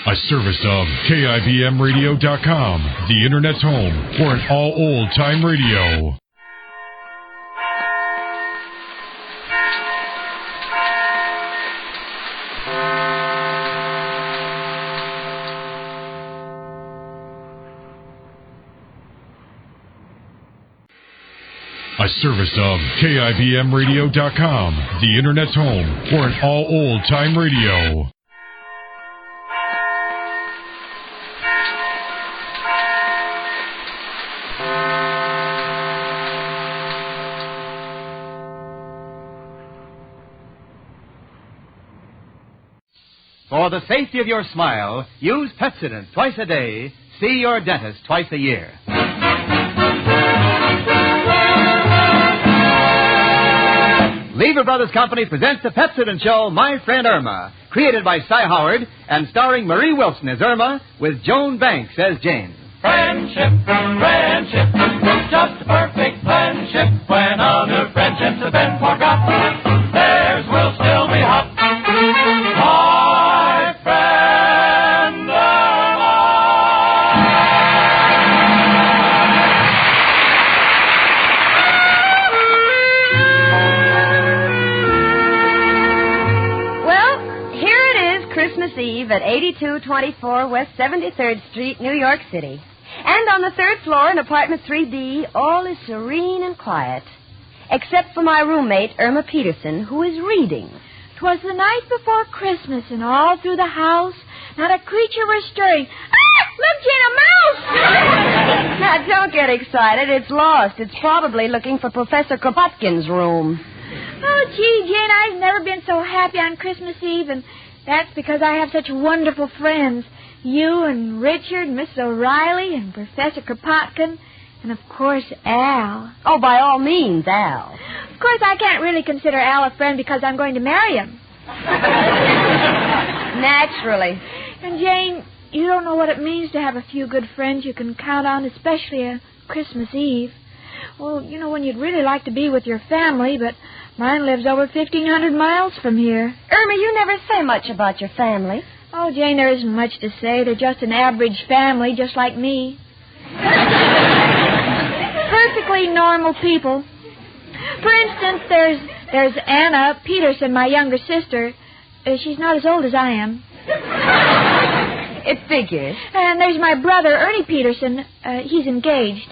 A service of KIBMradio.com, the Internet's home for an all-old-time radio. A service of KIBMradio.com, the Internet's home for an all-old-time radio. For the safety of your smile, use Pepsodent twice a day. See your dentist twice a year. Lever Brothers Company presents the Pepsodent show, My Friend Irma, created by Cy Howard and starring Marie Wilson as Irma with Joan Banks as Jane. Friendship, friendship, just a perfect friendship. When other friendships have been forgot, theirs will still be hot. My friend Irma. Well, here it is, Christmas Eve at 8224 West 73rd Street, New York City. And on the third floor in apartment 3D, all is serene and quiet. Except for my roommate, Irma Peterson, who is reading. 'Twas the night before Christmas, and all through the house, not a creature was stirring. Ah! Look, Jane, a mouse! Now, don't get excited. It's lost. It's probably looking for Professor Kropotkin's room. Oh, gee, Jane, I've never been so happy on Christmas Eve, and that's because I have such wonderful friends. You and Richard and Mrs. O'Reilly and Professor Kropotkin, and, of course, Al. Oh, by all means, Al. Of course, I can't really consider Al a friend because I'm going to marry him. Naturally. And, Jane, you don't know what it means to have a few good friends you can count on, especially a Christmas Eve. Well, you know, when you'd really like to be with your family, but mine lives over 1,500 miles from here. Irma, you never say much about your family. Oh, Jane, there isn't much to say. They're just an average family, just like me. Perfectly normal people. For instance, there's Anna Peterson, my younger sister. She's not as old as I am. It figures. And there's my brother, Ernie Peterson. He's engaged.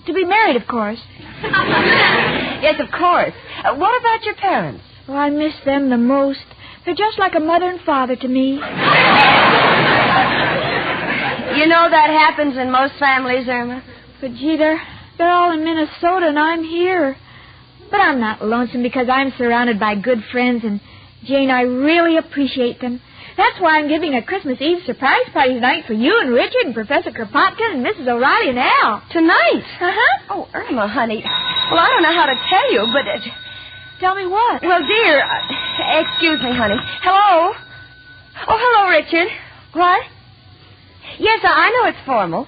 To be married, of course. Yes, of course. What about your parents? Oh, I miss them the most. They're just like a mother and father to me. You know that happens in most families, Irma. But, gee, they're all in Minnesota, and I'm here. But I'm not lonesome because I'm surrounded by good friends, and, Jane, I really appreciate them. That's why I'm giving a Christmas Eve surprise party tonight for you and Richard and Professor Kropotkin and Mrs. O'Reilly and Al. Tonight? Uh-huh. Oh, Irma, honey. Well, I don't know how to tell you, but... Tell me what? Well, dear, excuse me, honey. Hello? Oh, hello, Richard. What? Yes, I know it's formal.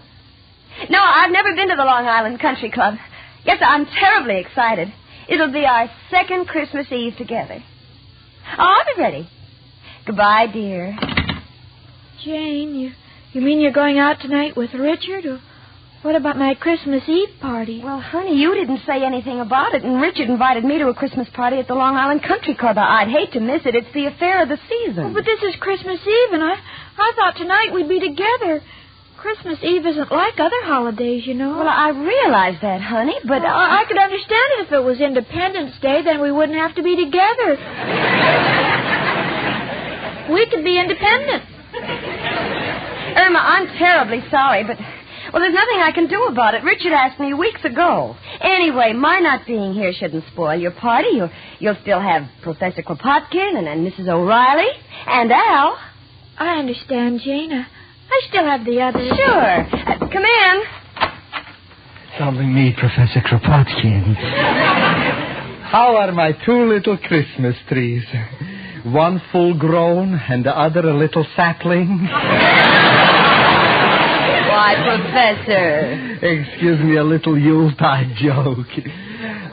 No, I've never been to the Long Island Country Club. Yes, I'm terribly excited. It'll be our second Christmas Eve together. Oh, I'll be ready. Goodbye, dear. Jane, you mean you're going out tonight with Richard? Or what about my Christmas Eve party? Well, honey, you didn't say anything about it, and Richard invited me to a Christmas party at the Long Island Country Club. I'd hate to miss it. It's the affair of the season. Oh, but this is Christmas Eve, and I thought tonight we'd be together. Christmas Eve isn't like other holidays, you know. Well, I realize that, honey, but... Well, I could understand it if it was Independence Day, then we wouldn't have to be together. We could be independent. Irma, I'm terribly sorry, but... Well, there's nothing I can do about it. Richard asked me weeks ago. Anyway, my not being here shouldn't spoil your party. You'll still have Professor Kropotkin and Mrs. O'Reilly and Al. I understand, Jane. I still have the others. Sure. Come in. It's only me, Professor Kropotkin. How are my two little Christmas trees? One full grown and the other a little sapling. Why, Professor. Excuse me, a little Yuletide joke.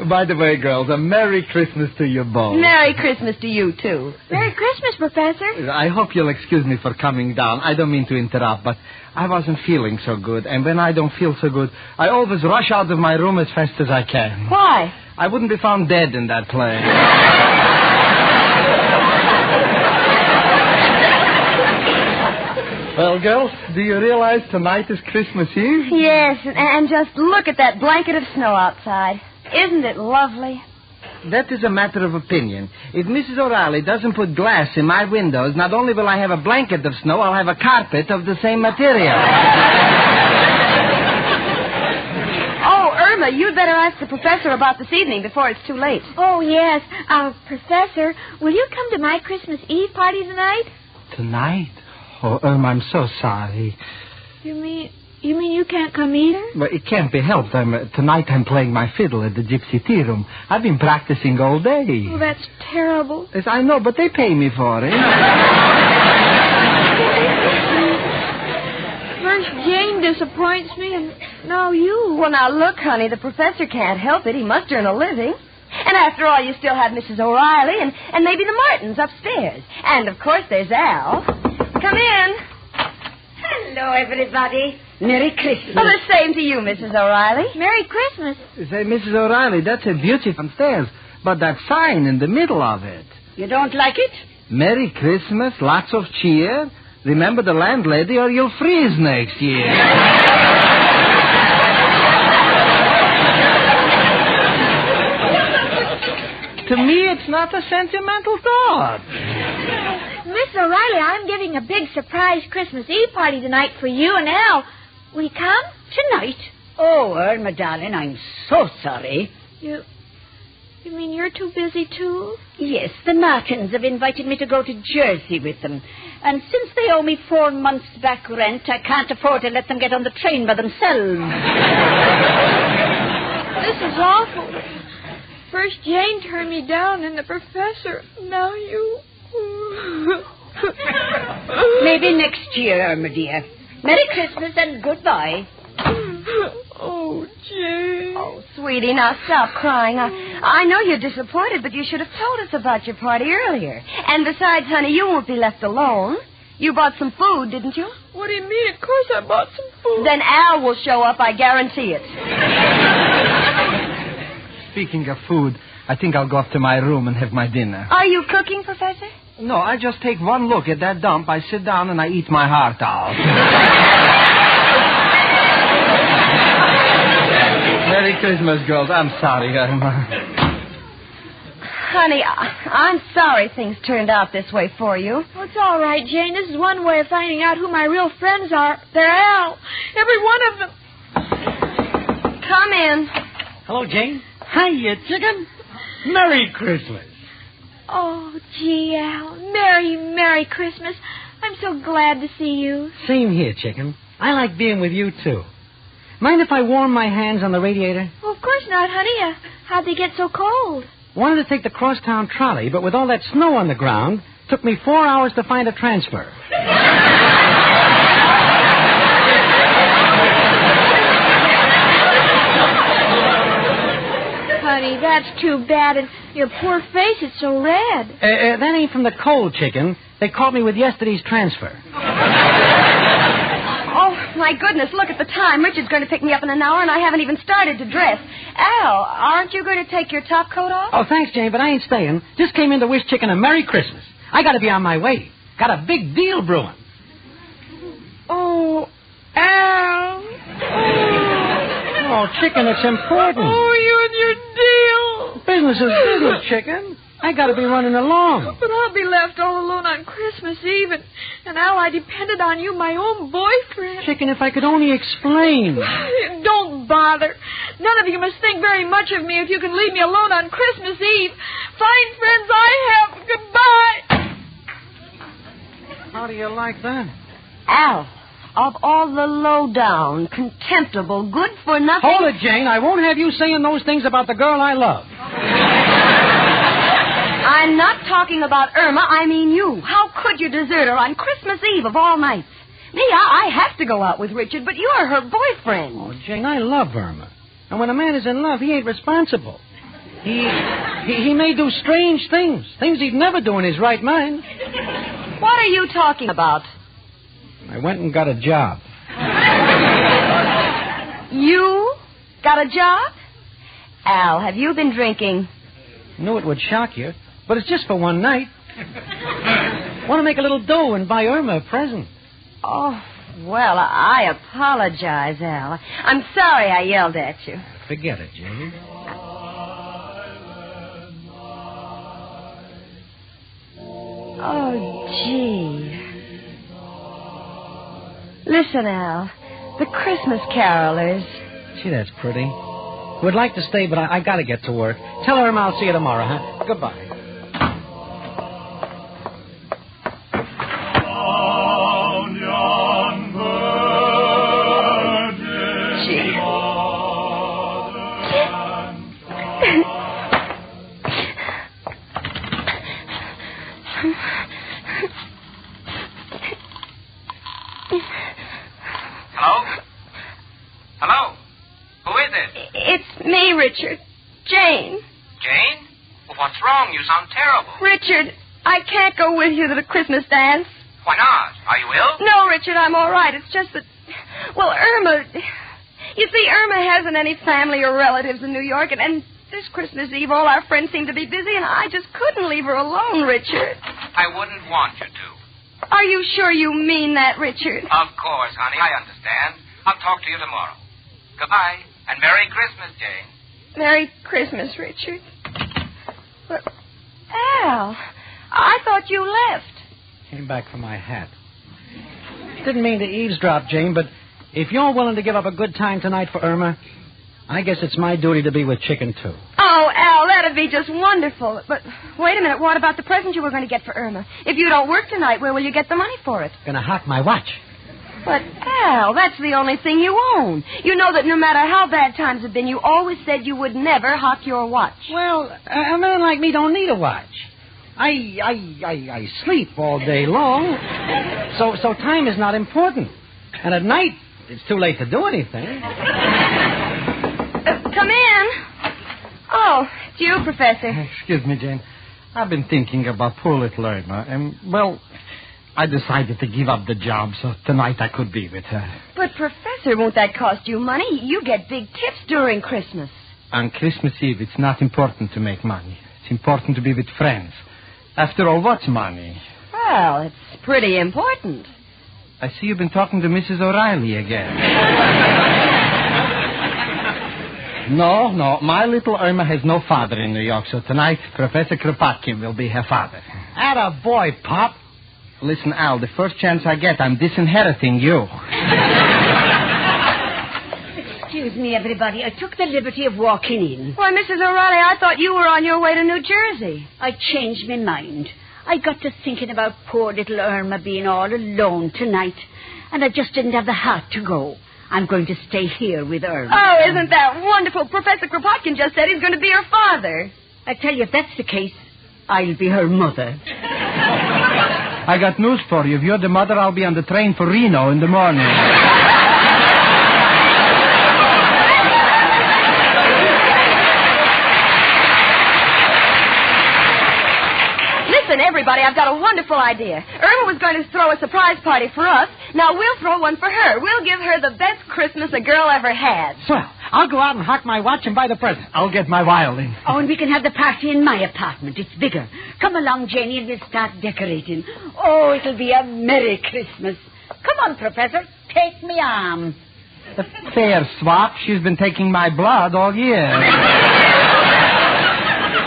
By the way, girls, a Merry Christmas to you both. Merry Christmas to you, too. Merry Christmas, Professor. I hope you'll excuse me for coming down. I don't mean to interrupt, but I wasn't feeling so good. And when I don't feel so good, I always rush out of my room as fast as I can. Why? I wouldn't be found dead in that plane. Well, girls, do you realize tonight is Christmas Eve? Yes, and just look at that blanket of snow outside. Isn't it lovely? That is a matter of opinion. If Mrs. O'Reilly doesn't put glass in my windows, not only will I have a blanket of snow, I'll have a carpet of the same material. Oh, Irma, you'd better ask the professor about this evening before it's too late. Oh, yes. Professor, will you come to my Christmas Eve party tonight? Tonight? Oh, Irma, I'm so sorry. You mean you can't come either? Well, it can't be helped. Tonight I'm playing my fiddle at the Gypsy Tea Room. I've been practicing all day. Oh, that's terrible. Yes, I know, but they pay me for it. First Jane disappoints me, and now you. Well, now, look, honey, the professor can't help it. He must earn a living. And after all, you still have Mrs. O'Reilly and maybe the Martins upstairs. And, of course, there's Al. Come in. Hello, everybody. Merry Christmas. Well, the same to you, Mrs. O'Reilly. Merry Christmas. Say, Mrs. O'Reilly, that's a beauty upstairs. But that sign in the middle of it. You don't like it? Merry Christmas, lots of cheer. Remember the landlady or you'll freeze next year. To me, it's not a sentimental thought. Miss O'Reilly, I'm giving a big surprise Christmas Eve party tonight for you and Al. Will you come? Tonight? Oh, Irma, darling, I'm so sorry. You mean you're too busy, too? Yes, the Martins have invited me to go to Jersey with them. And since they owe me 4 months back rent, I can't afford to let them get on the train by themselves. This is awful. First Jane turned me down, and the professor. Now you. Maybe next year, Irma, dear. Merry Christmas and goodbye. Oh, Jane. Oh, sweetie, now stop crying. I know you're disappointed, but you should have told us about your party earlier. And besides, honey, you won't be left alone. You bought some food, didn't you? What do you mean? Of course I bought some food. Then Al will show up, I guarantee it. Speaking of food, I think I'll go up to my room and have my dinner. Are you cooking, Professor? No, I just take one look at that dump, I sit down, and I eat my heart out. Merry Christmas, girls. I'm sorry, Irma. Honey, I'm sorry things turned out this way for you. Oh, it's all right, Jane. This is one way of finding out who my real friends are. They're Al. Every one of them. Come in. Hello, Jane. Hiya, chicken. Merry Christmas. Oh, gee, Al. Merry Christmas. I'm so glad to see you. Same here, chicken. I like being with you, too. Mind if I warm my hands on the radiator? Well, of course not, honey. How'd they get so cold? Wanted to take the crosstown trolley, but with all that snow on the ground, took me 4 hours to find a transfer. Honey, that's too bad. And your poor face is so red. That ain't from the cold, chicken. They caught me with yesterday's transfer. Oh, my goodness, look at the time. Richard's going to pick me up in an hour, and I haven't even started to dress. Al, aren't you going to take your top coat off? Oh, thanks, Jane, but I ain't staying. Just came in to wish chicken a Merry Christmas. I got to be on my way. Got a big deal brewing. Oh, Al. Oh, chicken, it's important. Oh, you and your deal. Business is business, chicken. I got to be running along. But I'll be left all alone on Christmas Eve, and Al, I depended on you, my own boyfriend. Chicken, if I could only explain. Don't bother. None of you must think very much of me if you can leave me alone on Christmas Eve. Fine friends I have. Goodbye. How do you like that? Al, of all the low-down, contemptible, good-for-nothing... Hold it, Jane. I won't have you saying those things about the girl I love. I'm not talking about Irma, I mean you. How could you desert her on Christmas Eve of all nights? Me, I have to go out with Richard, but you're her boyfriend. Oh, Jane, I love Irma. And when a man is in love, he ain't responsible. He may do strange things he'd never do in his right mind. What are you talking about? I went and got a job. You got a job? Al, have you been drinking? Knew it would shock you, but it's just for one night. Want to make a little dough and buy Irma a present. Oh, well, I apologize, Al. I'm sorry I yelled at you. Forget it, Jane. Oh, gee. Listen, Al. The Christmas carolers. Gee, that's pretty. Would like to stay, but I got to get to work. Tell Irma I'll see you tomorrow, huh? Goodbye. Richard. Jane. Jane? Well, what's wrong? You sound terrible. Richard, I can't go with you to the Christmas dance. Why not? Are you ill? No, Richard, I'm all right. It's just that, well, Irma... You see, Irma hasn't any family or relatives in New York, and this Christmas Eve all our friends seem to be busy, and I just couldn't leave her alone, Richard. I wouldn't want you to. Are you sure you mean that, Richard? Of course, honey. I understand. I'll talk to you tomorrow. Goodbye, and Merry Christmas, Jane. Merry Christmas, Richard. But, Al, I thought you left. Came back for my hat. Didn't mean to eavesdrop, Jane, but if you're willing to give up a good time tonight for Irma, I guess it's my duty to be with Chicken, too. Oh, Al, that'd be just wonderful. But wait a minute, what about the present you were going to get for Irma? If you don't work tonight, where will you get the money for it? Gonna hock my watch. But, Al, that's the only thing you own. You know that no matter how bad times have been, you always said you would never hock your watch. Well, a man like me don't need a watch. I sleep all day long, so time is not important. And at night, it's too late to do anything. Come in. Oh, it's you, Professor. Excuse me, Jane. I've been thinking about poor little Irma, and, well, I decided to give up the job so tonight I could be with her. But, Professor, won't that cost you money? You get big tips during Christmas. On Christmas Eve, it's not important to make money. It's important to be with friends. After all, what's money? Well, it's pretty important. I see you've been talking to Mrs. O'Reilly again. No, my little Irma has no father in New York, so tonight Professor Kropotkin will be her father. Atta boy, Pop. Listen, Al, the first chance I get, I'm disinheriting you. Excuse me, everybody. I took the liberty of walking in. Why, Mrs. O'Reilly, I thought you were on your way to New Jersey. I changed my mind. I got to thinking about poor little Irma being all alone tonight, and I just didn't have the heart to go. I'm going to stay here with Irma. Oh, isn't that wonderful? Professor Kropotkin just said he's going to be her father. I tell you, if that's the case, I'll be her mother. I got news for you. If you're the mother, I'll be on the train for Reno in the morning. Listen, everybody, I've got a wonderful idea. Irma was going to throw a surprise party for us. Now we'll throw one for her. We'll give her the best Christmas a girl ever had. Swell. I'll go out and hock my watch and buy the present. I'll get my violin. Oh, and we can have the party in my apartment. It's bigger. Come along, Janie, and we'll start decorating. Oh, it'll be a Merry Christmas. Come on, Professor. Take me arm. A fair swap. She's been taking my blood all year.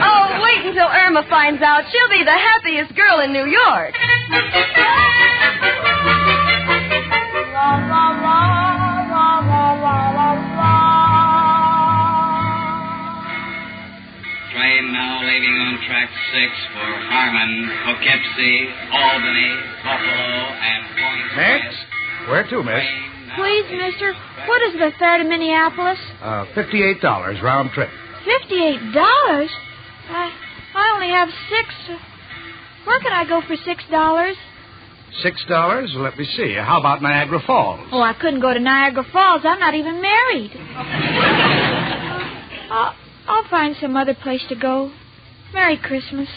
Oh, wait until Irma finds out. She'll be the happiest girl in New York. Train now leaving on track 6 for Harmon, Poughkeepsie, Albany, Buffalo, and Point Miss? West. Where to, miss? Please, mister, what is the fare to Minneapolis? $58 round trip. $58? I only have $6. Where can I go for $6? $6? Let me see. How about Niagara Falls? Oh, I couldn't go to Niagara Falls. I'm not even married. I'll find some other place to go. Merry Christmas.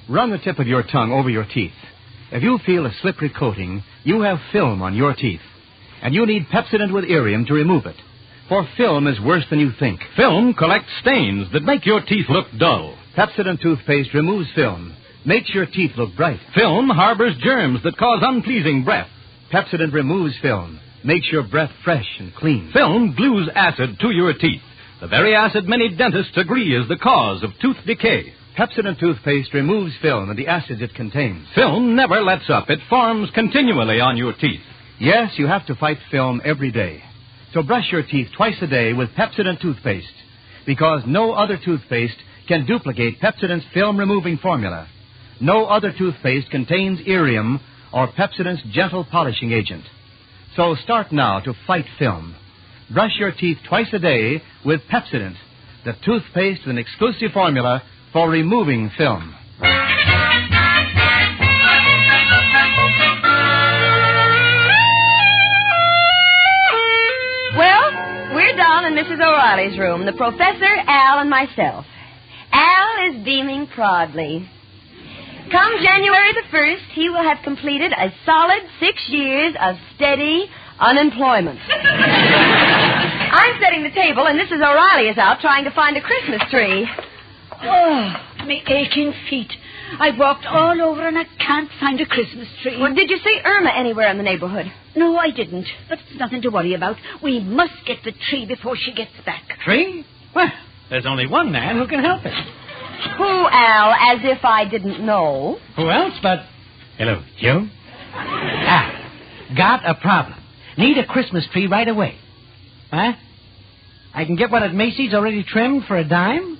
Run the tip of your tongue over your teeth. If you feel a slippery coating, you have film on your teeth. And you need Pepsodent with Irium to remove it. For film is worse than you think. Film collects stains that make your teeth look dull. Pepsodent toothpaste removes film, makes your teeth look bright. Film harbors germs that cause unpleasing breath. Pepsodent removes film, makes your breath fresh and clean. Film glues acid to your teeth. The very acid many dentists agree is the cause of tooth decay. Pepsodent toothpaste removes film and the acids it contains. Film never lets up. It forms continually on your teeth. Yes, you have to fight film every day. So brush your teeth twice a day with Pepsodent toothpaste, because no other toothpaste can duplicate Pepsodent's film-removing formula. No other toothpaste contains Irium or Pepsodent's gentle polishing agent. So start now to fight film. Brush your teeth twice a day with Pepsodent, the toothpaste with an exclusive formula for removing film. Well, we're down in Mrs. O'Reilly's room, the professor, Al, and myself. Al is beaming proudly. Come January the 1st, he will have completed a solid 6 years of steady unemployment. I'm setting the table, and Mrs. O'Reilly is out trying to find a Christmas tree. Oh, me aching feet. I've walked all over and I can't find a Christmas tree. Well, did you see Irma anywhere in the neighborhood? No, I didn't. But it's nothing to worry about. We must get the tree before she gets back. Tree? Well, there's only one man who can help it. Who, Al? As if I didn't know. Who else but... Hello, Joe? Got a problem. Need a Christmas tree right away. Huh? I can get one at Macy's already trimmed for a dime?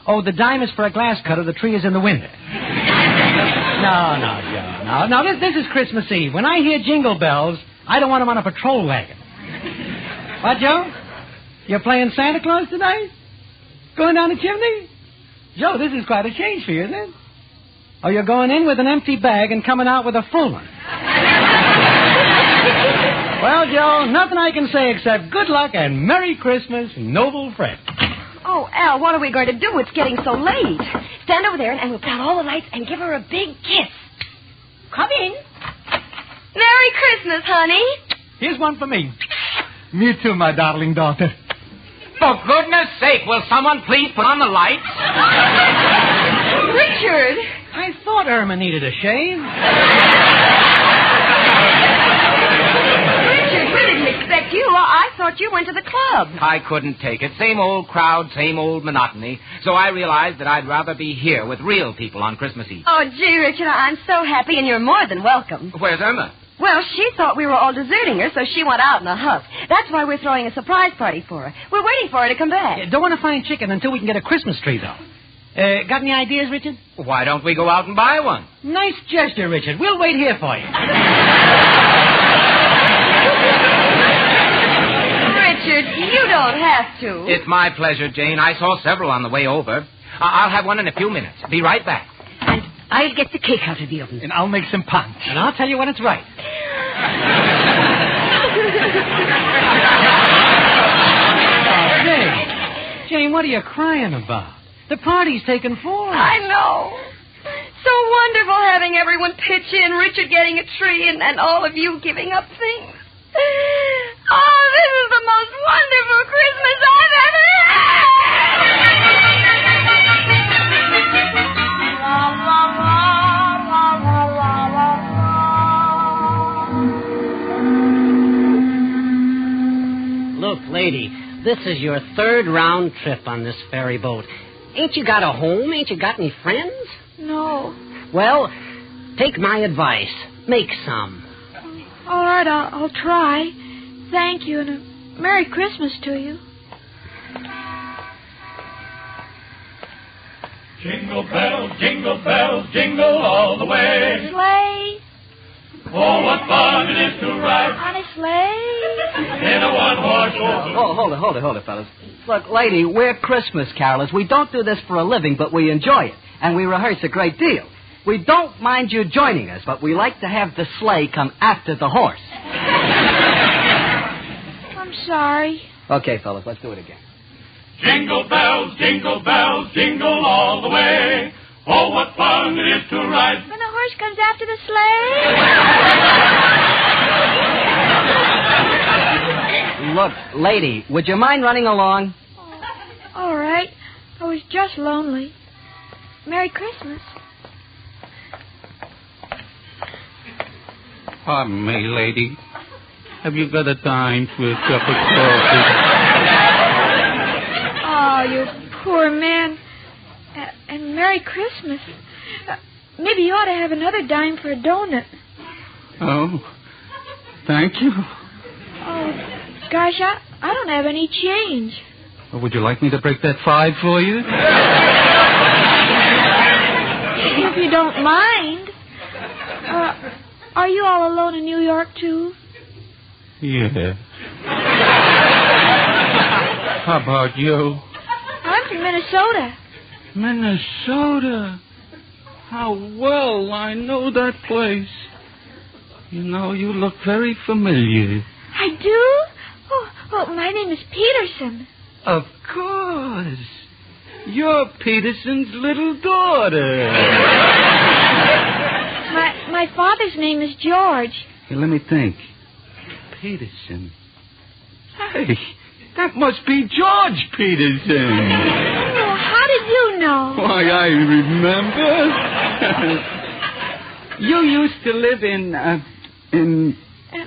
Oh, the dime is for a glass cutter. The tree is in the window. No, Joe. No, this is Christmas Eve. When I hear jingle bells, I don't want them on a patrol wagon. What, Joe? You're playing Santa Claus tonight? Going down the chimney? Joe, this is quite a change for you, isn't it? Oh, you're going in with an empty bag and coming out with a full one. Well, Joe, nothing I can say except good luck and Merry Christmas, noble friend. Oh, Al, what are we going to do? It's getting so late. Stand over there and we'll put out all the lights and give her a big kiss. Come in. Merry Christmas, honey. Here's one for me. Me too, my darling daughter. For goodness sake, will someone please put on the lights? Richard. I thought Irma needed a shave. Richard, we didn't expect you. I thought you went to the club. I couldn't take it. Same old crowd, same old monotony. So I realized that I'd rather be here with real people on Christmas Eve. Oh, gee, Richard, I'm so happy, and you're more than welcome. Where's Irma? Well, she thought we were all deserting her, so she went out in a huff. That's why we're throwing a surprise party for her. We're waiting for her to come back. Don't want to find chicken until we can get a Christmas tree, though. Got any ideas, Richard? Why don't we go out and buy one? Nice gesture, Richard. We'll wait here for you. Richard, you don't have to. It's my pleasure, Jane. I saw several on the way over. I'll have one in a few minutes. Be right back. And I'll get the cake out of the oven. And I'll make some punch. And I'll tell you when it's right. Jane, what are you crying about? The party's taken form. I know. So wonderful having everyone pitch in, Richard getting a tree, and all of you giving up things. Oh, this is the most wonderful Christmas I've ever had! Look, lady, this is your third round trip on this ferry boat. Ain't you got a home? Ain't you got any friends? No. Well, take my advice. Make some. All right, I'll try. Thank you, and a Merry Christmas to you. Jingle bells, jingle all the way. Sleigh. Oh, what fun it is to ride On a sleigh. in a one-horse open. Oh, hold it, fellas. Look, lady, we're Christmas carolers. We don't do this for a living, but we enjoy it. And we rehearse a great deal. We don't mind you joining us, but we like to have the sleigh come after the horse. I'm sorry. Okay, fellas, let's do it again. Jingle bells, jingle all the way. Oh, what fun it is to ride. When the horse comes after the sleigh. Look, lady, would you mind running along? Oh, all right. I was just lonely. Merry Christmas. Pardon me, lady. Have you got a dime for a cup of coffee? Oh, you poor man. And Merry Christmas. Maybe you ought to have another dime for a donut. Oh, thank you. Oh, gosh, I don't have any change. Well, would you like me to break that 5 for you? If you don't mind. Are you all alone in New York, too? Yeah. How about you? I'm from Minnesota. Minnesota? How well I know that place. You know, you look very familiar. I do? Oh, my name is Peterson. Of course. You're Peterson's little daughter. My father's name is George. Hey, let me think. Peterson. Hey, that must be George Peterson. Oh, how did you know? Why, I remember. You used to live in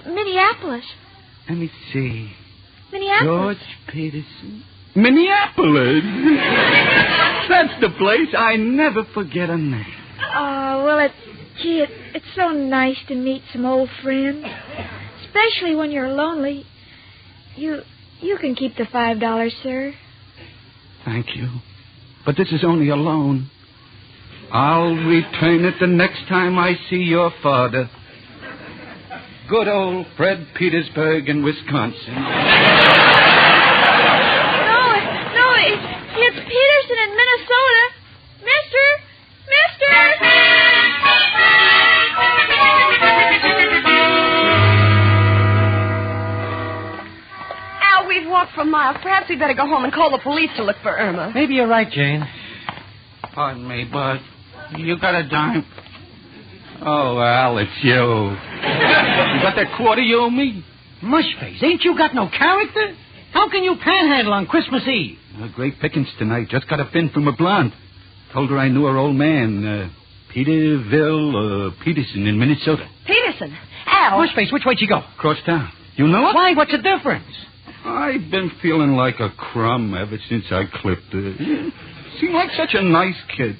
Minneapolis. Let me see. Minneapolis. George Peterson. Minneapolis. That's the place. I never forget a name. Oh, well, it's so nice to meet some old friends. Especially when you're lonely. You can keep the $5, sir. Thank you. But this is only a loan. I'll return it the next time I see your father. Good old Fred Petersburg in Wisconsin. No, it's Peterson in Minnesota. Mister! Al, we've walked for miles. Perhaps we'd better go home and call the police to look for Irma. Maybe you're right, Jane. Pardon me, Bud. You got a dime? Oh, Al, it's you. You got that quarter you owe me? Mushface, ain't you got no character? How can you panhandle on Christmas Eve? Great pickings tonight. Just got a fin from a blonde. Told her I knew her old man, Peterson in Minnesota. Peterson? Al. Mushface, which way'd you go? Across town. You know it? Why, what's the difference? I've been feeling like a crumb ever since I clipped her. Seemed like such a nice kid.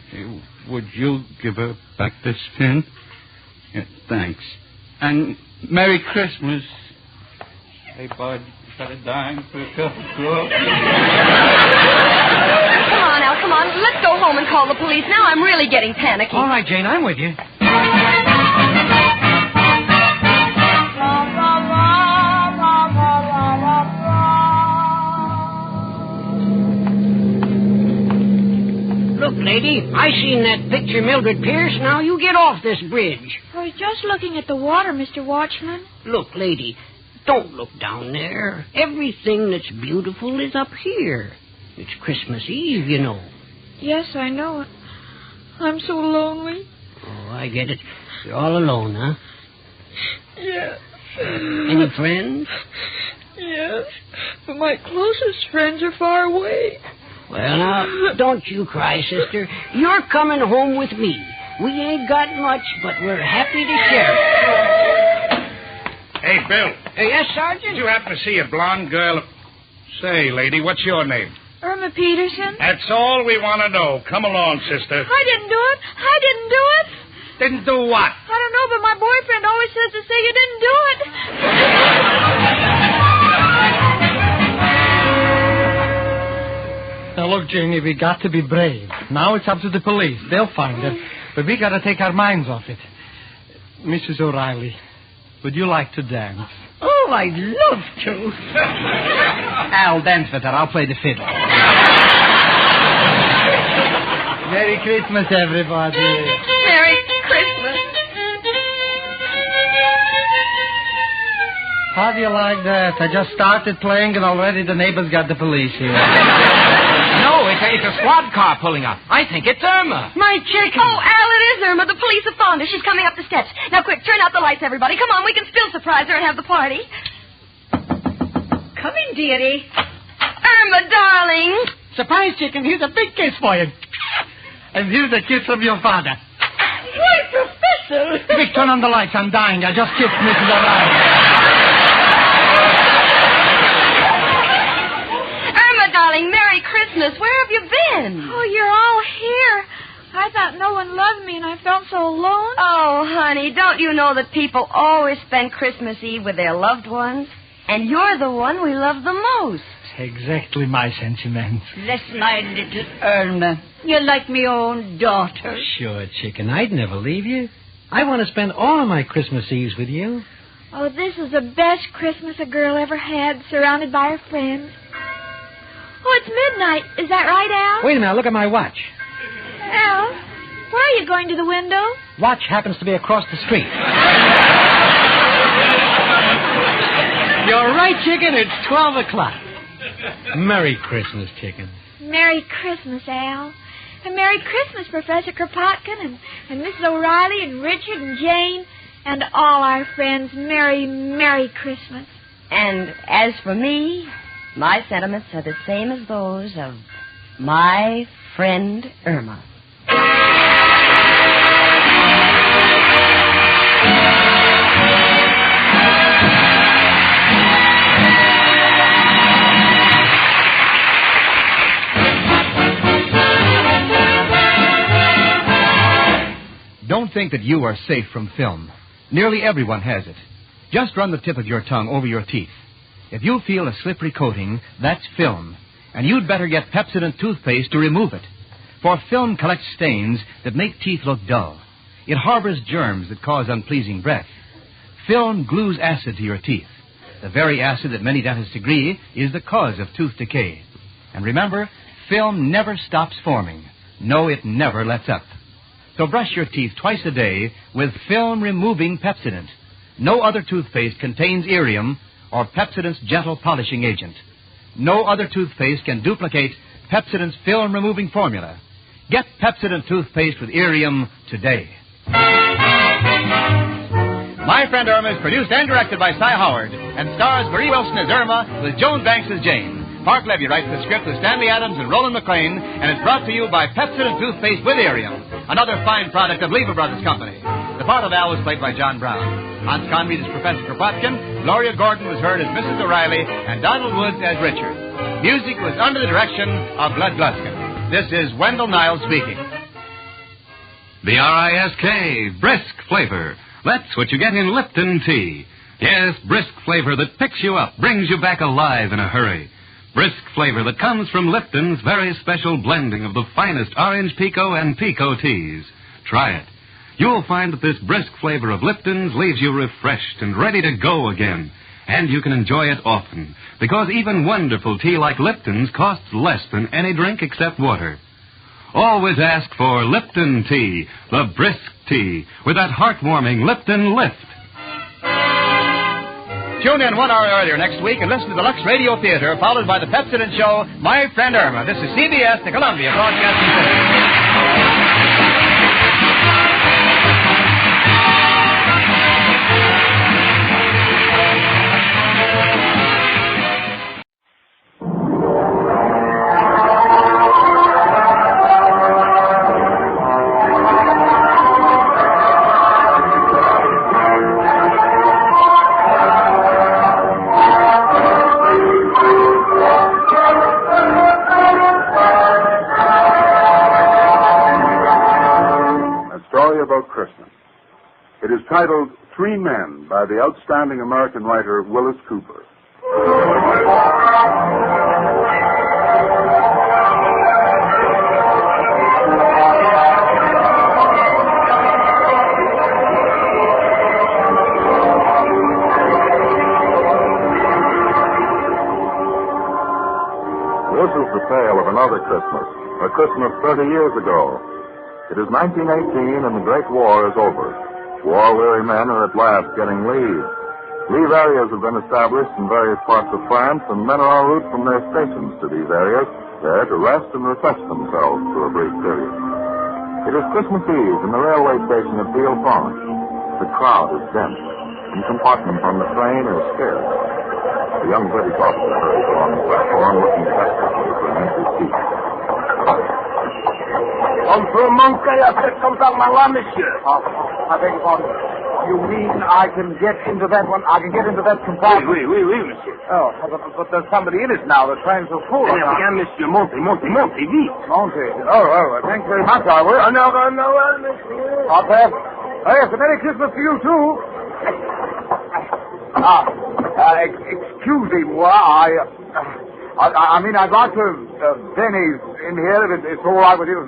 Hey, would you give her back this fin? Yeah, thanks. And Merry Christmas. Hey, Bud, you got a dime for a cup of coffee? Come on, Al, come on. Let's go home and call the police. Now I'm really getting panicky. All right, Jane, I'm with you. Look, lady, I seen that picture Mildred Pierce. Now you get off this bridge. I was just looking at the water, Mr. Watchman. Look, lady, don't look down there. Everything that's beautiful is up here. It's Christmas Eve, you know. Yes, I know it. I'm so lonely. Oh, I get it. You're all alone, huh? Yes. Any friends? Yes, but my closest friends are far away. Well, now, don't you cry, sister. You're coming home with me. We ain't got much, but we're happy to share it. Hey, Bill. Yes, Sergeant? Did you happen to see a blonde girl? Say, lady, what's your name? Irma Peterson. That's all we want to know. Come along, sister. I didn't do it. Didn't do what? I don't know, but my boyfriend always says to say you didn't do it. Now, look, Janie, we got to be brave. Now it's up to the police. They'll find her. But we got to take our minds off it. Mrs. O'Reilly, would you like to dance? Oh, Oh, I'd love to. Al, dance with her. I'll play the fiddle. Merry Christmas, everybody. Merry Christmas. How do you like that? I just started playing and already the neighbors got the police here. No, it's a squad car pulling up. I think it's Irma. My chicken. Oh, Al, it is Irma. The police have found her. She's coming up the steps. Now, quick, turn out the lights, everybody. Come on, we can still surprise her and have the party. Come in, dearie. Irma, darling. Surprise, chicken. Here's a big kiss for you. And here's a kiss from your father. Why, Professor? Quick, turn on the lights. I'm dying. I just kissed Mrs. O'Reilly. Darling, Merry Christmas. Where have you been? Oh, you're all here. I thought no one loved me, and I felt so alone. Oh, honey, don't you know that people always spend Christmas Eve with their loved ones? And you're the one we love the most. Exactly my sentiments. Bless my little Irma. You're like my own daughter. Sure, chicken. I'd never leave you. I want to spend all of my Christmas Eves with you. Oh, this is the best Christmas a girl ever had, surrounded by her friends. Oh, it's midnight. Is that right, Al? Wait a minute. Look at my watch. Al, where are you going to the window? Watch happens to be across the street. You're right, chicken. It's 12 o'clock. Merry Christmas, chicken. Merry Christmas, Al. And Merry Christmas, Professor Kropotkin and Mrs. O'Reilly and Richard and Jane and all our friends. Merry, Merry Christmas. And as for me, my sentiments are the same as those of my friend Irma. Don't think that you are safe from film. Nearly everyone has it. Just run the tip of your tongue over your teeth. If you feel a slippery coating, that's film. And you'd better get Pepsodent toothpaste to remove it. For film collects stains that make teeth look dull. It harbors germs that cause unpleasing breath. Film glues acid to your teeth. The very acid that many dentists agree is the cause of tooth decay. And remember, film never stops forming. No, it never lets up. So brush your teeth twice a day with film-removing Pepsodent. No other toothpaste contains irium or Pepsodent's gentle polishing agent. No other toothpaste can duplicate Pepsodent's film-removing formula. Get Pepsodent toothpaste with irium today. My Friend Irma is produced and directed by Cy Howard and stars Marie Wilson as Irma with Joan Banks as Jane. Mark Levy writes the script with Stanley Adams and Roland McLean, and it's brought to you by Pepsodent toothpaste with irium, another fine product of Lever Brothers Company. The part of Al was played by John Brown. Hans Conried as Professor Kropotkin, Gloria Gordon was heard as Mrs. O'Reilly, and Donald Woods as Richard. Music was under the direction of Bud Gluskin. This is Wendell Niles speaking. B-R-I-S-K, brisk flavor. That's what you get in Lipton tea. Yes, brisk flavor that picks you up, brings you back alive in a hurry. Brisk flavor that comes from Lipton's very special blending of the finest orange Pico and Pico teas. Try it. You'll find that this brisk flavor of Lipton's leaves you refreshed and ready to go again. And you can enjoy it often, because even wonderful tea like Lipton's costs less than any drink except water. Always ask for Lipton tea, the brisk tea, with that heartwarming Lipton lift. Tune in 1 hour earlier next week and listen to the Lux Radio Theater, followed by the Pepsodent Show, My Friend Irma. This is CBS, the Columbia Broadcasting System. It is titled Three Men by the outstanding American writer Willis Cooper. another Christmas, a Christmas 30 years ago. It is 1918 and the Great War is over. War-weary men are at last getting leave. Leave areas have been established in various parts of France, and men are en route from their stations to these areas, there to rest and refresh themselves for a brief period. It is Christmas Eve in the railway station at Philo Vance. The crowd is dense, and compartments on the train are scarce. The young British officer hurries along the platform looking desperately for an empty seat. Monsieur, I beg your pardon. You mean I can get into that one? I can get into that compartment? Oui, monsieur. Oh, but there's somebody in it now. The trains are full. Bien, monsieur. Montez, vite. Montez. Oh, thanks very much, I will. No, monsieur. I'll pass. Oh, yes, a Merry Christmas to you, too. Excuse me, I mean, I'd like to, Benny's in here, if it's all right with you.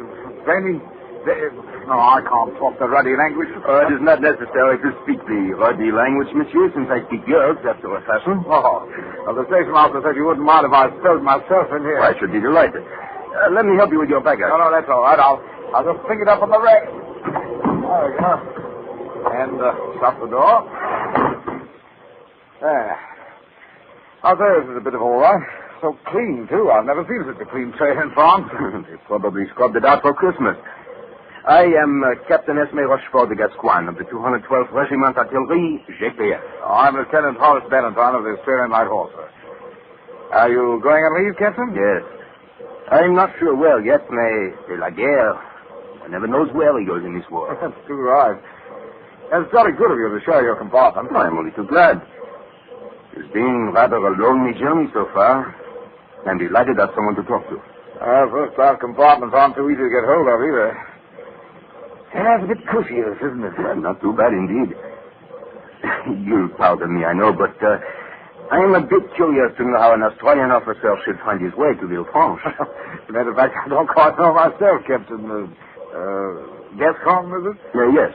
Benny, no, I can't talk the ruddy language. It is not necessary to speak the ruddy language, monsieur, since I speak yours after a fashion. Oh, well, the station master said you wouldn't mind if I spilled myself in here. I should be delighted. Let me help you with your baggage. No, that's all right. I'll just pick it up on the rack. There we go. And shut the door. There. Now, there's a bit of all right. So clean, too. I've never seen such a clean train in France. They probably scrubbed it out for Christmas. I am Captain Esme Rochefort de Gascoigne of the 212th Regiment Artillery, GPS. I'm Lieutenant Horace Valentine of the Australian Light Horse. Are you going on leave, Captain? Yes. I'm not sure where yet, mais c'est la guerre. One never knows where he goes in this war. That's too right. It's very good of you to share your compartment. I'm only too glad. It's been rather a lonely journey so far. I'm delighted to have someone to talk to. First-class compartments aren't too easy to get hold of either. Yeah, it's a bit cushious, isn't it? Well, not too bad indeed. You'll pardon me, I know, but I am a bit curious to know how an Australian officer should find his way to Villefranche. As a matter of fact, I don't quite know myself, Captain. Gascon, is it? Yes.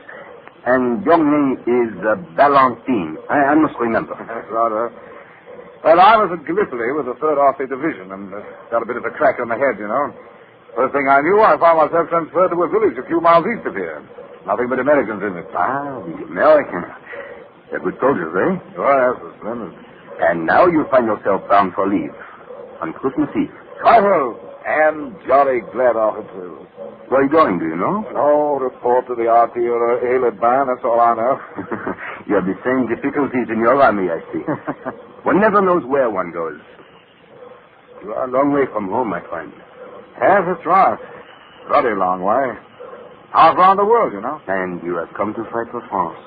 And your name is Valentine. I must remember. That's right. Well, I was at Gallipoli with the 3rd RC Division and got a bit of a crack on the head, you know. First thing I knew, I found myself transferred to a village a few miles east of here. Nothing but Americans in it. Ah, the Americans. They're good soldiers, eh? Oh, yes, splendid. And now you find yourself bound for leave on Christmas Eve. I will. And jolly glad of it, too. Where are you going, do you know? Oh, report to the RT or Ailed Band, that's all I know. You have the same difficulties in your army, I see. One never knows where one goes. You are a long way from home, my friend. Yes, that's right. Bloody long way. Half around the world, you know. And you have come to fight for France.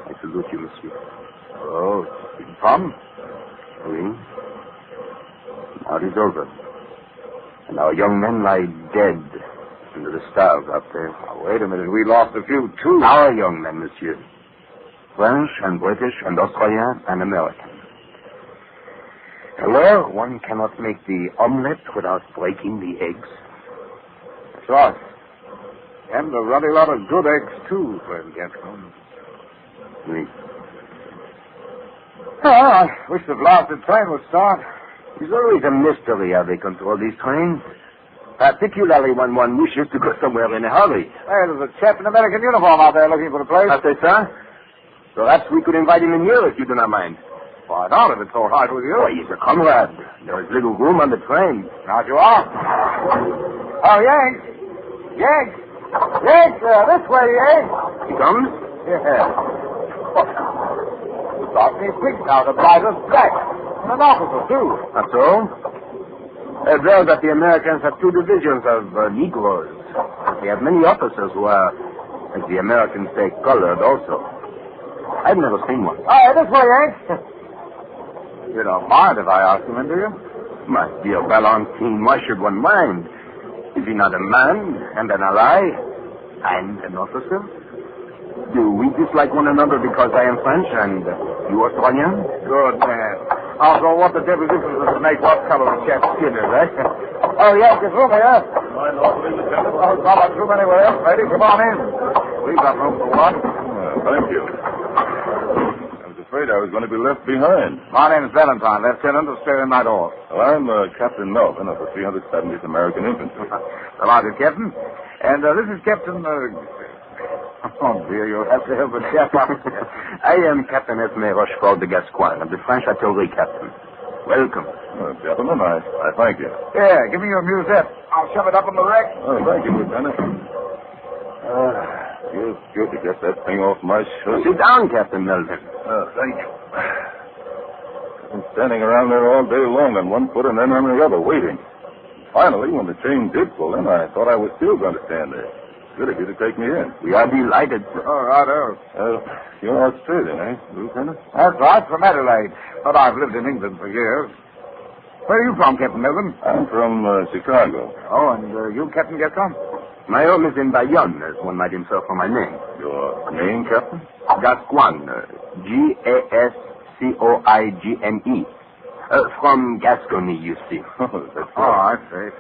I salute you, monsieur. Oh, it's been fun. Oui. Now it is over. And our young men lie dead under the stars out there. Oh, wait a minute. We lost a few, too. Our young men, monsieur. French and British and Australian and American. Well, one cannot make the omelette without breaking the eggs. That's right. And a ruddy lot of good eggs, too, friend Gascon. Oui. Oh, I wish the blasted train would start. It's always a mystery how they control these trains. Particularly when one wishes to go somewhere in a hurry. Hey, there's a chap in American uniform out there looking for a place. That's it, sir. Perhaps we could invite him in here if you do not mind. Why not, if it's all right with you? Why, he's a comrade. There is little room on the train. Out you are. Oh, Yanks. Yanks. Yanks, this way, Yanks. He comes? Yeah. It's awfully quick now to blight us back. And an officer, too. That's all? I've heard that the Americans have 2 divisions of Negroes. They have many officers who are, as the Americans say, colored also. I've never seen one. Oh, this way, Yanks. You don't mind if I ask him in, do you? My dear Valentine, why should one mind? Is he not a man and an ally and an officer? Do we dislike one another because I am French and you Australian? Good man. After all, what the devil difference does it make what color the chap's skin is, eh? Oh, yes, it's room here. Oh, not much room anywhere. Lady, come on in. We've got room for one. Thank you. afraid I was going to be left behind. My name's Valentine, Lieutenant of Sterling Night Hall. Well, I'm Captain Melvin of the 370th American Infantry. Delighted, Captain. And this is Captain... Oh, dear, you'll have to help us, Captain. I am Captain Esme Rochefort de Gascoigne of the French artillery captain. Welcome. Gentlemen, I thank you. Yeah, give me your musette. I'll shove it up on the rack. Oh, thank you, Lieutenant. Feels good to get that thing off my shoulder. Sit down, Captain Melvin. Thank you. I've been standing around there all day long on one foot and then on the other, waiting. Finally, when the chain did pull in, I thought I was still going to stand there. Good of you to take me in. We are delighted. Oh, righto. You're Australian, eh, Lieutenant? That's right, from Adelaide. But I've lived in England for years. Where are you from, Captain Melvin? I'm from Chicago. Oh, and you, Captain Gascon? My home is in Bayonne, as one might infer from my name. Your name, Captain? Gascoigne. Gascoigne. From Gascony, you see. Oh, that's I see.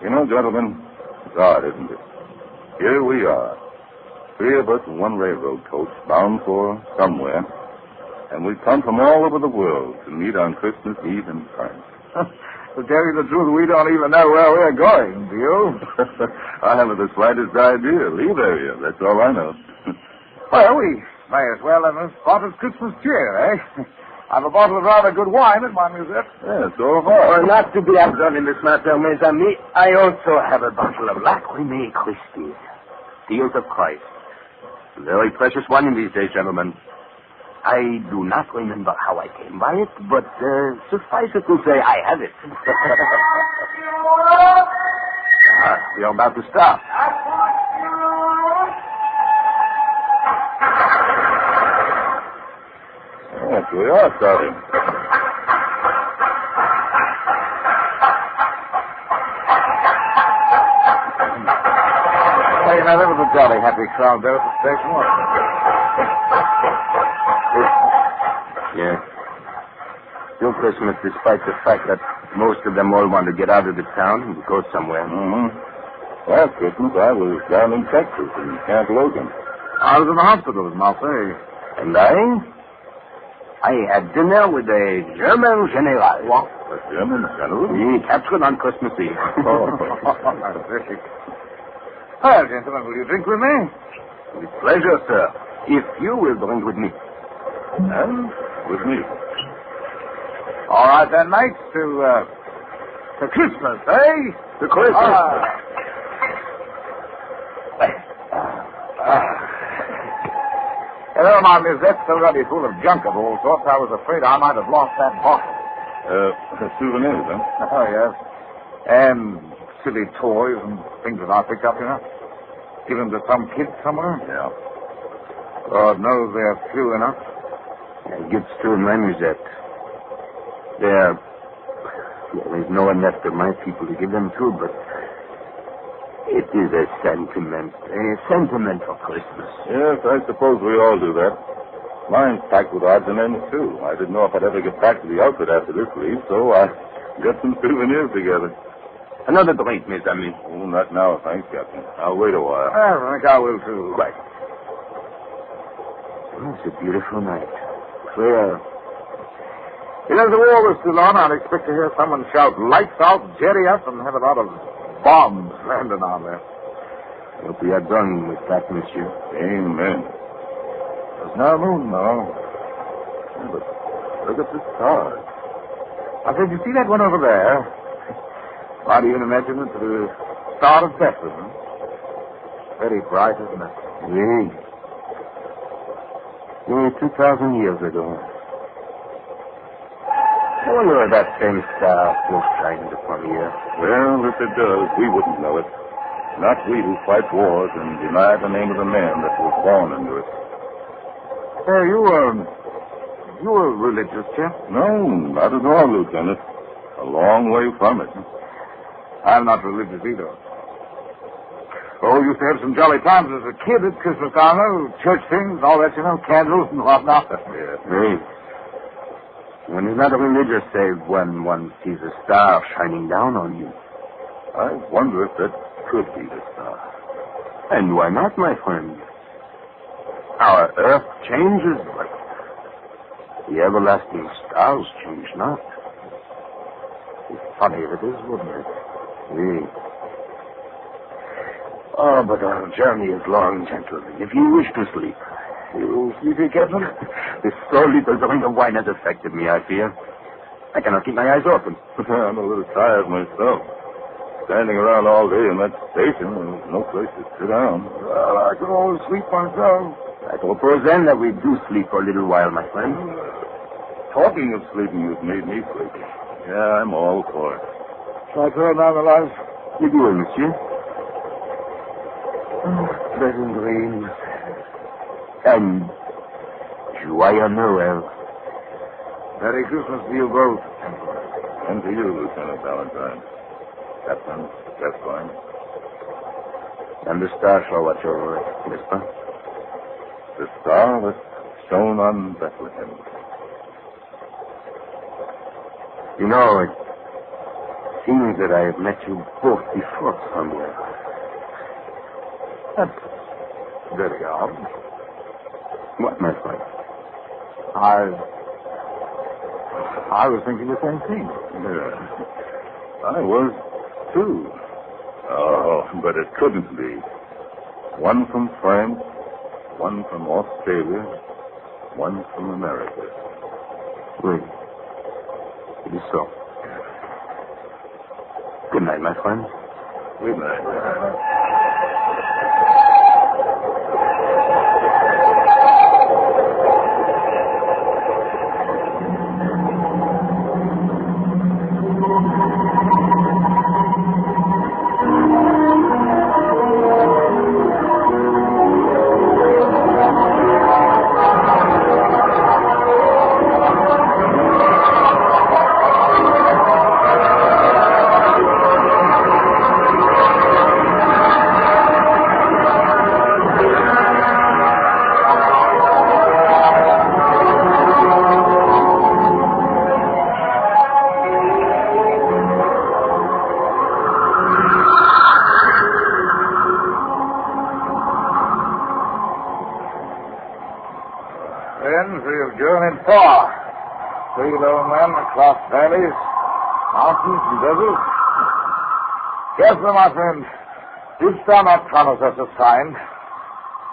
You know, gentlemen, it's odd, isn't it? Here we are. Three of us in one railroad coach bound for somewhere. And we come from all over the world to meet on Christmas Eve in France. To tell you the truth, we don't even know where we're going, do you? I haven't the slightest idea. Leave area, that's all I know. Well, we may as well have a spot of Christmas cheer, eh? I've a bottle of rather good wine in my musette. Yeah, so far. Well, not to be outdone in this matter, mes amis, I also have a bottle of Lacrimé Christi, Seals of Christ. A very precious one in these days, gentlemen. I do not remember how I came by it, but suffice it to say I have it. We are about to start. Yes, we are starting. Hey, now, there was a jolly happy crowd there at the station, wasn't it? Yeah. Still Christmas, despite the fact that most of them all want to get out of the town and go somewhere. Mm-hmm. Last Christmas, I was down in Texas in Camp Logan. I was in the hospital with Marseille. And I had dinner with a German general. What? A German general? He captured on Christmas Eve. Oh, terrific. Well, gentlemen, will you drink with me? With pleasure, sir. If you will drink with me. And with me. All right, then, mates, to Christmas, eh? To Christmas. Hello, my musette's already full of junk of all sorts. I was afraid I might have lost that bottle. Souvenirs, huh? Oh, yes. And silly toys and things that I picked up, you know. Given to some kid somewhere. Yeah. God knows they're few enough. Gifts too in my musette. There's no one left of my people to give them to, but it is a sentiment for Christmas. Yes, I suppose we all do that. Mine's packed with odds and ends, too. I didn't know if I'd ever get back to the outfit after this leave, so I got some souvenirs together. Another drink, mes amis. Oh, not now, thanks, Captain. I'll wait a while. I think I will, too. Right. Oh, it's a beautiful night. Clear. You know, if the war was still on, I'd expect to hear someone shout, lights out, jerry up, and have a lot of bombs landing on there. Hope we are done with that, monsieur. Amen. There's no moon, though. Yeah, but look at the stars. I said, you see that one over there? Why do you imagine it's the Star of Bethlehem? Very bright, isn't it? Yes. 2,000 years ago. I wonder if that same star still shines upon the earth. Well, if it does, we wouldn't know it. Not we who fight wars and deny the name of the man that was born into it. Hey, you were religious, chap? No, not at all, Lieutenant. A long way from it. I'm not religious either. Oh, used to have some jolly times as a kid at Christmas time, though. Church things, all that, you know, candles and whatnot. Yeah. Hey. One is not religious save when one sees a star shining down on you. I wonder if that could be the star. And why not, my friend? Our earth changes, but the everlasting stars change not. Funny it is, wouldn't it? Oh, but our journey is long, gentlemen. If you wish to sleep, you sleep again. This so little drink of wine has affected me, I fear. I cannot keep my eyes open. I'm a little tired myself. Standing around all day in that station, there's no place to sit down. Well, I can always sleep myself. I propose then that we do sleep for a little while, my friend. Talking of sleeping has made me sleepy. Yeah, I'm all for it. Shall I turn down the lights? You do it, monsieur. Pleasant dreams. And joyeux Noël. Merry Christmas to you both. And to you, Lieutenant Valentine. Captain Gascoigne. And the star shall watch over it, Mister. The star that shone on Bethlehem. You know, it seems that I have met you both before somewhere. That's very odd. What, my friend? I was thinking the same thing. Yeah. I was, too. Oh, but it couldn't be. One from France, one from Australia, one from America. Wait. It is so. Good night, my friend. Good night. Friends, we have journeyed far. 3 lone men across valleys, mountains, and deserts. Yes, sir, my friend. Didst thou not promise us a sign?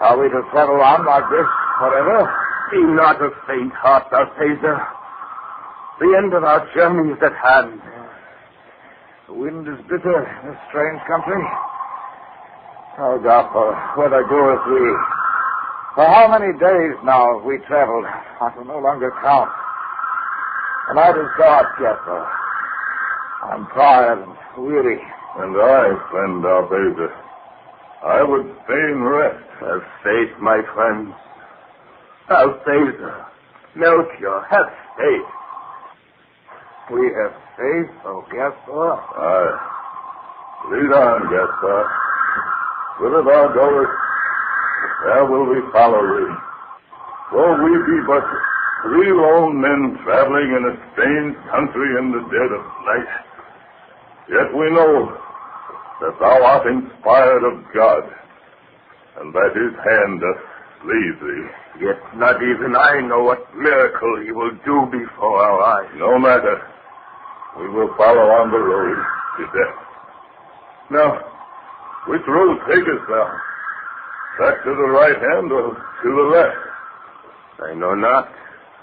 Are we to travel on like this forever? Be not of faint heart, thou Caesar. The end of our journey is at hand. The wind is bitter in this strange country. Oh, Gospel, whither goeth we? For how many days now have we traveled? I can no longer count. The night is dark, Jasper. I'm tired and weary. And I, friend Albaza, I would fain rest. Have faith, my friends. Albaza, Melchior, have faith. We have faith, oh Gaspar. Aye. Lead on, Gaspar. Whither thou goest, there will we follow thee. Though we be but 3 lone men traveling in a strange country in the dead of night, yet we know that thou art inspired of God, and that his hand doth lead thee. Yet not even I know what miracle he will do before our eyes. No matter. We will follow on the road to death. Now, which road takest thou? Back to the right hand or to the left? I know not.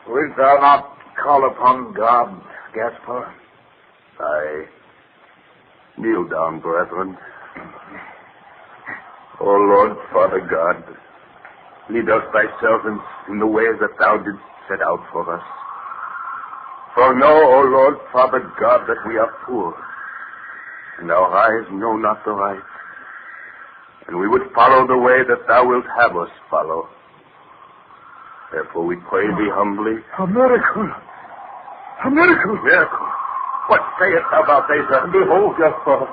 Wilt thou not call upon God, Gaspar? I kneel down, brethren. O Lord, Father God, lead us thyself in the ways that thou didst set out for us. For know, O Lord, Father God, that we are poor, and our eyes know not the right. And we would follow the way that thou wilt have us follow. Therefore we pray thee humbly. A miracle. A miracle. Miracle. What sayest thou about Balthazar? Behold, Gaspar,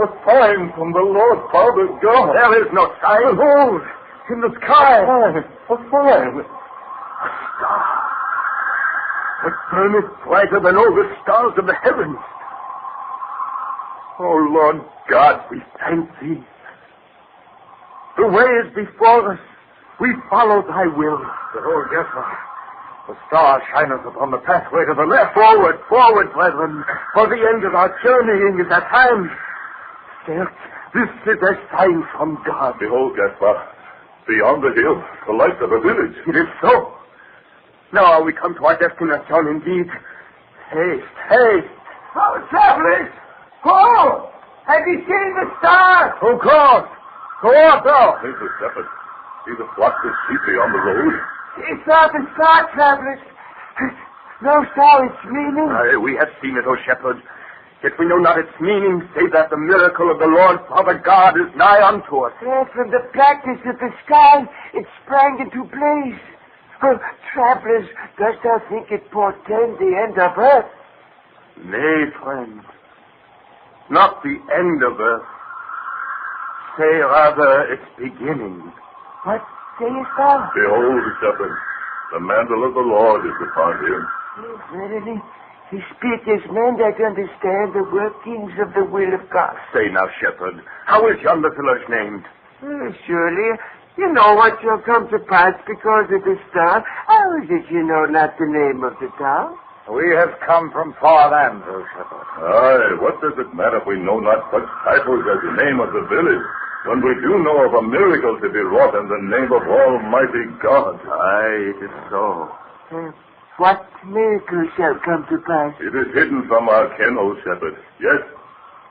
a sign from the Lord Father God. There is no sign. Behold, in the sky, a sign. A star. It burneth brighter than all the stars of the heavens. Oh, Lord God, we thank thee. The way is before us. We follow thy will. Behold, Gaspar, the star shineth upon the pathway to the left. Forward, forward, brethren, for the end of our journeying is at hand. Certes, this is a sign from God. Behold, Gaspar, beyond the hill, the lights of a village. It is so. Now are we come to our destination, indeed. Haste, haste. Oh, travelers! Ho! Have you seen the star? Who calls? Go on, thou. There's the shepherd. See the flocks of sheep beyond the road? It's not the star, travelers. No star, its meaning. Aye, we have seen it, O shepherd. Yet we know not its meaning, save that the miracle of the Lord Father God is nigh unto us. Yes, from the blackness of the sky, it sprang into blaze. Oh, travelers, dost thou think it portend the end of earth? Nay, friend, not the end of earth. Say rather its beginning. What sayest thou? Behold, shepherd, the mantle of the Lord is upon him. Oh, verily, he speaks as men that understand the workings of the will of God. Say now, shepherd, how is yonder village named? Surely, you know what shall come to pass because of the star. How is it you know not the name of the town? We have come from far lands, O shepherd. Aye, what does it matter if we know not such titles as the name of the village, when we do know of a miracle to be wrought in the name of Almighty God? Aye, it is so. What miracle shall come to pass? It is hidden from our ken, O shepherd. Yes,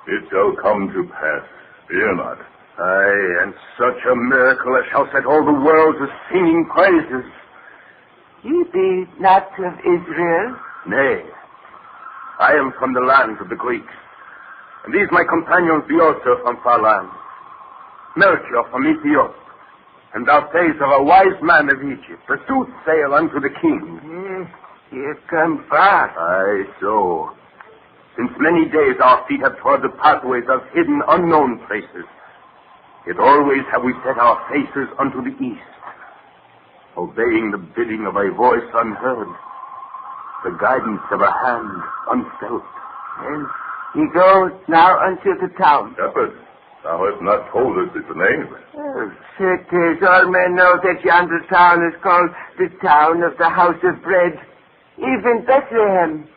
it shall come to pass. Fear not. Aye, and such a miracle as shall set all the world to singing praises. Ye be not of Israel? Nay, I am from the land of the Greeks, and these my companions be also from far lands. Melchior from Ethiopia, and thou sayest of a wise man of Egypt, the soothsayer unto the king. Yes, ye have come far. Aye, so. Since many days our feet have trod the pathways of hidden, unknown places, yet always have we set our faces unto the east, obeying the bidding of a voice unheard, the guidance of a hand unfelt. And he goes now unto the town. Shepherd, thou hast not told us its name. Certes, all men know that yonder town is called the town of the house of bread, even Bethlehem.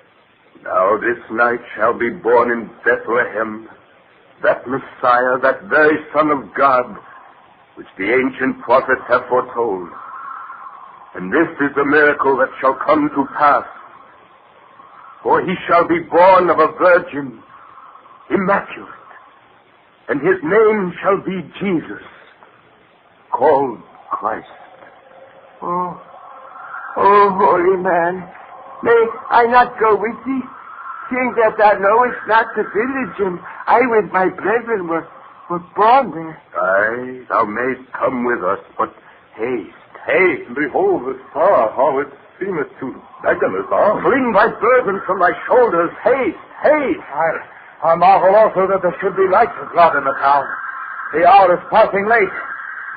Now this night shall be born in Bethlehem that Messiah, that very Son of God, which the ancient prophets have foretold. And this is the miracle that shall come to pass. For he shall be born of a virgin, immaculate, and his name shall be Jesus, called Christ. Oh, holy man, may I not go with thee, seeing that thou knowest not the village, and I with my brethren were born there? Aye, thou mayst come with us, but haste. Behold the star, how it seemeth to beckon us on. Fling thy burden from thy shoulders. Haste. I marvel also that there should be lights of God in the town. The hour is passing late,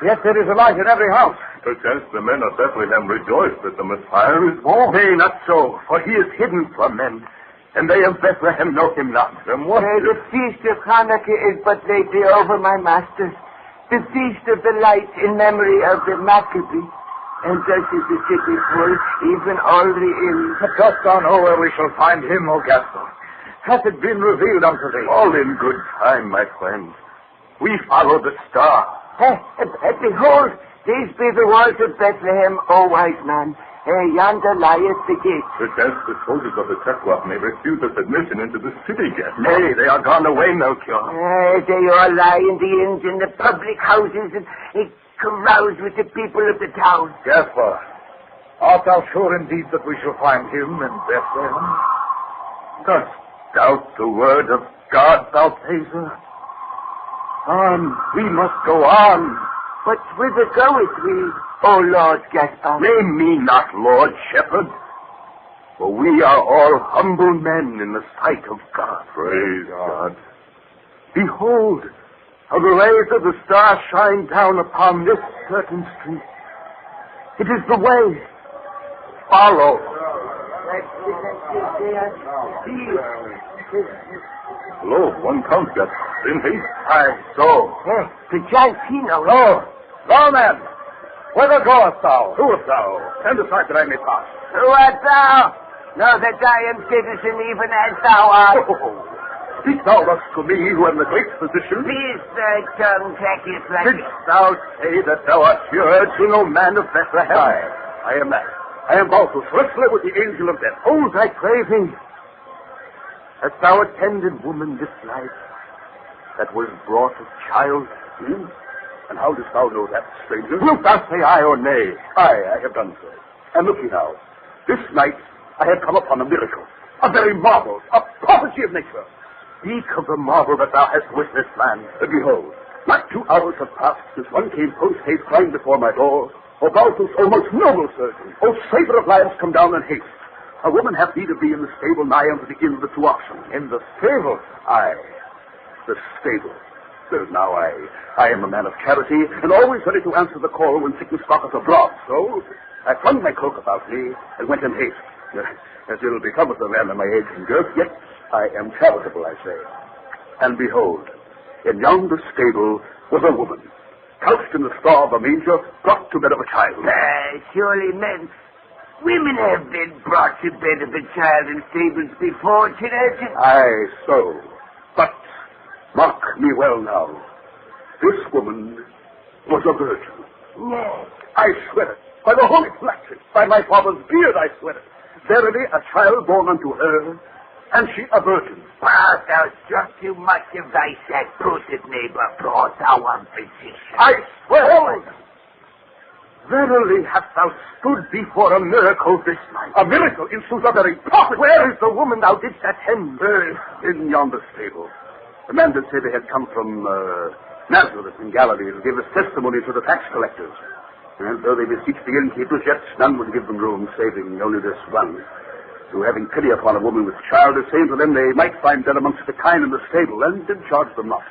yet there is a light in every house. Perchance the men of Bethlehem rejoice that the Messiah is born. Nay, not so, for he is hidden from men, and they of Bethlehem know him not. Then what? The feast of Hanukkah is but lately over, my master. The feast of the light in memory of the Maccabee. And thus is the city full, even all the inns. But dost thou know where we shall find him, O Gaspar? Hath it been revealed unto thee? All in good time, my friend. We follow the star. Behold, these be the walls of Bethlehem, O wise man. Yonder lieth the gate. Perchance the soldiers of the Tetrarch may refuse us admission into the city gate. Nay, they are gone away, Melchior. They all lie in the inns and the public houses and carouse with the people of the town. Gaspar, art thou sure indeed that we shall find him in Bethlehem? Dost doubt the word of God, thou Pazer? On, we must go on. But whither goeth we, O Lord Gaspar? Name me not Lord Shepherd, for we are all humble men in the sight of God. Praise God. Behold, how the rays of the star shine down upon this certain street. It is the way. Follow. Lo, one comes, Gaspar. In haste. Aye, so. The giant Pino. Lo, men. Whither goest thou? Who art thou? Stand aside that I may pass. Who art thou? Know that I am citizen even as thou art. Oh, speak thou thus to me, who am the great physician? Peace thy tongue, Zacchaeus. Didst thou say that thou art King, O man of Bethlehem? I am that. I am Balthus, wrestler with the angel of death. Hold thy craving. Hast thou attended woman this night that was brought a child? And how dost thou know that, stranger? Wilt thou say aye or nay? Aye, I have done so. And look ye now, this night I have come upon a miracle, a very marvel, a prophecy of nature. Speak of the marvel that thou hast witnessed, man. Behold, not 2 hours have passed since one came post-haste crying before my door, O Balthus, O most noble surgeon, O saver of lives, come down in haste. A woman hath need of thee in the stable nigh unto the inn of the 2 oxen. In the stable? Aye, the stable. Well, now I am a man of charity, and always ready to answer the call when sickness stalketh abroad. So I flung my cloak about me and went in haste. As ill becometh a man of my age and girth, yet I am charitable, I say. And behold, in yonder stable was a woman, couched in the straw of a manger, brought to bed of a child. Surely women have been brought to bed of a child in stables before, Chirurgeon. Aye, so. But mark me well now. This woman was a virgin. Yes. I swear it. By the holy flattery, by my father's beard, I swear it. Verily, a child born unto her, and she a virgin. Thou struck too much of thy sack-booted neighbor, brought thou on physician. I swear it. Verily, hast thou stood before a miracle this night? A miracle, in sooth, a very prophet. Where is the woman thou didst attend? In yonder stable. The men did say they had come from Nazareth in Galilee to give us testimony to the tax collectors. And though they beseeched the innkeepers, yet none would give them room, saving only this one, who, having pity upon a woman with child, is saying to them they might find dead amongst the kine in the stable, and did charge them not.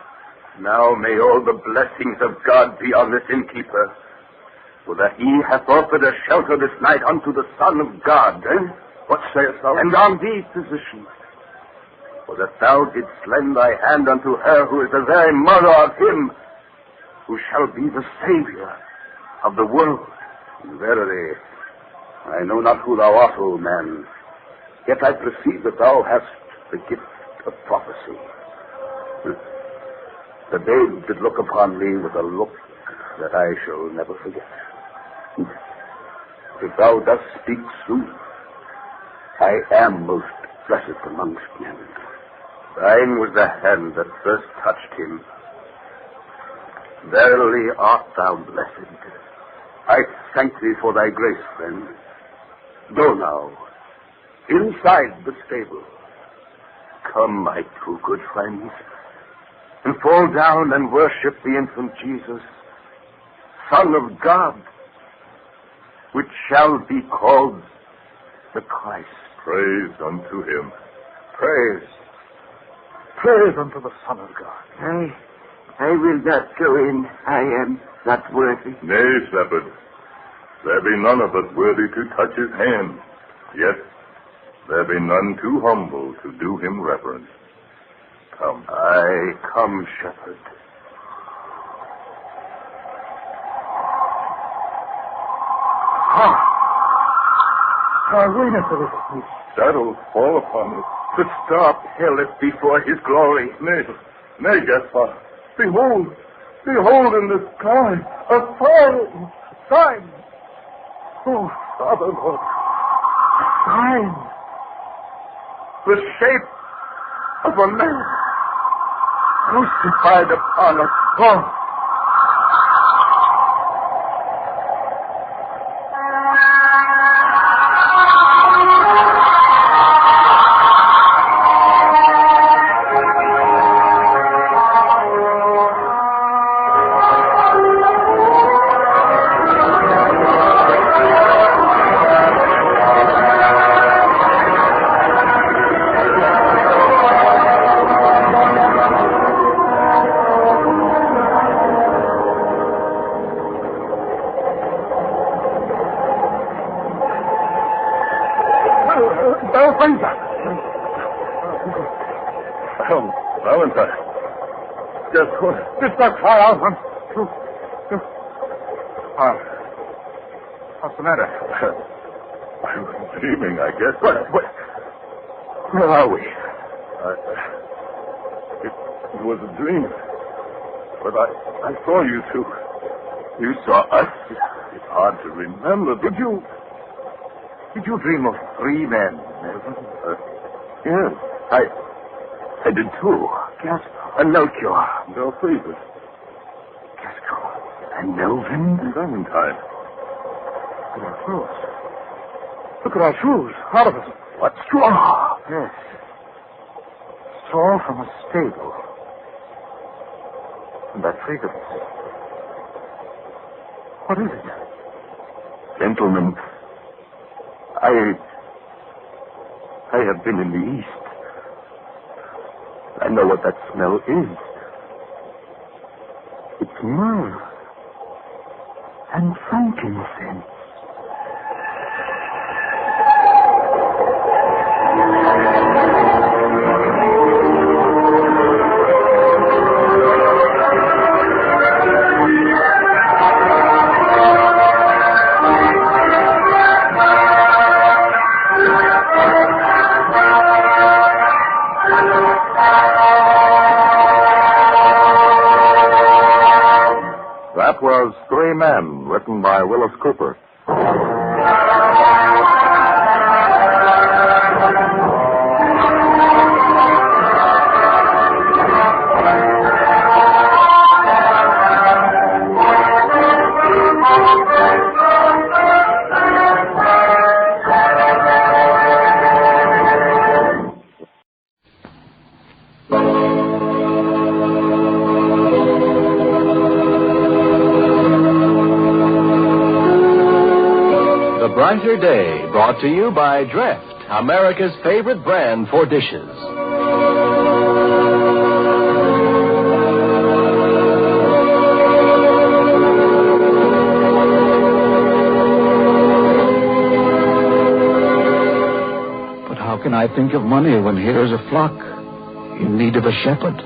Now may all the blessings of God be on this innkeeper, for that he hath offered a shelter this night unto the Son of God. What sayest thou? And on thee, physician, for that thou didst lend thy hand unto her who is the very mother of him who shall be the Savior of the world. Verily, I know not who thou art, old man, yet I perceive that thou hast the gift of prophecy. The babe did look upon me with a look that I shall never forget. If thou dost speak sooth, I am most blessed amongst men. Thine was the hand that first touched him. Verily art thou blessed. I thank thee for thy grace, friend. Go now, inside the stable. Come, my 2 good friends, and fall down and worship the infant Jesus, Son of God, which shall be called the Christ. Praise unto him. Praise. Praise unto the Son of God. I will not go in. I am not worthy. Nay, shepherd, there be none of us worthy to touch his hand, yet there be none too humble to do him reverence. Come. Aye, come, shepherd. Wait a little. Shadows fall upon us. The star paleth before his glory. Nay, Gaspar. Behold in the sky a sign. Oh, Father, Lord. A sign. The shape of a man crucified upon a cross. Valentine. Just thou cry out. What's the matter? I was dreaming, I guess. Where are we? It was a dream. But I saw you two. You saw us. It's hard to remember. Did you dream of 3 men? Yes. I did too. Pinocchio. No, please. And Melvin? And Valentine. Look at our clothes. Look at our shoes. Out of us. What, straw? Yes. Straw from a stable. And that fragrance. What is it? Gentlemen, I have been in the East. I know what that smell is. It's myrrh and frankincense. That was 3 Men, written by Willis Cooper. Brighter Day, brought to you by Dreft, America's favorite brand for dishes. But how can I think of money when here is a flock in need of a shepherd?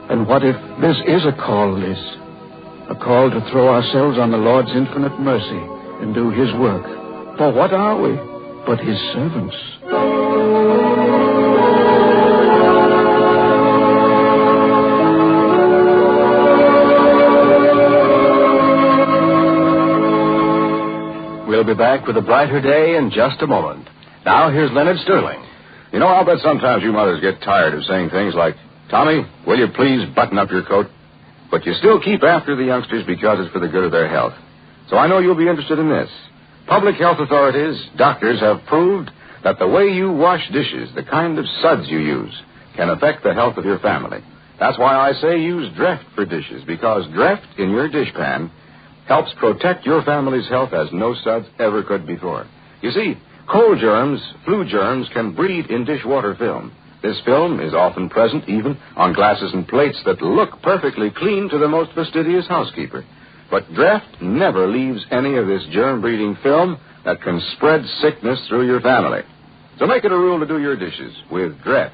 And what if this is a call, Liz? A call to throw ourselves on the Lord's infinite mercy and do His work. For what are we but His servants? We'll be back with a Brighter Day in just a moment. Now, here's Leonard Sterling. You know, I'll bet sometimes you mothers get tired of saying things like, Tommy, will you please button up your coat? But you still keep after the youngsters because it's for the good of their health. So I know you'll be interested in this. Public health authorities, doctors have proved that the way you wash dishes, the kind of suds you use, can affect the health of your family. That's why I say use Dreft for dishes, because Dreft in your dishpan helps protect your family's health as no suds ever could before. You see, cold germs, flu germs, can breed in dishwater film. This film is often present even on glasses and plates that look perfectly clean to the most fastidious housekeeper. But Dreft never leaves any of this germ-breeding film that can spread sickness through your family. So make it a rule to do your dishes with Dreft.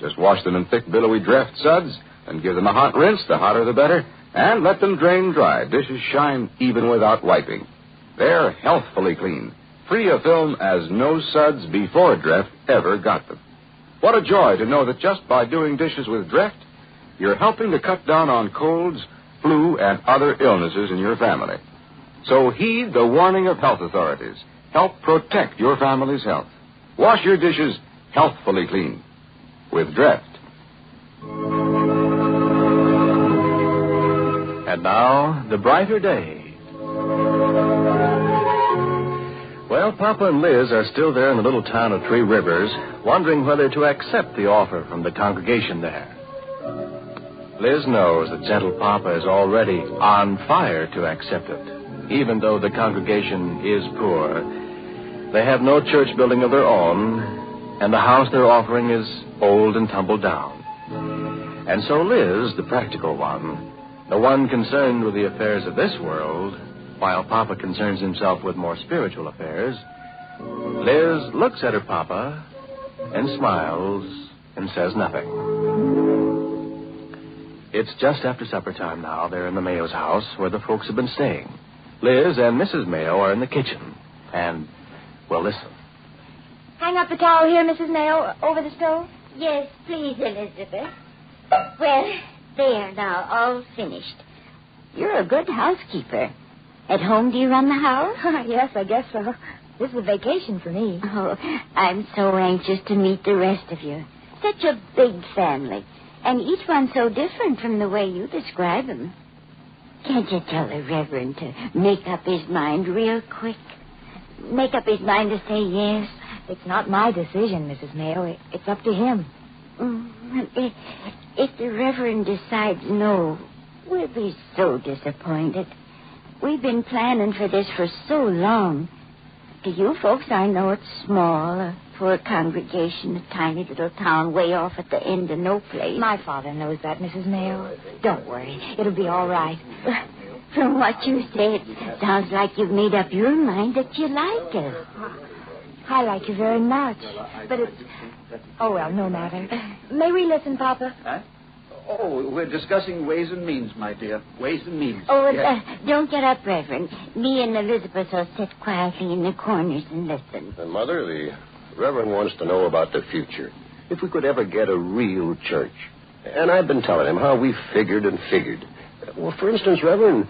Just wash them in thick, billowy Dreft suds and give them a hot rinse, the hotter the better, and let them drain dry. Dishes shine even without wiping. They're healthfully clean, free of film as no suds before Dreft ever got them. What a joy to know that just by doing dishes with Dreft, you're helping to cut down on colds, flu, and other illnesses in your family. So heed the warning of health authorities. Help protect your family's health. Wash your dishes healthfully clean with Dreft. And now, the Brighter Day. Well, Papa and Liz are still there in the little town of Three Rivers, wondering whether to accept the offer from the congregation there. Liz knows that gentle Papa is already on fire to accept it, even though the congregation is poor. They have no church building of their own, and the house they're offering is old and tumbled down. And so Liz, the practical one, the one concerned with the affairs of this world, while Papa concerns himself with more spiritual affairs, Liz looks at her Papa and smiles and says nothing. It's just after supper time now. They're in the Mayo's house where the folks have been staying. Liz and Mrs. Mayo are in the kitchen. And, well, listen. Hang up the towel here, Mrs. Mayo, over the stove. Yes, please, Elizabeth. Well, there now, all finished. You're a good housekeeper. At home, do you run the house? Yes, I guess so. This is a vacation for me. Oh, I'm so anxious to meet the rest of you. Such a big family. And each one so different from the way you describe them. Can't you tell the Reverend to make up his mind real quick? Make up his mind to say yes? It's not my decision, Mrs. Mayo. It's up to him. If the Reverend decides no, we'll be so disappointed. We've been planning for this for so long. To you folks, I know it's small, a poor congregation, a tiny little town way off at the end of no place. My father knows that, Mrs. Mayo. Don't worry. It'll be all right. From what you say, it sounds like you've made up your mind that you like us. I like you very much. But it's... Oh, well, no matter. May we listen, Papa? Huh? Oh, we're discussing ways and means, my dear. Ways and means. Oh, yes. Don't get up, Reverend. Me and Elizabeth will sit quietly in the corners and listen. Mother, the Reverend wants to know about the future. If we could ever get a real church. And I've been telling him how we figured and figured. Well, for instance, Reverend,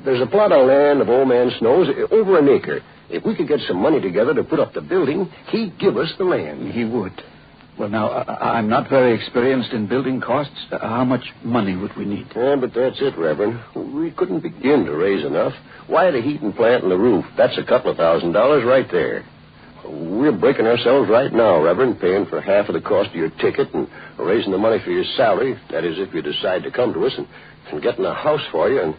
there's a plot of land of Old Man Snow's, over an acre. If we could get some money together to put up the building, he'd give us the land. He would. Well, now, I'm not very experienced in building costs. How much money would we need? Yeah, but that's it, Reverend. We couldn't begin to raise enough. Why the heating plant and the roof? That's a couple of $1,000s right there. We're breaking ourselves right now, Reverend, paying for half of the cost of your ticket and raising the money for your salary. That is, if you decide to come to us, and getting a house for you. And,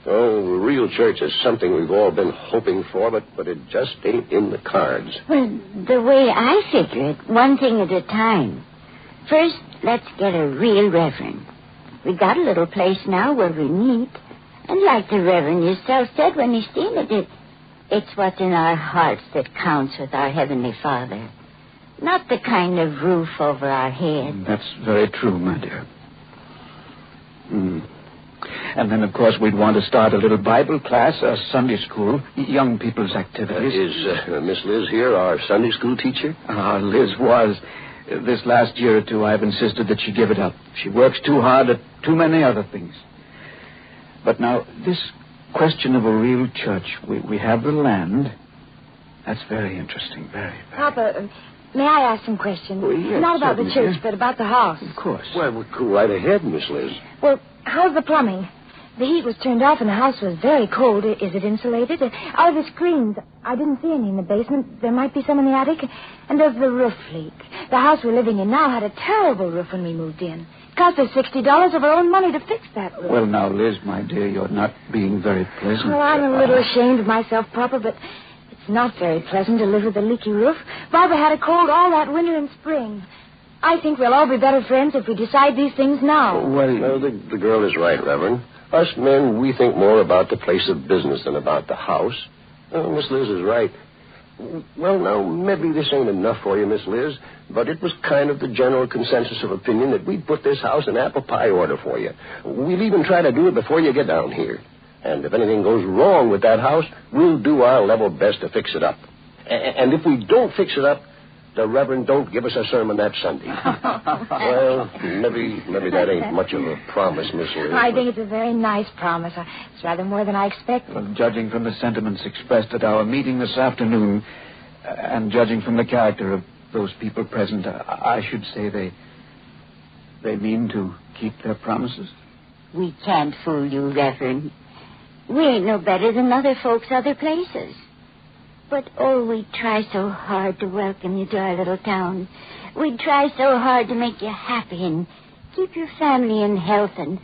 oh, the real church is something we've all been hoping for, but it just ain't in the cards. Well, the way I figure it, one thing at a time. First, let's get a real Reverend. We got a little place now where we meet. And like the Reverend yourself said when he stated it, it's what's in our hearts that counts with our Heavenly Father. Not the kind of roof over our head. That's very true, my dear. And then, of course, we'd want to start a little Bible class, a Sunday school, young people's activities. Is Miss Liz here, our Sunday school teacher? Liz was. This last year or two, I've insisted that she give it up. She works too hard at too many other things. But now, this question of a real church, we have the land. That's very interesting, very. Papa, may I ask some questions? Well, yes, Not about the certainly, church, but about the house. Of course. Well, we'll go right ahead, Miss Liz. Well, how's the plumbing? The heat was turned off and the house was very cold. Is it insulated? Are the screens? I didn't see any in the basement. There might be some in the attic. And does the roof leak? The house we're living in now had a terrible roof when we moved in. It cost us $60 of our own money to fix that roof. Well, now, Liz, my dear, you're not being very pleasant. Well, I'm a little ashamed of myself, Papa, but it's not very pleasant to live with a leaky roof. Barbara had a cold all that winter and spring. I think we'll all be better friends if we decide these things now. Well, the girl is right, Reverend. Us men, we think more about the place of business than about the house. Miss Liz is right. Well, now, maybe this ain't enough for you, Miss Liz, but it was kind of the general consensus of opinion that we'd put this house in apple pie order for you. We'll even try to do it before you get down here. And if anything goes wrong with that house, we'll do our level best to fix it up. And if we don't fix it up, the Reverend don't give us a sermon that Sunday. Well, maybe that ain't much of a promise, Miss Liz. I think it's a very nice promise. It's rather more than I expected. Well, judging from the sentiments expressed at our meeting this afternoon, and judging from the character of those people present, I should say they mean to keep their promises. We can't fool you, Reverend. We ain't no better than other folks other places. But, we try so hard to welcome you to our little town. We try so hard to make you happy and keep your family in health. And,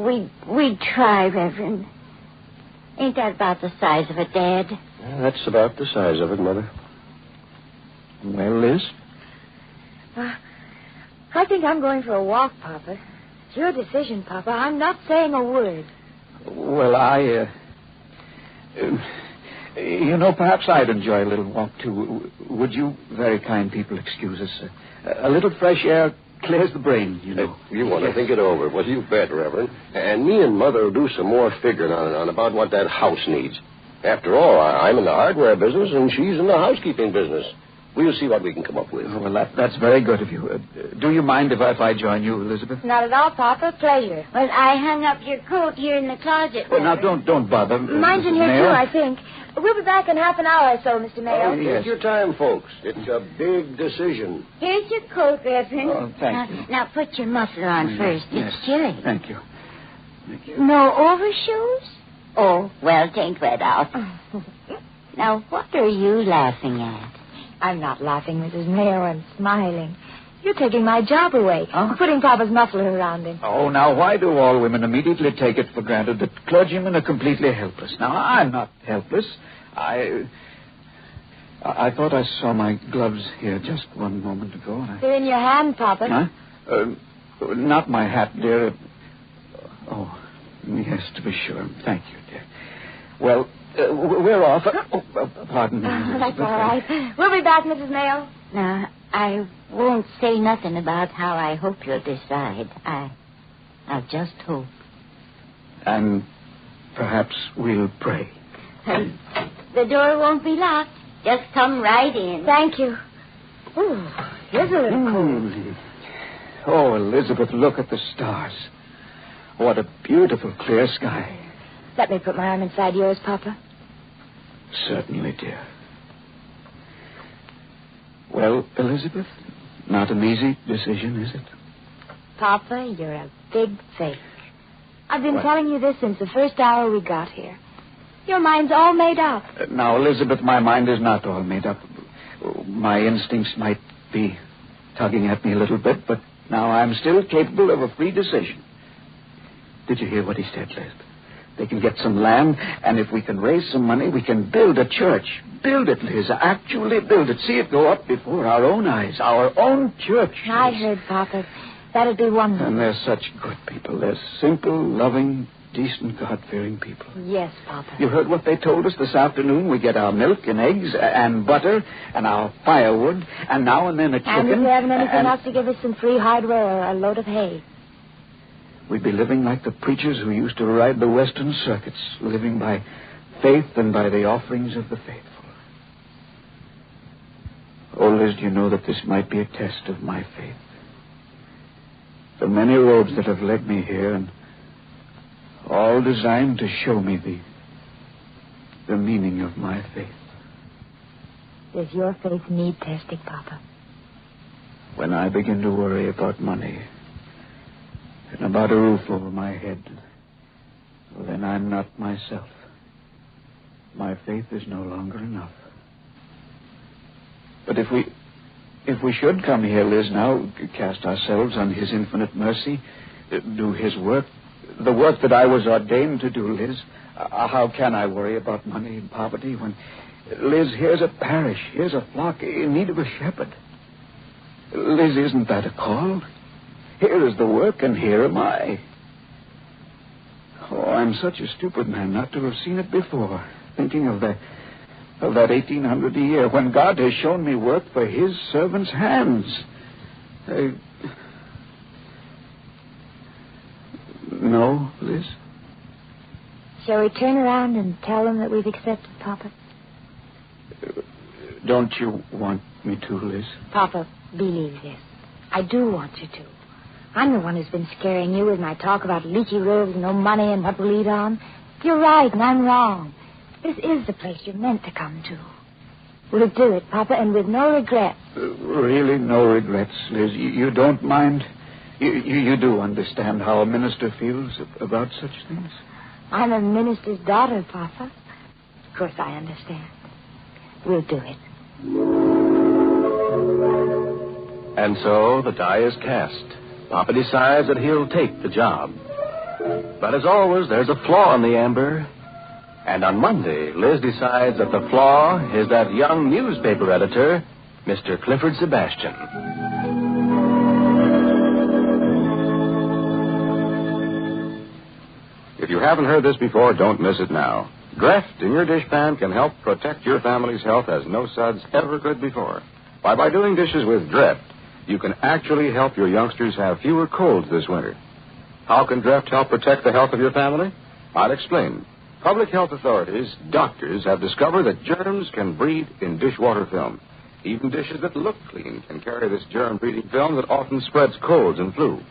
we try, Reverend. Ain't that about the size of it, Dad? Yeah, that's about the size of it, Mother. Well, Liz? I think I'm going for a walk, Papa. It's your decision, Papa. I'm not saying a word. Well, perhaps I'd enjoy a little walk, too. Would you, very kind people, excuse us? A little fresh air clears the brain, you know. You want to think it over. Well, you bet, Reverend. And me and Mother will do some more figuring on about what that house needs. After all, I'm in the hardware business, and she's in the housekeeping business. We'll see what we can come up with. Oh, well, that's very good of you. Do you mind if I join you, Elizabeth? Not at all, Papa. Pleasure. Well, I hung up your coat here in the closet. Well, now, don't bother. Mine's in here, Mayo. too, I think. We'll be back in half an hour or so, Mr. Mayo. Take your time, folks. It's a big decision. Here's your coat, Reverend. Oh, thank you. Now, put your muffler on first. Yes. It's chilly. Thank you. No overshoes? Oh, well, take that off. Now, what are you laughing at? I'm not laughing, Mrs. Mayo. I'm smiling. You're taking my job away. Putting Papa's muffler around him. Oh, now, why do all women immediately take it for granted that clergymen are completely helpless? Now, I'm not helpless. I thought I saw my gloves here just one moment ago. They're in your hand, Papa. Huh? Not my hat, dear. Oh, yes, to be sure. Thank you, dear. Well, we're off. Pardon me. That's all right. We'll be back, Mrs. Mayo. Now, I won't say nothing about how I hope you'll decide. I'll just hope. And perhaps we'll pray. The door won't be locked. Just come right in. Thank you. Ooh, here's a little cold. Oh, Elizabeth, look at the stars. What a beautiful, clear sky. Let me put my arm inside yours, Papa. Certainly, dear. Well, Elizabeth, not an easy decision, is it? Papa, you're a big fake. I've been telling you this since the first hour we got here. Your mind's all made up. Now, Elizabeth, my mind is not all made up. My instincts might be tugging at me a little bit, but now I'm still capable of a free decision. Did you hear what he said, Liz? They can get some land, and if we can raise some money, we can build a church. Build it, Liz. Actually build it. See it go up before our own eyes. Our own church. I heard, Papa. That'd be wonderful. And they're such good people. They're simple, loving, decent, God-fearing people. Yes, Papa. You heard what they told us this afternoon? We get our milk and eggs and butter and our firewood and now and then a chicken. And if we haven't anything else to give us some free hardware or a load of hay. We'd be living like the preachers who used to ride the western circuits, living by faith and by the offerings of the faithful. Oh, Liz, do you know that this might be a test of my faith? The many roads that have led me here, and all designed to show me the meaning of my faith. Does your faith need testing, Papa? When I begin to worry about money and about a roof over my head, well, then I'm not myself. My faith is no longer enough. But if we should come here, Liz, now, cast ourselves on his infinite mercy, do his work, the work that I was ordained to do, Liz, how can I worry about money and poverty when, Liz, here's a parish, here's a flock in need of a shepherd. Liz, isn't that a call? Here is the work, and here am I. Oh, I'm such a stupid man not to have seen it before, thinking of that 1,800 a year, when God has shown me work for his servants' hands. No, Liz? Shall we turn around and tell them that we've accepted, Papa? Don't you want me to, Liz? Papa, believe this. I do want you to. I'm the one who's been scaring you with my talk about leaky roofs, no money, and what we'll eat on. You're right, and I'm wrong. This is the place you're meant to come to. We'll do it, Papa, and with no regrets. Really no regrets, Liz. You don't mind? You do understand how a minister feels about such things? I'm a minister's daughter, Papa. Of course I understand. We'll do it. And so the die is cast. Papa decides that he'll take the job. But as always, there's a flaw in the amber. And on Monday, Liz decides that the flaw is that young newspaper editor, Mr. Clifford Sebastian. If you haven't heard this before, don't miss it now. Dreft in your dishpan can help protect your family's health as no suds ever could before. By doing dishes with Dreft, you can actually help your youngsters have fewer colds this winter. How can Dreft help protect the health of your family? I'll explain. Public health authorities, doctors, have discovered that germs can breed in dishwater film. Even dishes that look clean can carry this germ-breeding film that often spreads colds and flu.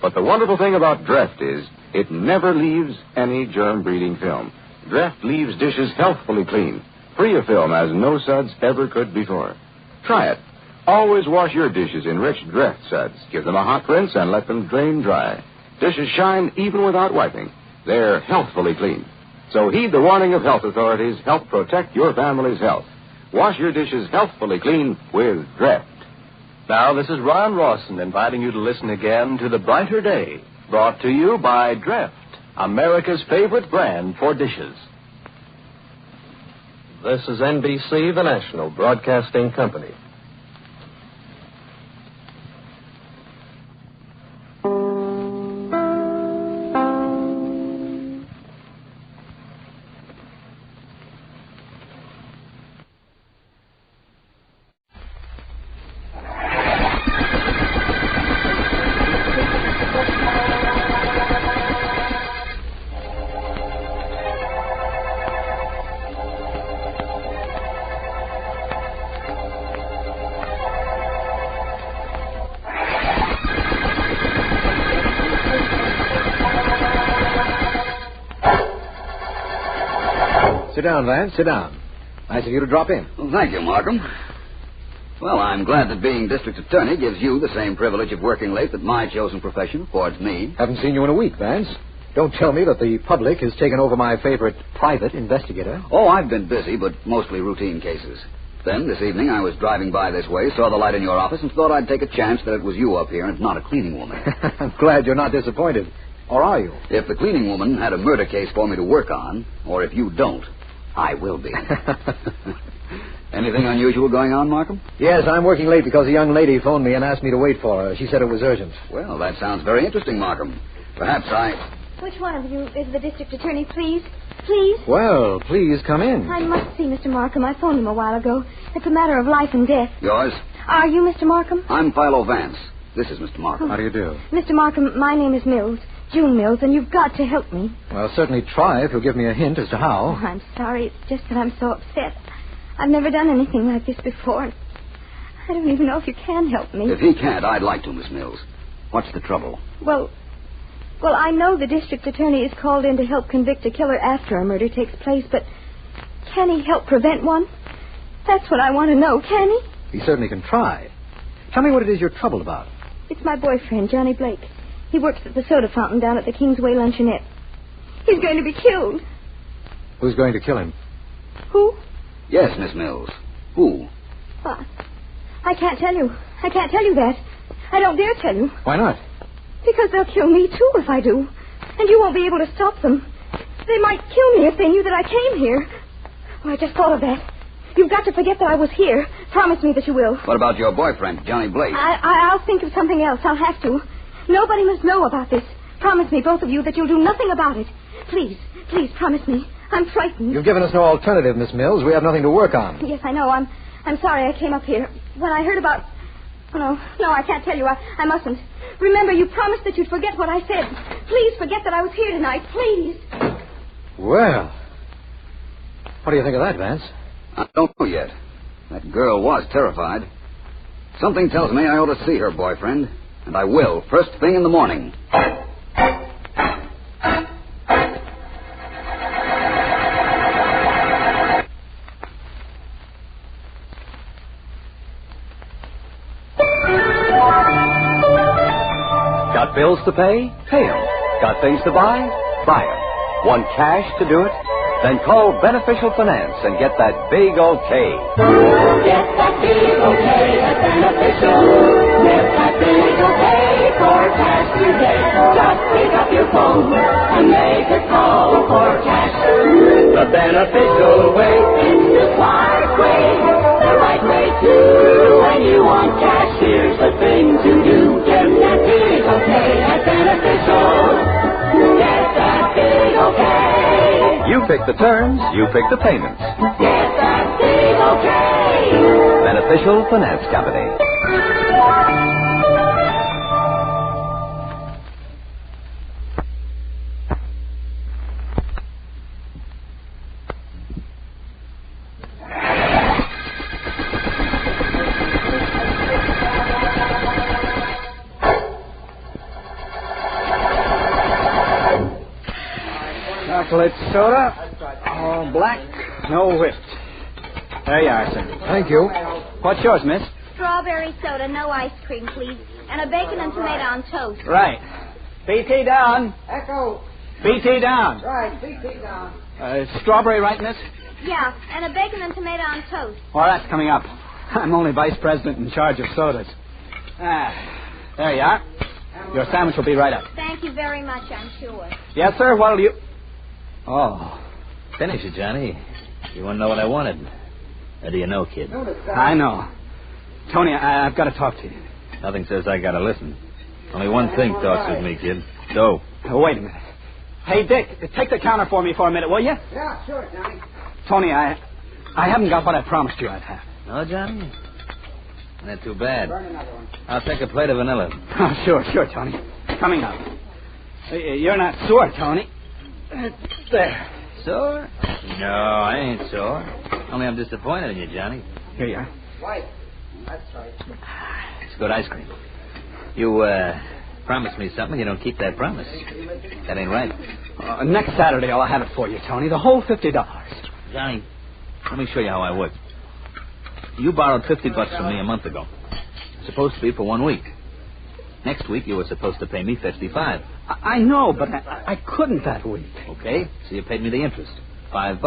But the wonderful thing about Dreft is it never leaves any germ-breeding film. Dreft leaves dishes healthfully clean, free of film as no suds ever could before. Try it. Always wash your dishes in rich Dreft suds. Give them a hot rinse and let them drain dry. Dishes shine even without wiping. They're healthfully clean. So heed the warning of health authorities. Help protect your family's health. Wash your dishes healthfully clean with Dreft. Now, this is Ron Rawson inviting you to listen again to The Brighter Day, brought to you by Dreft, America's favorite brand for dishes. This is NBC, the national broadcasting company. Sit down, Vance. Sit down. Nice of you to drop in. Well, thank you, Markham. Well, I'm glad that being district attorney gives you the same privilege of working late that my chosen profession affords me. Haven't seen you in a week, Vance. Don't tell me that the public has taken over my favorite private investigator. Oh, I've been busy, but mostly routine cases. Then, this evening, I was driving by this way, saw the light in your office, and thought I'd take a chance that it was you up here and not a cleaning woman. I'm glad you're not disappointed. Or are you? If the cleaning woman had a murder case for me to work on, or if you don't, I will be. Anything unusual going on, Markham? Yes, I'm working late because a young lady phoned me and asked me to wait for her. She said it was urgent. Well, that sounds very interesting, Markham. Perhaps Which one of you is the district attorney, please? Please? Well, please come in. I must see Mr. Markham. I phoned him a while ago. It's a matter of life and death. Yours? Are you Mr. Markham? I'm Philo Vance. This is Mr. Markham. How do you do? Mr. Markham, my name is Mills. June Mills, and you've got to help me. Well, certainly try if you'll give me a hint as to how. Oh, I'm sorry. It's just that I'm so upset. I've never done anything like this before. I don't even know if you can help me. If he can't, I'd like to, Miss Mills. What's the trouble? Well, I know the district attorney is called in to help convict a killer after a murder takes place, but can he help prevent one? That's what I want to know. Can he? He certainly can try. Tell me what it is you're troubled about. It's my boyfriend, Johnny Blake. He works at the soda fountain down at the Kingsway Luncheonette. He's going to be killed. Who's going to kill him? Who? Yes, Miss Mills. Who? I can't tell you. I can't tell you that. I don't dare tell you. Why not? Because they'll kill me, too, if I do. And you won't be able to stop them. They might kill me if they knew that I came here. Oh, I just thought of that. You've got to forget that I was here. Promise me that you will. What about your boyfriend, Johnny Blake? I'll think of something else. I'll have to. Nobody must know about this. Promise me, both of you, that you'll do nothing about it. Please, promise me. I'm frightened. You've given us no alternative, Miss Mills. We have nothing to work on. Yes, I know. I'm sorry I came up here. When I heard about... Oh, no, I can't tell you. I mustn't. Remember, you promised that you'd forget what I said. Please forget that I was here tonight. Please. Well, what do you think of that, Vance? I don't know yet. That girl was terrified. Something tells me I ought to see her boyfriend. And I will, first thing in the morning. Got bills to pay? Pay 'em. Got things to buy? Buy 'em. Want cash to do it? Then call Beneficial Finance and get that big okay. Get that big okay at Beneficial. Get that big okay for cash today. Just pick up your phone and make a call for cash. The Beneficial way is the smart way. The right way too. When you want cash, here's the thing to do. Get that big okay at Beneficial. Get that big okay. You pick the terms, you pick the payments. Get that big okay. Beneficial Finance Company. Chocolate soda, all black, no whipped. There you are, sir. Thank you. What's yours, miss? Strawberry soda, no ice cream, please. And a bacon and tomato on toast. Right. BT down. Echo. BT down. Right, BT down. Strawberry, right, miss? Yeah, and a bacon and tomato on toast. Well, that's coming up. I'm only vice president in charge of sodas. There you are. Your sandwich will be right up. Thank you very much, I'm sure. Yes, sir. What'll you... Oh. Finish it, Johnny. You want to know what I wanted? Or do you know, kid? I know. Tony, I've got to talk to you. Nothing says I got to listen. Only one thing talks with me, kid. Dough. Wait a minute. Hey, Dick, take the counter for me for a minute, will you? Yeah, sure, Johnny. Tony, I haven't got what I promised you I'd have. No, Johnny? Not too bad. I'll take a plate of vanilla. Oh, sure, Tony. Coming up. You're not sore, Tony. There. Sore? No, I ain't sore. Only I'm disappointed in you, Johnny. Here you are. White. That's right. It's good ice cream. You, promised me something. You don't keep that promise. That ain't right. Next Saturday I'll have it for you, Tony. The whole $50. Johnny, let me show you how I work. You borrowed $50 from me a month ago. Supposed to be for 1 week. Next week you were supposed to pay me $55. I know, but I couldn't that week. Okay, so you paid me the interest, $5.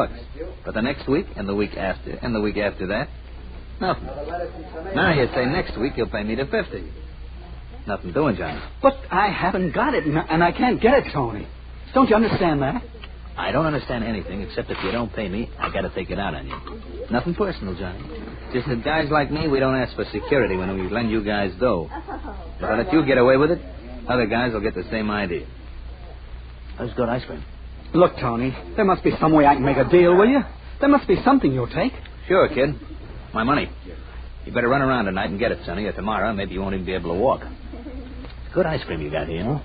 But the next week, and the week after, and the week after that, nothing. Now you say next week you'll pay me the $50. Nothing doing, Johnny. But I haven't got it, and I can't get it, Tony. Don't you understand that? I don't understand anything, except if you don't pay me, I got to take it out on you. Nothing personal, Johnny. Just that guys like me, we don't ask for security when we lend you guys dough. If I let you get away with it, other guys will get the same idea. That's good ice cream. Look, Tony, there must be some way I can make a deal, will you? There must be something you'll take. Sure, kid. My money. You better run around tonight and get it, Sonny, or tomorrow maybe you won't even be able to walk. It's good ice cream you got here, you know?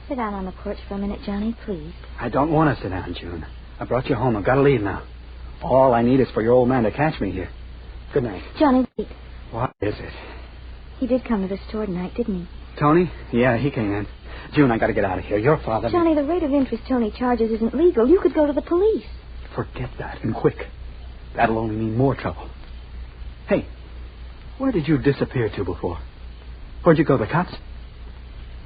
Sit down on the porch for a minute, Johnny, please. I don't want to sit down, June. I brought you home. I've got to leave now. All I need is for your old man to catch me here. Good night. Johnny, wait. What is it? He did come to the store tonight, didn't he? Tony? Yeah, he came in. June, I got to get out of here. Your father... Johnny, the rate of interest Tony charges isn't legal. You could go to the police. Forget that, and quick. That'll only mean more trouble. Hey, where did you disappear to before? Where'd you go, the cops?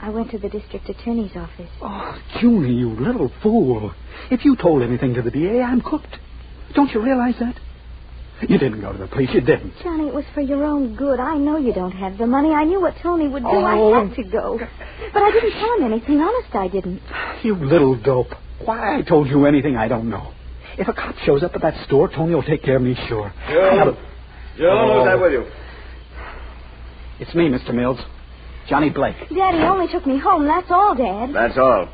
I went to the district attorney's office. Oh, Junie, you little fool. If you told anything to the DA, I'm cooked. Don't you realize that? You didn't go to the police. You didn't. Johnny, it was for your own good. I know you don't have the money. I knew what Tony would do. I had to go. But I didn't tell him anything. Honest, I didn't. You little dope. Why I told you anything, I don't know. If a cop shows up at that store, Tony will take care of me, sure. Joe, who's that with you? It's me, Mr. Mills. Johnny Blake. Daddy only took me home. That's all, Dad. That's all.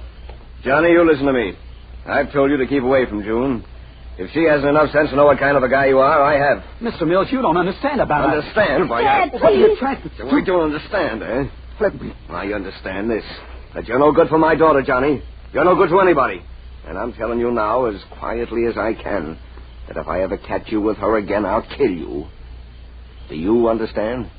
Johnny, you listen to me. I've told you to keep away from June. If she hasn't enough sense to know what kind of a guy you are, I have. Mr. Mills, you don't understand about it. Understand? Why, Dad, what are you please. trying to... What don't understand, eh? Flip me. I understand this. That you're no good for my daughter, Johnny. You're no good to anybody. And I'm telling you now, as quietly as I can, that if I ever catch you with her again, I'll kill you. Do you understand?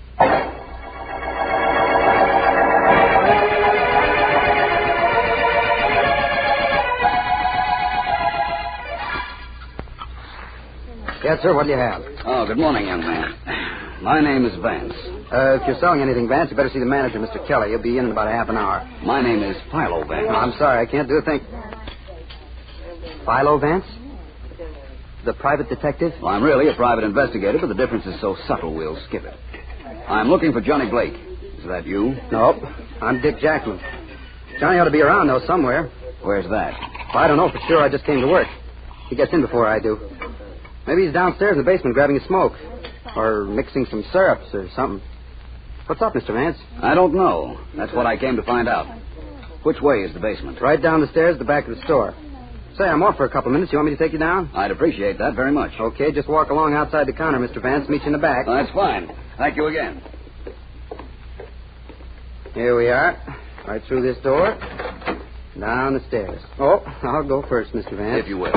Yes, sir, what do you have? Oh, good morning, young man. My name is Vance. If you're selling anything, Vance, you better see the manager, Mr. Kelly. He'll be in about a half an hour. My name is Philo Vance. I'm sorry, I can't do a thing. Philo Vance? The private detective? Well, I'm really a private investigator, but the difference is so subtle we'll skip it. I'm looking for Johnny Blake. Is that you? Nope. I'm Dick Jackman. Johnny ought to be around, though, somewhere. Where's that? Well, I don't know for sure. I just came to work. He gets in before I do. Maybe he's downstairs in the basement grabbing a smoke. Or mixing some syrups or something. What's up, Mr. Vance? I don't know. That's what I came to find out. Which way is the basement? Right down the stairs at the back of the store. Say, I'm off for a couple of minutes. You want me to take you down? I'd appreciate that very much. Okay, just walk along outside the counter, Mr. Vance. Meet you in the back. That's fine. Thank you again. Here we are. Right through this door. Down the stairs. Oh, I'll go first, Mr. Vance. If you will.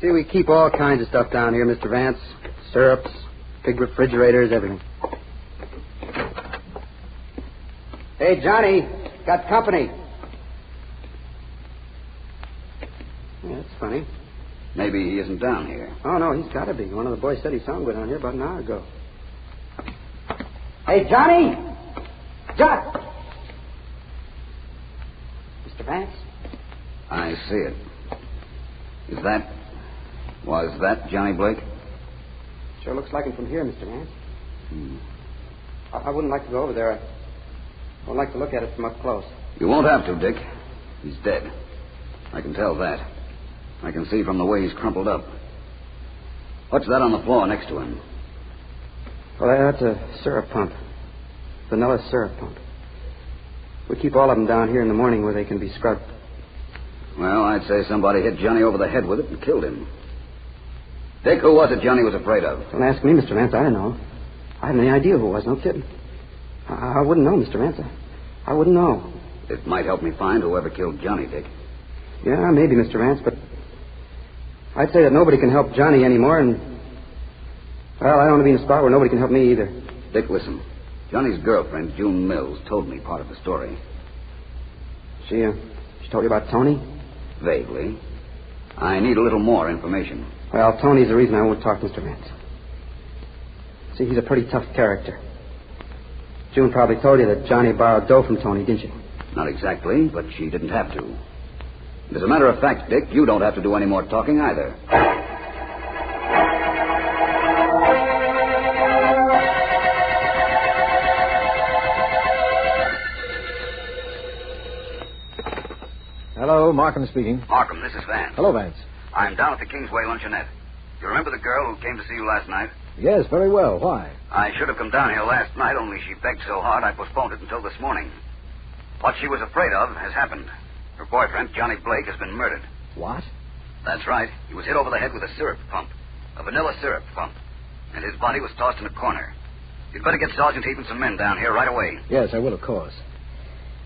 See, we keep all kinds of stuff down here, Mr. Vance. Syrups, big refrigerators, everything. Hey, Johnny, got company. Yeah, that's funny. Maybe he isn't down here. Oh, no, he's got to be. One of the boys said he saw him go down here about an hour ago. Hey, Johnny! Johnny! Mr. Vance? I see it. Was that Johnny Blake? Sure looks like him from here, Mr. Vance. I wouldn't like to go over there. I wouldn't like to look at it from up close. You won't have to, Dick. He's dead. I can tell that. I can see from the way he's crumpled up. What's that on the floor next to him? Well, that's a syrup pump. Vanilla syrup pump. We keep all of them down here in the morning where they can be scrubbed. Well, I'd say somebody hit Johnny over the head with it and killed him. Dick, who was it Johnny was afraid of? Don't ask me, Mr. Vance. I don't know. I haven't any idea who it was. No kidding. I wouldn't know, Mr. Vance. I wouldn't know. It might help me find whoever killed Johnny, Dick. Yeah, maybe, Mr. Vance, but I'd say that nobody can help Johnny anymore, and, well, I don't want to be in a spot where nobody can help me either. Dick, listen. Johnny's girlfriend, June Mills, told me part of the story. She told you about Tony? Vaguely. I need a little more information. Well, Tony's the reason I won't talk, Mr. Vance. See, he's a pretty tough character. June probably told you that Johnny borrowed dough from Tony, didn't she? Not exactly, but she didn't have to. As a matter of fact, Dick, you don't have to do any more talking either. Hello, Markham speaking. Markham, this is Vance. Hello, Vance. I'm down at the Kingsway Luncheonette. You remember the girl who came to see you last night? Yes, very well. Why? I should have come down here last night, only she begged so hard I postponed it until this morning. What she was afraid of has happened. Her boyfriend, Johnny Blake, has been murdered. What? That's right. He was hit over the head with a syrup pump. A vanilla syrup pump. And his body was tossed in a corner. You'd better get Sergeant Heap and some men down here right away. Yes, I will, of course.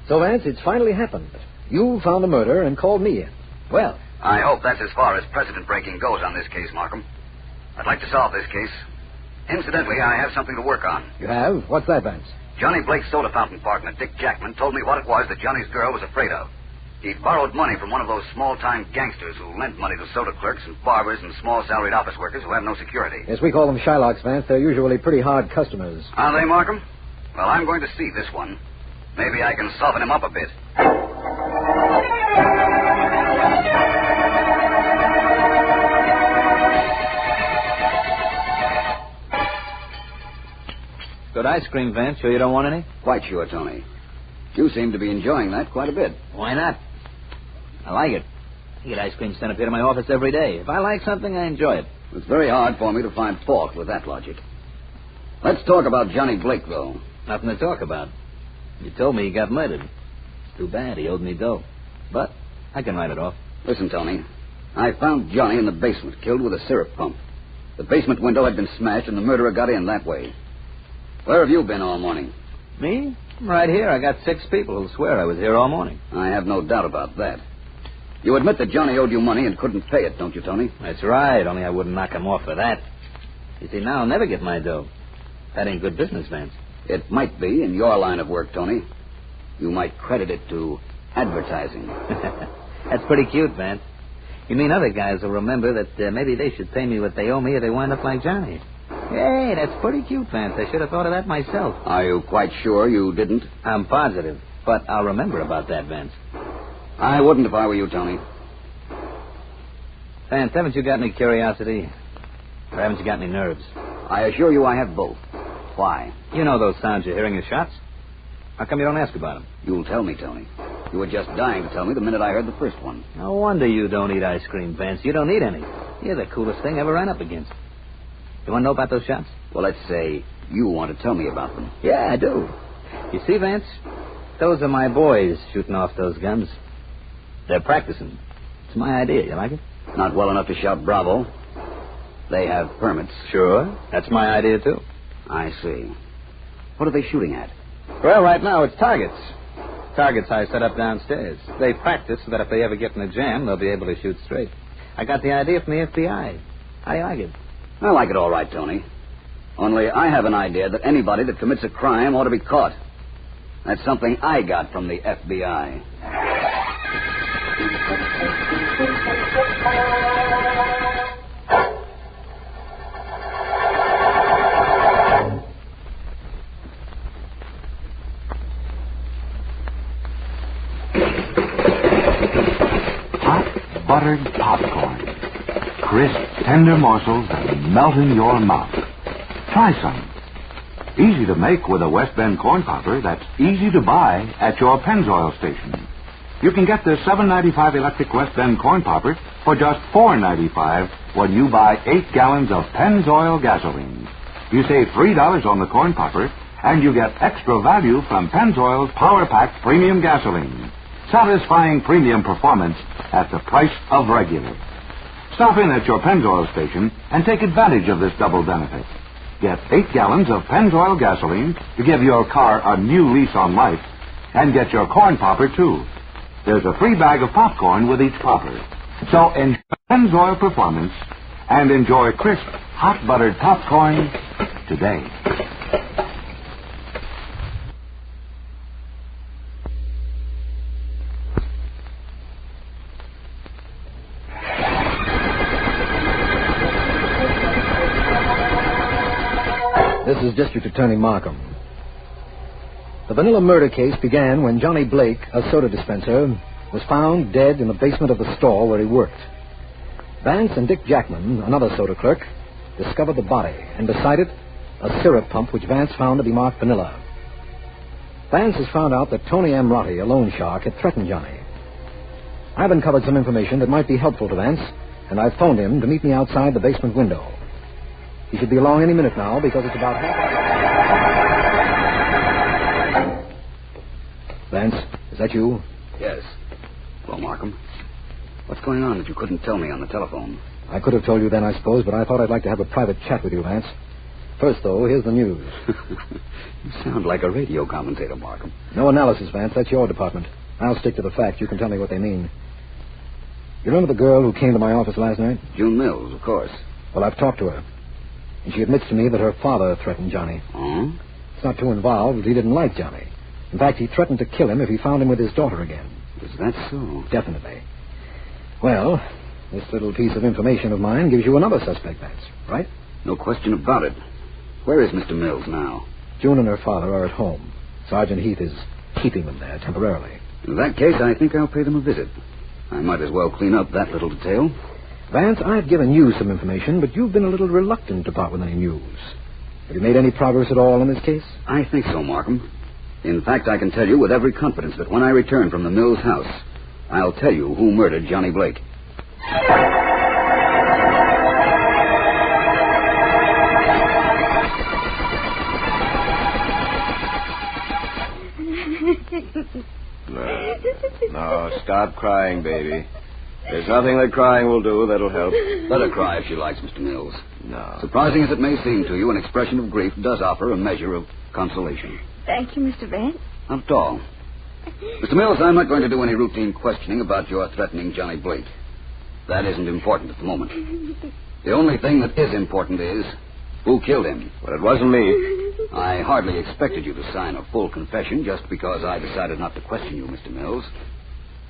So, Vance, it's finally happened. You found the murder and called me in. Well. I hope that's as far as precedent breaking goes on this case, Markham. I'd like to solve this case. Incidentally, I have something to work on. You have? What's that, Vance? Johnny Blake's soda fountain partner, Dick Jackman, told me what it was that Johnny's girl was afraid of. He'd borrowed money from one of those small-time gangsters who lent money to soda clerks and barbers and small salaried office workers who have no security. Yes, we call them Shylocks, Vance. They're usually pretty hard customers. Are they, Markham? Well, I'm going to see this one. Maybe I can soften him up a bit. Good ice cream, Vance. Sure you don't want any? Quite sure, Tony. You seem to be enjoying that quite a bit. Why not? I like it. I get ice cream sent up here to my office every day. If I like something, I enjoy it. It's very hard for me to find fault with that logic. Let's talk about Johnny Blake, though. Nothing to talk about. You told me he got murdered. It's too bad. He owed me dough. But I can write it off. Listen, Tony. I found Johnny in the basement, killed with a syrup pump. The basement window had been smashed, and the murderer got in that way. Where have you been all morning? Me? I'm right here. I got 6 people who swear I was here all morning. I have no doubt about that. You admit that Johnny owed you money and couldn't pay it, don't you, Tony? That's right, only I wouldn't knock him off for that. You see, now I'll never get my dough. That ain't good business, Vance. It might be in your line of work, Tony. You might credit it to advertising. That's pretty cute, Vance. You mean other guys will remember that maybe they should pay me what they owe me or they wind up like Johnny. Hey, that's pretty cute, Vance. I should have thought of that myself. Are you quite sure you didn't? I'm positive, but I'll remember about that, Vance. I wouldn't if I were you, Tony. Vance, haven't you got any curiosity? Or haven't you got any nerves? I assure you I have both. Why? You know those sounds you're hearing as shots. How come you don't ask about them? You'll tell me, Tony. You were just dying to tell me the minute I heard the first one. No wonder you don't eat ice cream, Vance. You don't need any. You're the coolest thing I ever ran up against. You want to know about those shots? Well, let's say you want to tell me about them. Yeah, I do. You see, Vance, those are my boys shooting off those guns. They're practicing. It's my idea. You like it? Not well enough to shout bravo. They have permits. Sure. That's my idea, too. I see. What are they shooting at? Well, right now it's targets. Targets I set up downstairs. They practice so that if they ever get in a jam, they'll be able to shoot straight. I got the idea from the FBI. How do you like it? I like it all right, Tony. Only I have an idea that anybody that commits a crime ought to be caught. That's something I got from the FBI. Hot buttered popcorn. Crisp, tender morsels that melt in your mouth. Try some. Easy to make with a West Bend corn popper that's easy to buy at your Pennzoil station. You can get this $7.95 electric West Bend corn popper for just $4.95 when you buy 8 gallons of Pennzoil gasoline. You save $3 on the corn popper, and you get extra value from Pennzoil's Power Pack Premium Gasoline. Satisfying premium performance at the price of regular. Stop in at your Pennzoil station and take advantage of this double benefit. Get 8 gallons of Pennzoil gasoline to give your car a new lease on life, and get your corn popper, too. There's a free bag of popcorn with each popper. So enjoy Pennzoil performance and enjoy crisp, hot buttered popcorn today. This is District Attorney Markham. The Vanilla murder case began when Johnny Blake, a soda dispenser, was found dead in the basement of the store where he worked. Vance and Dick Jackman, another soda clerk, discovered the body and beside it a syrup pump which Vance found to be marked Vanilla. Vance has found out that Tony M. Rotti, a loan shark, had threatened Johnny. I've uncovered some information that might be helpful to Vance, and I've phoned him to meet me outside the basement window. He should be along any minute now because it's about Vance, is that you? Yes. Hello, Markham. What's going on that you couldn't tell me on the telephone? I could have told you then, I suppose, but I thought I'd like to have a private chat with you, Vance. First, though, here's the news. You sound like a radio commentator, Markham. No analysis, Vance. That's your department. I'll stick to the facts. You can tell me what they mean. You remember the girl who came to my office last night? June Mills, of course. Well, I've talked to her. And she admits to me that her father threatened Johnny. Oh? It's not too involved, but he didn't like Johnny. In fact, he threatened to kill him if he found him with his daughter again. Is that so? Definitely. Well, this little piece of information of mine gives you another suspect, Vance, right? No question about it. Where is Mr. Mills now? June and her father are at home. Sergeant Heath is keeping them there temporarily. In that case, I think I'll pay them a visit. I might as well clean up that little detail. Vance, I've given you some information, but you've been a little reluctant to part with any news. Have you made any progress at all in this case? I think so, Markham. In fact, I can tell you with every confidence that when I return from the Mills house, I'll tell you who murdered Johnny Blake. No, stop crying, baby. There's nothing that crying will do that'll help. Let her cry if she likes, Mr. Mills. No. Surprising as it may seem to you, an expression of grief does offer a measure of consolation. Thank you, Mr. Vance. Not at all. Mr. Mills, I'm not going to do any routine questioning about your threatening Johnny Blake. That isn't important at the moment. The only thing that is important is who killed him. Well, it wasn't me. I hardly expected you to sign a full confession just because I decided not to question you, Mr. Mills.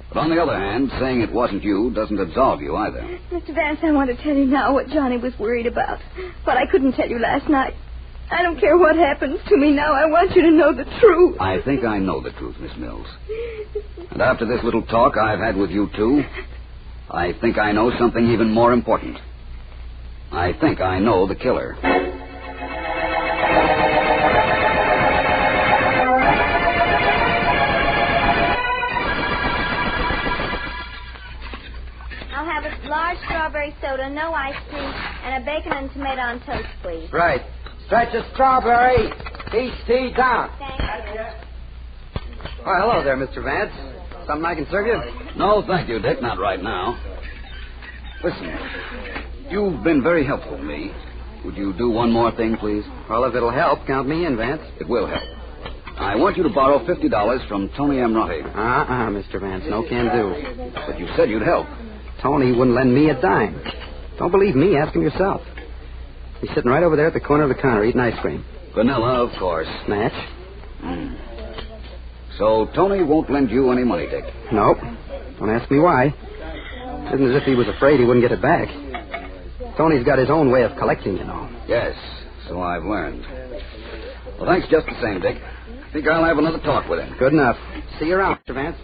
But on the other hand, saying it wasn't you doesn't absolve you either. Mr. Vance, I want to tell you now what Johnny was worried about. But I couldn't tell you last night. I don't care what happens to me now. I want you to know the truth. I think I know the truth, Miss Mills. And after this little talk I've had with you two, I think I know something even more important. I think I know the killer. I'll have it Large strawberry soda, no ice cream, and a bacon and tomato on toast, please. Right. Stretch of strawberry. Peach tea down. Thank you. Oh, hello there, Mr. Vance. Something I can serve you? No, thank you, Dick. Not right now. Listen, you've been very helpful to me. Would you do one more thing, please? Well, if it'll help, count me in, Vance. It will help. I want you to borrow $50 from Tony Amrotti. Mr. Vance. No can do. But you said you'd help. Tony wouldn't lend me a dime. Don't believe me, ask him yourself. He's sitting right over there at the corner of the counter eating ice cream. Vanilla, of course. Match? So Tony won't lend you any money, Dick? Nope. Don't ask me why. Isn't as if he was afraid he wouldn't get it back. Tony's got his own way of collecting, you know. Yes, so I've learned. Well, thanks just the same, Dick. I think I'll have another talk with him. Good enough. See you around, Mr. Vance.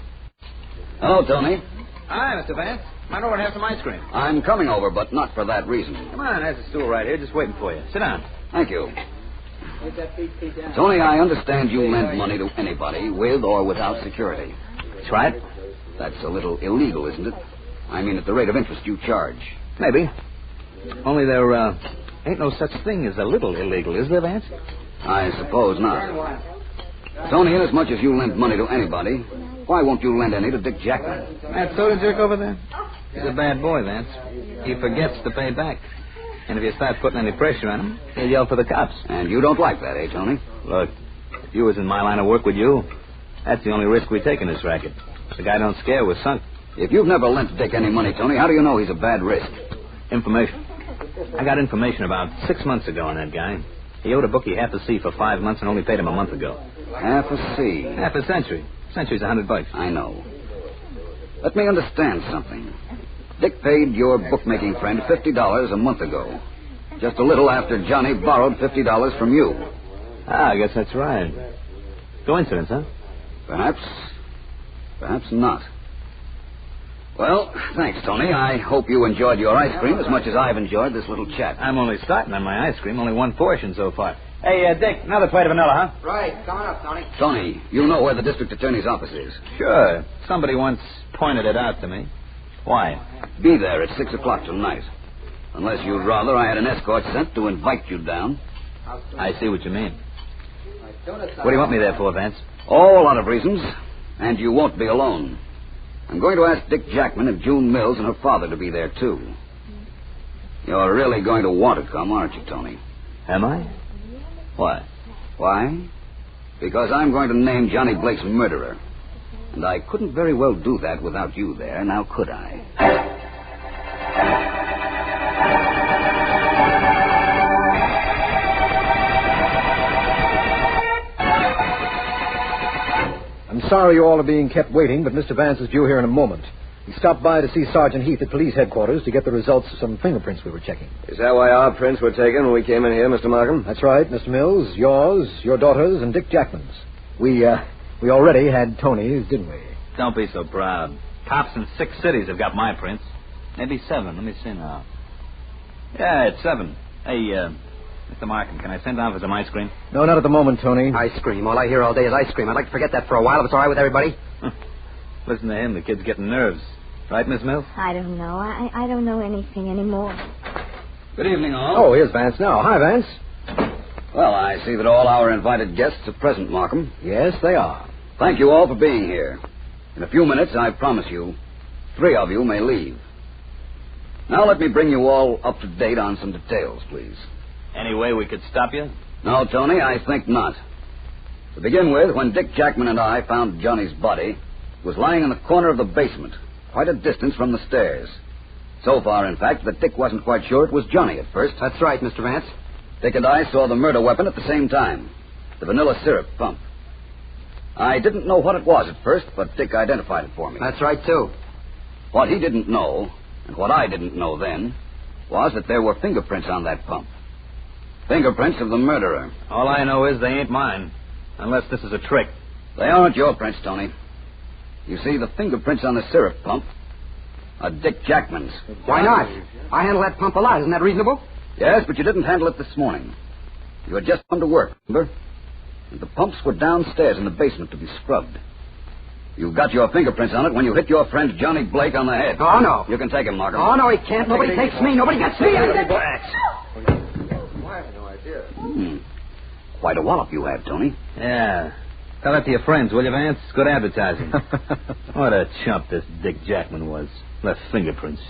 Hello, Tony. Hi, Mr. Vance. Might over and have some ice cream. I'm coming over, but not for that reason. Come on, there's a stool right here, just waiting for you. Sit down. Thank you. Tony, I understand you lend money to anybody with or without security. That's right. That's a little illegal, isn't it? I mean, at the rate of interest you charge. Maybe. Only there ain't no such thing as a little illegal, is there, Vance? I suppose not. Tony, inasmuch as you lend money to anybody, why won't you lend any to Dick Jackman? That soda jerk over there? He's a bad boy, Vance. He forgets to pay back. And if you start putting any pressure on him, he'll yell for the cops. And you don't like that, eh, Tony? Look, if you was in my line of work with you, that's the only risk we take in this racket. If the guy don't scare, we're sunk. If you've never lent Dick any money, Tony, how do you know he's a bad risk? Information. I got information about 6 months ago on that guy. He owed a bookie half a C for 5 months and only paid him a month ago. Half a C? Half a century. Century's $100. I know. Let me understand something. Dick paid your bookmaking friend $50 a month ago. Just a little after Johnny borrowed $50 from you. I guess that's right. Coincidence, huh? Perhaps. Perhaps not. Well, thanks, Tony. I hope you enjoyed your ice cream as much as I've enjoyed this little chat. I'm only starting on my ice cream. Only one portion so far. Hey, Dick, another plate of vanilla, huh? Right. Coming up, Tony. Tony, you know where the district attorney's office is. Sure. Somebody once pointed it out to me. Why? Be there at 6 o'clock tonight. Unless you'd rather I had an escort sent to invite you down. I see what you mean. What do you want me there for, Vance? Oh, a lot of reasons. And you won't be alone. I'm going to ask Dick Jackman and June Mills and her father to be there, too. You're really going to want to come, aren't you, Tony? Am I? Why? Why? Because I'm going to name Johnny Blake's murderer. And I couldn't very well do that without you there, now could I? I'm sorry you all are being kept waiting, but Mr. Vance is due here in a moment. He stopped by to see Sergeant Heath at police headquarters to get the results of some fingerprints we were checking. Is that why our prints were taken when we came in here, Mr. Markham? That's right, Mr. Mills, yours, your daughter's, and Dick Jackman's. We already had Tony's, didn't we? Don't be so proud. Cops in 6 cities have got my prints. Maybe 7. Let me see now. Yeah, it's 7. Hey, Mr. Markham, can I send down for some ice cream? No, not at the moment, Tony. Ice cream. All I hear all day is ice cream. I'd like to forget that for a while if it's all right with everybody. Listen to him. The kid's getting nerves. Right, Miss Mills? I don't know. I don't know anything anymore. Good evening, all. Oh, here's Vance now. Hi, Vance. Well, I see that all our invited guests are present, Markham. Yes, they are. Thank you all for being here. In a few minutes, I promise you, 3 of you may leave. Now let me bring you all up to date on some details, please. Any way we could stop you? No, Tony, I think not. To begin with, when Dick Jackman and I found Johnny's body, it was lying in the corner of the basement, quite a distance from the stairs. So far, in fact, that Dick wasn't quite sure it was Johnny at first. That's right, Mr. Vance. Dick and I saw the murder weapon at the same time, the vanilla syrup pump. I didn't know what it was at first, but Dick identified it for me. That's right, too. What he didn't know, and what I didn't know then, was that there were fingerprints on that pump. Fingerprints of the murderer. All I know is they ain't mine, unless this is a trick. They aren't your prints, Tony. You see, the fingerprints on the syrup pump are Dick Jackman's. Why not? I handle that pump a lot. Isn't that reasonable? Yes, but you didn't handle it this morning. You had just come to work, remember? And the pumps were downstairs in the basement to be scrubbed. You've got your fingerprints on it when you hit your friend Johnny Blake on the head. Oh, no. You can take him, Markham. Oh, no, he can't. Nobody takes me. Nobody gets me. Quite a wallop you had, Tony. Yeah. Tell that to your friends, will you, Vance? Good advertising. What a chump this Dick Jackman was. Left fingerprints.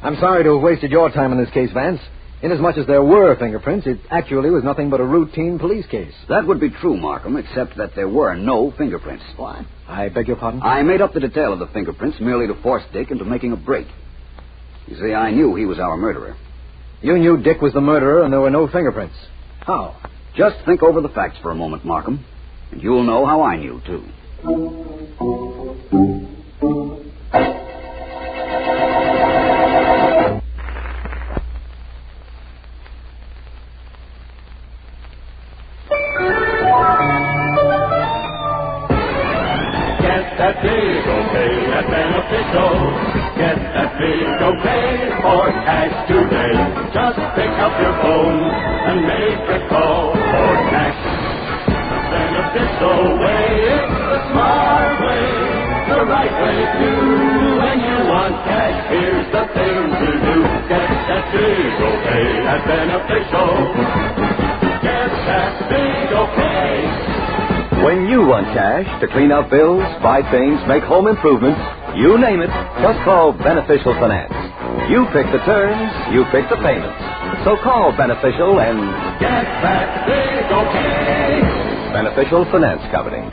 I'm sorry to have wasted your time in this case, Vance. Inasmuch as there were fingerprints, it actually was nothing but a routine police case. That would be true, Markham, except that there were no fingerprints. What? I beg your pardon? I made up the detail of the fingerprints merely to force Dick into making a break. You see, I knew he was our murderer. You knew Dick was the murderer and there were no fingerprints. How? Just think over the facts for a moment, Markham, and you'll know how I knew, too. That big okay at Beneficial. Get that big okay for cash today. Just pick up your phone and make a call for cash. The Beneficial way, it's the smart way, the right way to do. When you want cash, here's the thing to do. Get that big okay at Beneficial. Get that big okay. When you want cash to clean up bills, buy things, make home improvements, you name it, just call Beneficial Finance. You pick the terms, you pick the payments. So call Beneficial and get that big okay. Beneficial Finance Company.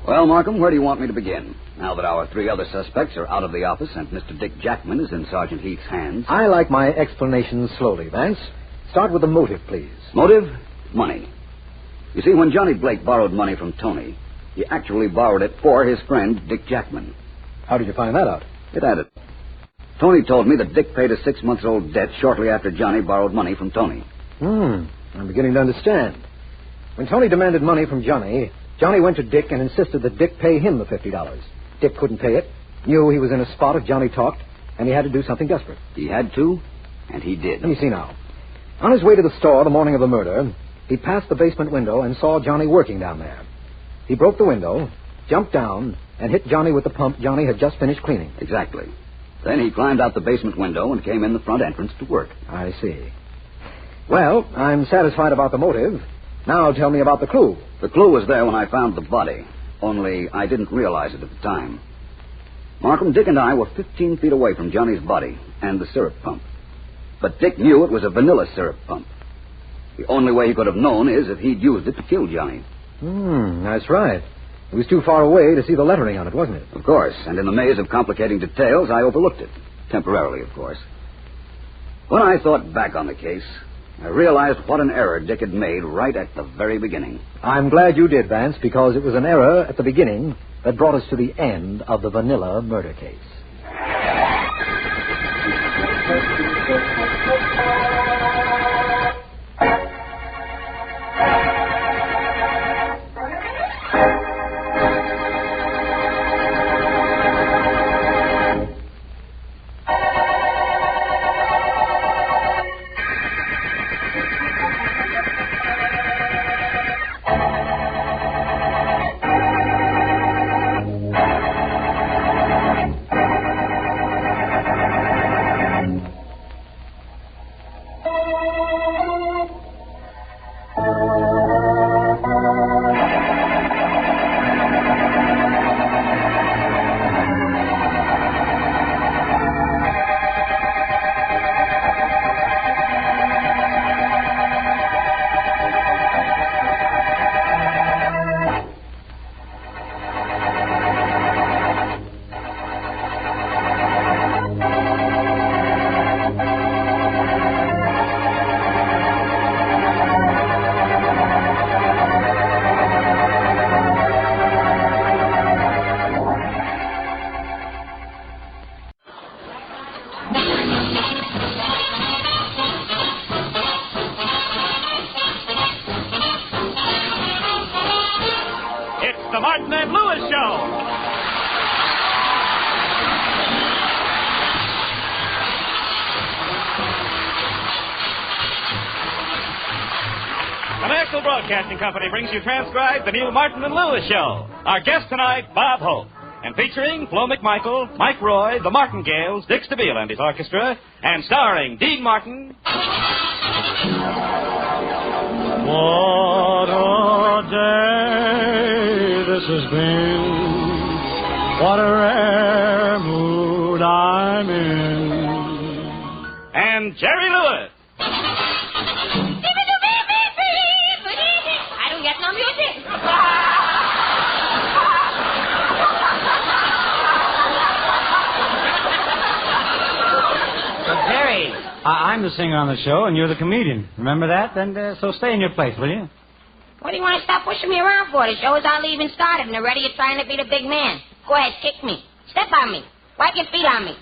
Well, Markham, where do you want me to begin? Now that our three other suspects are out of the office and Mr. Dick Jackman is in Sergeant Heath's hands. I like my explanations slowly, Vance. Start with the motive, please. Motive? Money. You see, when Johnny Blake borrowed money from Tony, he actually borrowed it for his friend, Dick Jackman. How did you find that out? It added. Tony told me that Dick paid a 6-month-old debt shortly after Johnny borrowed money from Tony. I'm beginning to understand. When Tony demanded money from Johnny, Johnny went to Dick and insisted that Dick pay him the $50. Dick couldn't pay it, knew he was in a spot if Johnny talked, and he had to do something desperate. He had to, and he did. Let me see now. On his way to the store the morning of the murder, he passed the basement window and saw Johnny working down there. He broke the window, jumped down, and hit Johnny with the pump Johnny had just finished cleaning. Exactly. Then he climbed out the basement window and came in the front entrance to work. I see. Well, I'm satisfied about the motive. Now tell me about the clue. The clue was there when I found the body, only I didn't realize it at the time. Markham, Dick and I were 15 feet away from Johnny's body and the syrup pump. But Dick knew it was a vanilla syrup pump. The only way he could have known is if he'd used it to kill Johnny. That's right. It was too far away to see the lettering on it, wasn't it? Of course, and in the maze of complicating details, I overlooked it. Temporarily, of course. When I thought back on the case, I realized what an error Dick had made right at the very beginning. I'm glad you did, Vance, because it was an error at the beginning that brought us to the end of the vanilla murder case. The Martin and Lewis Show. The National Broadcasting Company brings you transcribed the Neil Martin and Lewis Show. Our guest tonight, Bob Hope. And featuring Flo McMichael, Mike Roy, the Martingales, Dick Stabile and his orchestra, and starring Dean Martin. What a day this has been. What a rare mood I'm in. And Jerry Lewis. I don't get no music. Jerry, I'm the singer on the show, and you're the comedian. Remember that? Then so stay in your place, will you? What do you want to stop pushing me around for? The show is hardly even started, and already you're trying to be the big man. Go ahead, kick me. Step on me. Wipe your feet on me.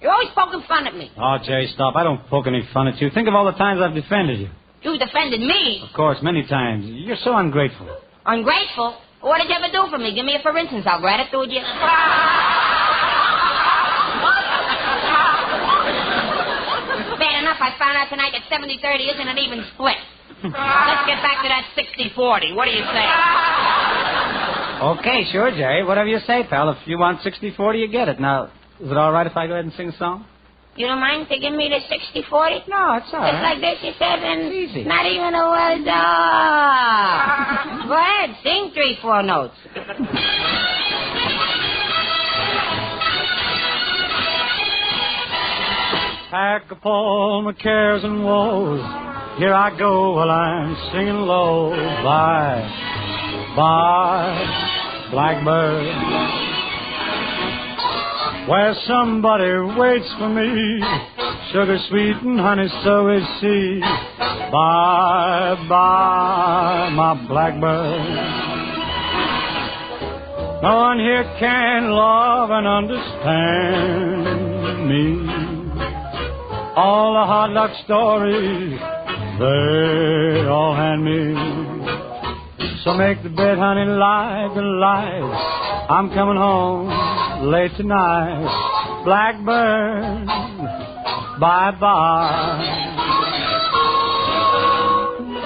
You're always poking fun at me. Oh, Jerry, stop. I don't poke any fun at you. Think of all the times I've defended you. You defended me. Of course, many times. You're so ungrateful. Ungrateful? What did you ever do for me? Give me a for instance. I'll gratitude you. Bad enough I found out tonight that 70-30 isn't an even split. Let's get back to that 60-40. What do you say? Okay, sure, Jerry. Whatever you say, pal. If you want 60-40, you get it. Now, is it all right if I go ahead and sing a song? You don't mind to give me the 60-40? No, it's all right. It's like this, you said, and it's easy. Not even a word. Go ahead, sing 3-4 notes. Pack up all my cares and woes. Here I go while I'm singing low. Bye, bye, blackbird. Where somebody waits for me, sugar sweet and honey so is she. Bye, bye, my blackbird. No one here can love and understand me. All the hard luck stories, they all hand me. So make the bed, honey, light the light. I'm coming home late tonight. Blackbird, bye-bye.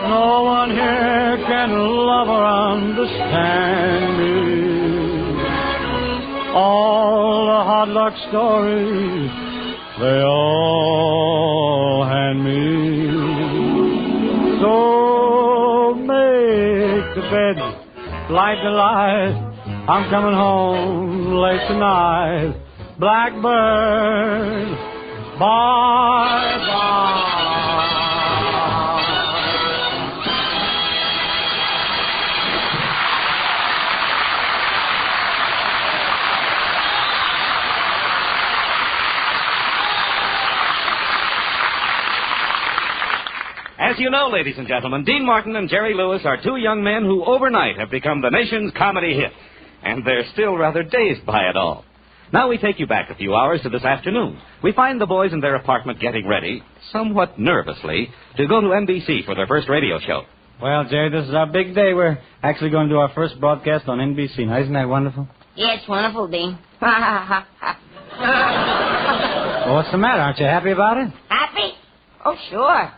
No one here can love or understand me. All the hard luck stories, they all hand me. So make the bed, light the light. I'm coming home late tonight. Blackbird, bye-bye. As you know, ladies and gentlemen, Dean Martin and Jerry Lewis are two young men who overnight have become the nation's comedy hit. And they're still rather dazed by it all. Now we take you back a few hours to this afternoon. We find the boys in their apartment getting ready, somewhat nervously, to go to NBC for their first radio show. Well, Jerry, this is our big day. We're actually going to do our first broadcast on NBC. Now, isn't that wonderful? Yeah, it's wonderful, Dean. Well, what's the matter? Aren't you happy about it? Happy? Oh, sure.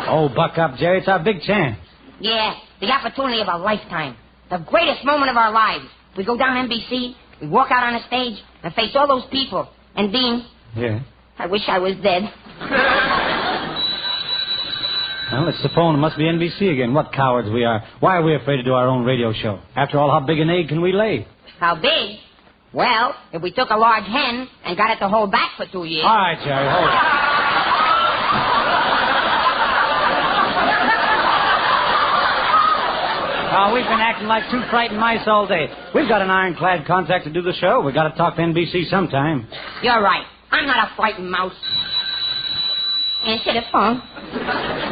Oh, buck up, Jerry. It's our big chance. Yeah, the opportunity of a lifetime. The greatest moment of our lives. We go down NBC, we walk out on a stage, and face all those people. And, Dean... Yeah? I wish I was dead. Well, it's the phone. It must be NBC again. What cowards we are. Why are we afraid to do our own radio show? After all, how big an egg can we lay? How big? Well, if we took a large hen and got it to hold back for 2 years... All right, Jerry, hold it. Oh, we've been acting like two frightened mice all day. We've got an ironclad contract to do the show. We've got to talk to NBC sometime. You're right. I'm not a frightened mouse. Answer the phone.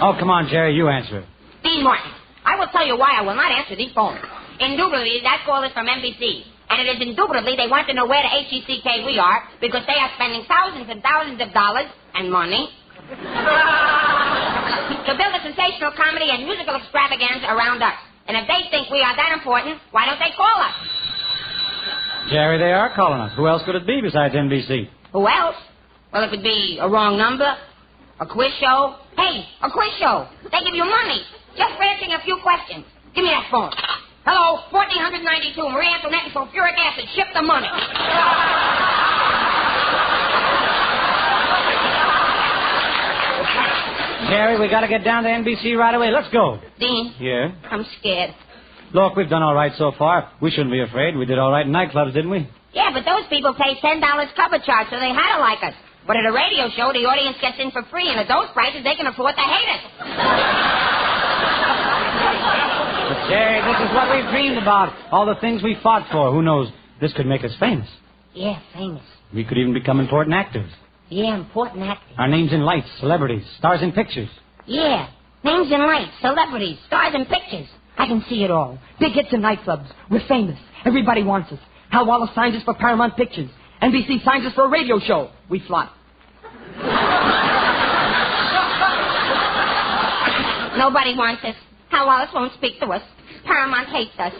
Oh, come on, Jerry. You answer it. Dean Martin, I will tell you why I will not answer the phone. Indubitably, that call is from NBC. And it is indubitably they want to know where the HECK we are because they are spending thousands and thousands of dollars and money to build a sensational comedy and musical extravaganza around us. And if they think we are that important, why don't they call us? Jerry, they are calling us. Who else could it be besides NBC? Who else? Well, it could be a wrong number, a quiz show, Hey, a quiz show. They give you money just for answering a few questions. Give me that phone. Hello, 1492, Marie Antoinette and sulfuric acid. Ship the money. Jerry, we got to get down to NBC right away. Let's go. Dean. Yeah? I'm scared. Look, we've done all right so far. We shouldn't be afraid. We did all right in nightclubs, didn't we? Yeah, but those people pay $10 cover charge, so they had to like us. But at a radio show, the audience gets in for free, and at those prices, they can afford to hate us. But, Jerry, this is what we've dreamed about. All the things we fought for. Who knows? This could make us famous. Yeah, famous. We could even become important actors. Yeah, important actors. Our names in lights, celebrities, stars in pictures. Yeah, names in lights, celebrities, stars in pictures. I can see it all. Big hits in nightclubs. We're famous. Everybody wants us. Hal Wallace signs us for Paramount Pictures. NBC signs us for a radio show. We flop. Nobody wants us. Hal Wallace won't speak to us. Paramount hates us.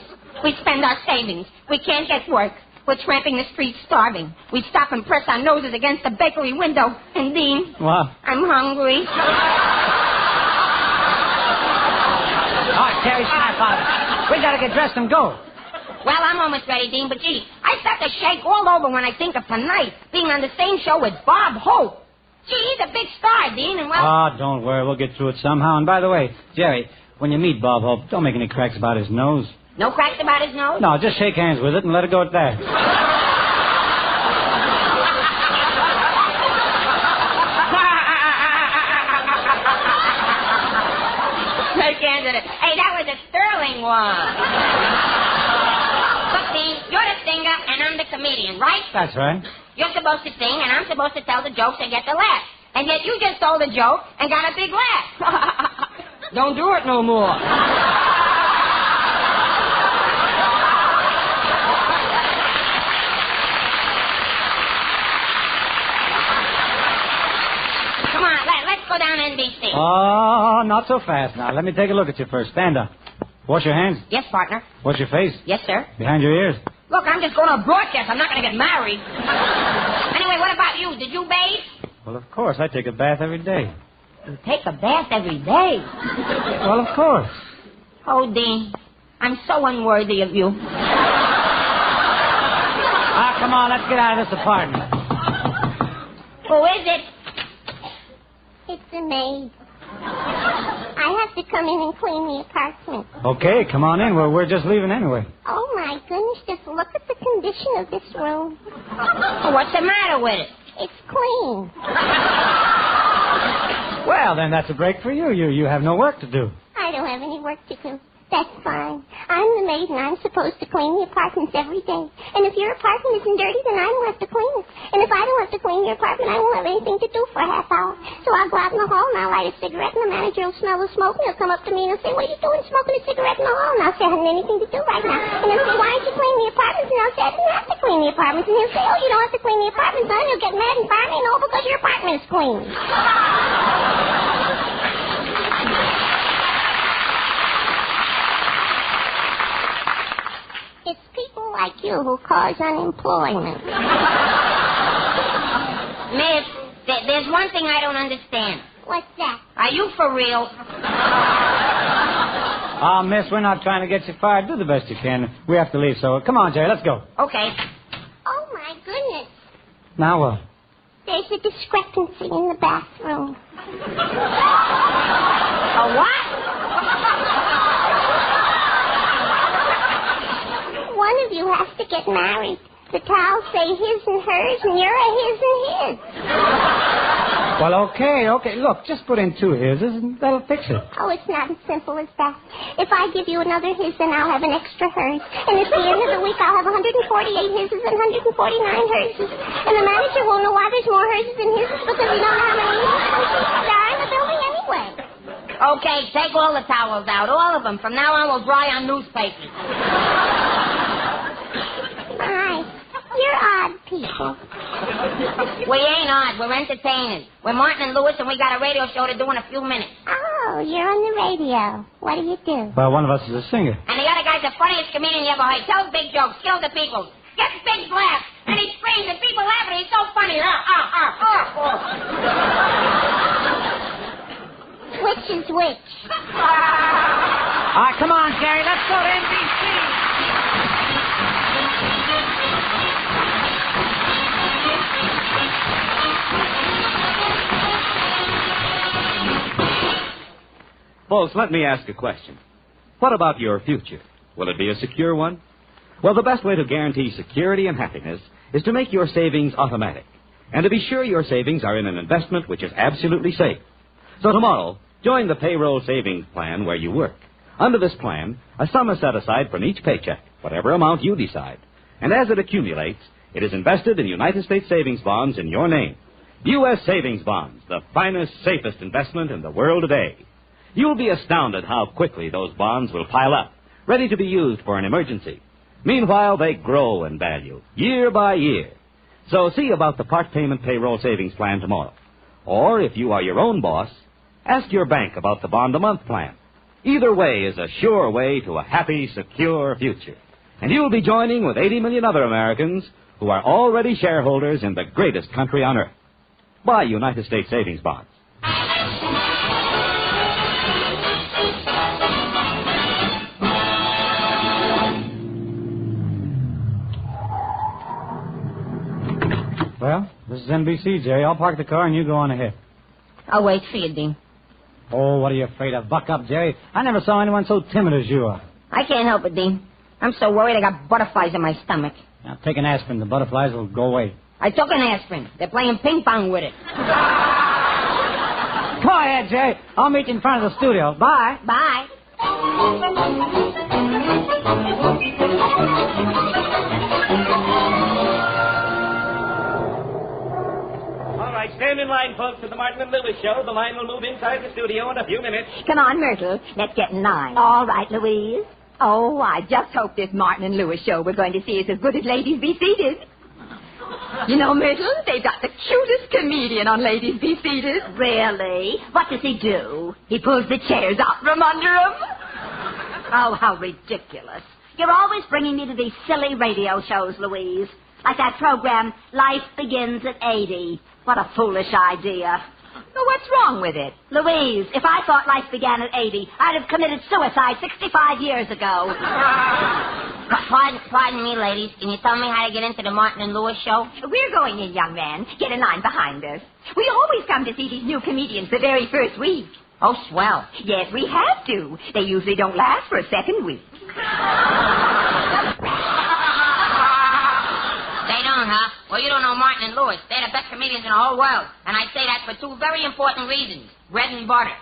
We spend our savings. We can't get work. We're tramping the streets starving. We stop and press our noses against the bakery window. And Dean, what? I'm hungry. All right, Jerry, snap out of it. We got to get dressed and go. Well, I'm almost ready, Dean, but gee, I start to shake all over when I think of tonight being on the same show with Bob Hope. Gee, he's a big star, Dean, and well... Oh, don't worry. We'll get through it somehow. And by the way, Jerry, when you meet Bob Hope, don't make any cracks about his nose. No cracks about his nose? No, just shake hands with it and let it go at that. Shake hands with it. Hey, that was a sterling one. Look, Dean, you're the singer and I'm the comedian, right? That's right. You're supposed to sing and I'm supposed to tell the jokes and get the laugh. And yet you just told a joke and got a big laugh. Don't do it no more. Come on, let's go down NBC. Oh, not so fast now. Let me take a look at you first. Stand up. Wash your hands. Yes, partner. Wash your face. Yes, sir. Behind your ears. Look, I'm just going to broadcast. I'm not going to get married. Anyway, what about you? Did you bathe? Well, of course. I take a bath every day. You take a bath every day? Well, of course. Oh, Dean, I'm so unworthy of you. Ah, come on. Let's get out of this apartment. Who is it? It's a maid. I have to come in and clean the apartment. Okay, come on in. We're just leaving anyway. Oh, my goodness, just look at the condition of this room. What's the matter with it? It's clean. Well, then that's a break for you. You have no work to do. I don't have any work to do. That's fine. I'm the maid, and I'm supposed to clean the apartments every day. And if your apartment isn't dirty, then I won't have to clean it. And if I don't have to clean your apartment, I won't have anything to do for a half hour. So I'll go out in the hall, and I'll light a cigarette, and the manager will smell the smoke, and he'll come up to me and he'll say, what are you doing smoking a cigarette in the hall? And I'll say, I haven't anything to do right now. And he'll say, why aren't you cleaning the apartments? And I'll say, I didn't have to clean the apartments. And he'll say, oh, you don't have to clean the apartments, son. You'll get mad and fire me and all because your apartment is clean. It's people like you who cause unemployment. Miss, there's one thing I don't understand. What's that? Are you for real? Oh, miss, we're not trying to get you fired. Do the best you can. We have to leave, so come on, Jerry, let's go. Okay. Oh, my goodness. Now what? There's a discrepancy in the bathroom. A what? One of you has to get married. The towels say his and hers, and you're a his and his. Well, okay. Look, just put in two hises, and that'll fix it. Oh, it's not as simple as that. If I give you another his, then I'll have an extra hers. And at the end of the week, I'll have 148 hises and 149 herses. And the manager won't know why there's more herses than hises because we don't know how many there are in the building anyway. Okay, take all the towels out, all of them. From now on, we'll dry on newspapers. My, you're odd people. We ain't odd. We're entertainers. We're Martin and Lewis, and we got a radio show to do in a few minutes. Oh, you're on the radio. What do you do? Well, one of us is a singer. And the other guy's the funniest comedian you ever heard. Tells big jokes, kills the people, gets big laughs, and he screams, and people laugh, and he's so funny. which is which? All right, come on, Jerry. Let's go to NBC. Folks, let me ask a question. What about your future? Will it be a secure one? Well, the best way to guarantee security and happiness is to make your savings automatic, and to be sure your savings are in an investment which is absolutely safe. So tomorrow, join the payroll savings plan where you work. Under this plan, a sum is set aside from each paycheck, whatever amount you decide. And as it accumulates, it is invested in United States savings bonds in your name. U.S. savings bonds, the finest, safest investment in the world today. You'll be astounded how quickly those bonds will pile up, ready to be used for an emergency. Meanwhile, they grow in value, year by year. So see about the part payment payroll savings plan tomorrow. Or, if you are your own boss, ask your bank about the bond-a-month plan. Either way is a sure way to a happy, secure future. And you'll be joining with 80 million other Americans who are already shareholders in the greatest country on earth. Buy United States savings bonds. Well, this is NBC, Jerry. I'll park the car and you go on ahead. I'll wait for you, Dean. Oh, what are you afraid of? Buck up, Jerry. I never saw anyone so timid as you are. I can't help it, Dean. I'm so worried I got butterflies in my stomach. Now, take an aspirin. The butterflies will go away. I took an aspirin. They're playing ping pong with it. Go ahead, Jerry. I'll meet you in front of the studio. Bye. Bye. Stand in line, folks, for the Martin and Lewis show. The line will move inside the studio in a few minutes. Come on, Myrtle. Let's get in line. All right, Louise. Oh, I just hope this Martin and Lewis show we're going to see is as good as Ladies Be Seated. You know, Myrtle, they've got the cutest comedian on Ladies Be Seated. Really? What does he do? He pulls the chairs out from under him. Oh, how ridiculous. You're always bringing me to these silly radio shows, Louise. Like that program, Life Begins at 80. What a foolish idea. Well, what's wrong with it? Louise, if I thought life began at 80, I'd have committed suicide 65 years ago. Pardon me, ladies. Can you tell me how to get into the Martin and Lewis show? We're going in, young man. Get in line behind us. We always come to see these new comedians the very first week. Oh, swell. Yes, we have to. They usually don't last for a second week. They don't, huh? Well, you don't know Martin and Lewis. They're the best comedians in the whole world. And I say that for two very important reasons. Bread and butter.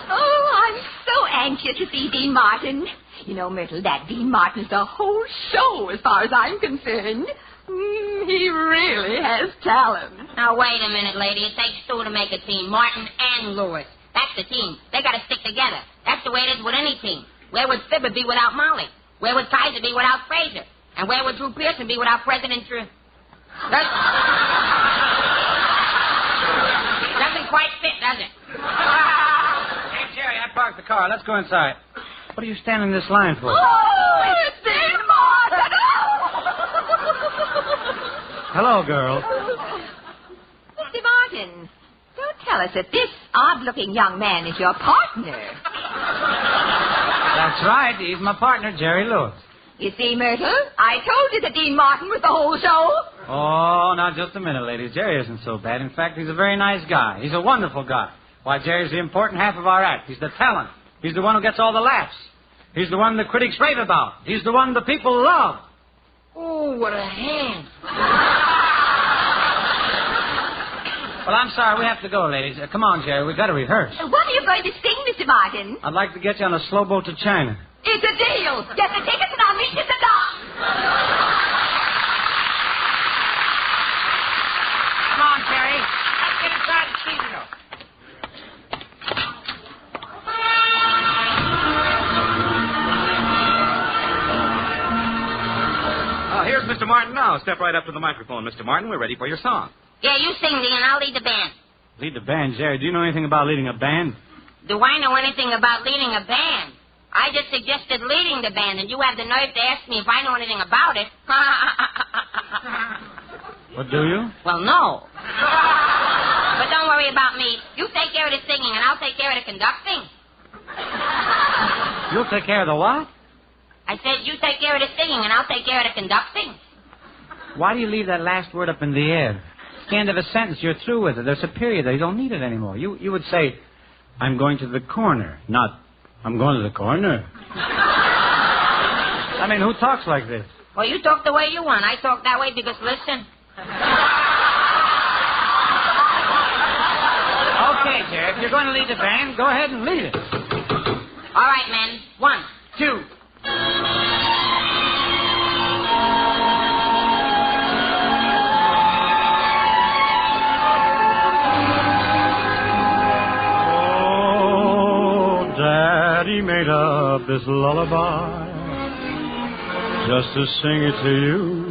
Oh, I'm so anxious to see Dean Martin. You know, Myrtle, that Dean Martin's the whole show as far as I'm concerned. He really has talent. Now, wait a minute, lady. It takes two to make a team. Martin and Lewis. That's the team. They got to stick together. That's the way it is with any team. Where would Fibber be without Molly? Where would Kaiser be without Fraser? And where would Drew Pearson be without President Drew? Doesn't quite fit, does it? Hey, Jerry, I parked the car. Let's go inside. What are you standing in this line for? Oh, it's Dean Martin! Hello, girl. Mr. Martin, don't tell us that this odd-looking young man is your partner. That's right. He's my partner, Jerry Lewis. You see, Myrtle, I told you that Dean Martin was the whole show. Oh, now, just a minute, ladies. Jerry isn't so bad. In fact, he's a very nice guy. He's a wonderful guy. Why, Jerry's the important half of our act. He's the talent. He's the one who gets all the laughs. He's the one the critics rave about. He's the one the people love. Oh, what a hand. Well, I'm sorry. We have to go, ladies. Come on, Jerry. We've got to rehearse. What are you going to sing, Mr. Martin? I'd like to get you on a slow boat to China. It's a deal. Get the tickets and I'll meet you at the dock. Come on, Terry. Let's get inside the studio. Here's Mr. Martin now. Step right up to the microphone, Mr. Martin. We're ready for your song. Yeah, you sing, Dean, and I'll lead the band. Lead the band, Jerry. Do you know anything about leading a band? Do I know anything about leading a band? I just suggested leading the band, and you have the nerve to ask me if I know anything about it. What do you? Well, no. But don't worry worry about me. You take care of the singing, and I'll take care of the conducting. You'll take care of the what? I said you take care of the singing, and I'll take care of the conducting. Why do you leave that last word up in the air? It's the end of a sentence. You're through with it. There's a period there. You don't need it anymore. You would say, I'm going to the corner, not, I'm going to the corner. I mean, who talks like this? Well, you talk the way you want. I talk that way because, listen. Okay, Jerry, if you're going to lead the band, go ahead and lead it. All right, men. 1, 2. Daddy made up this lullaby just to sing it to you.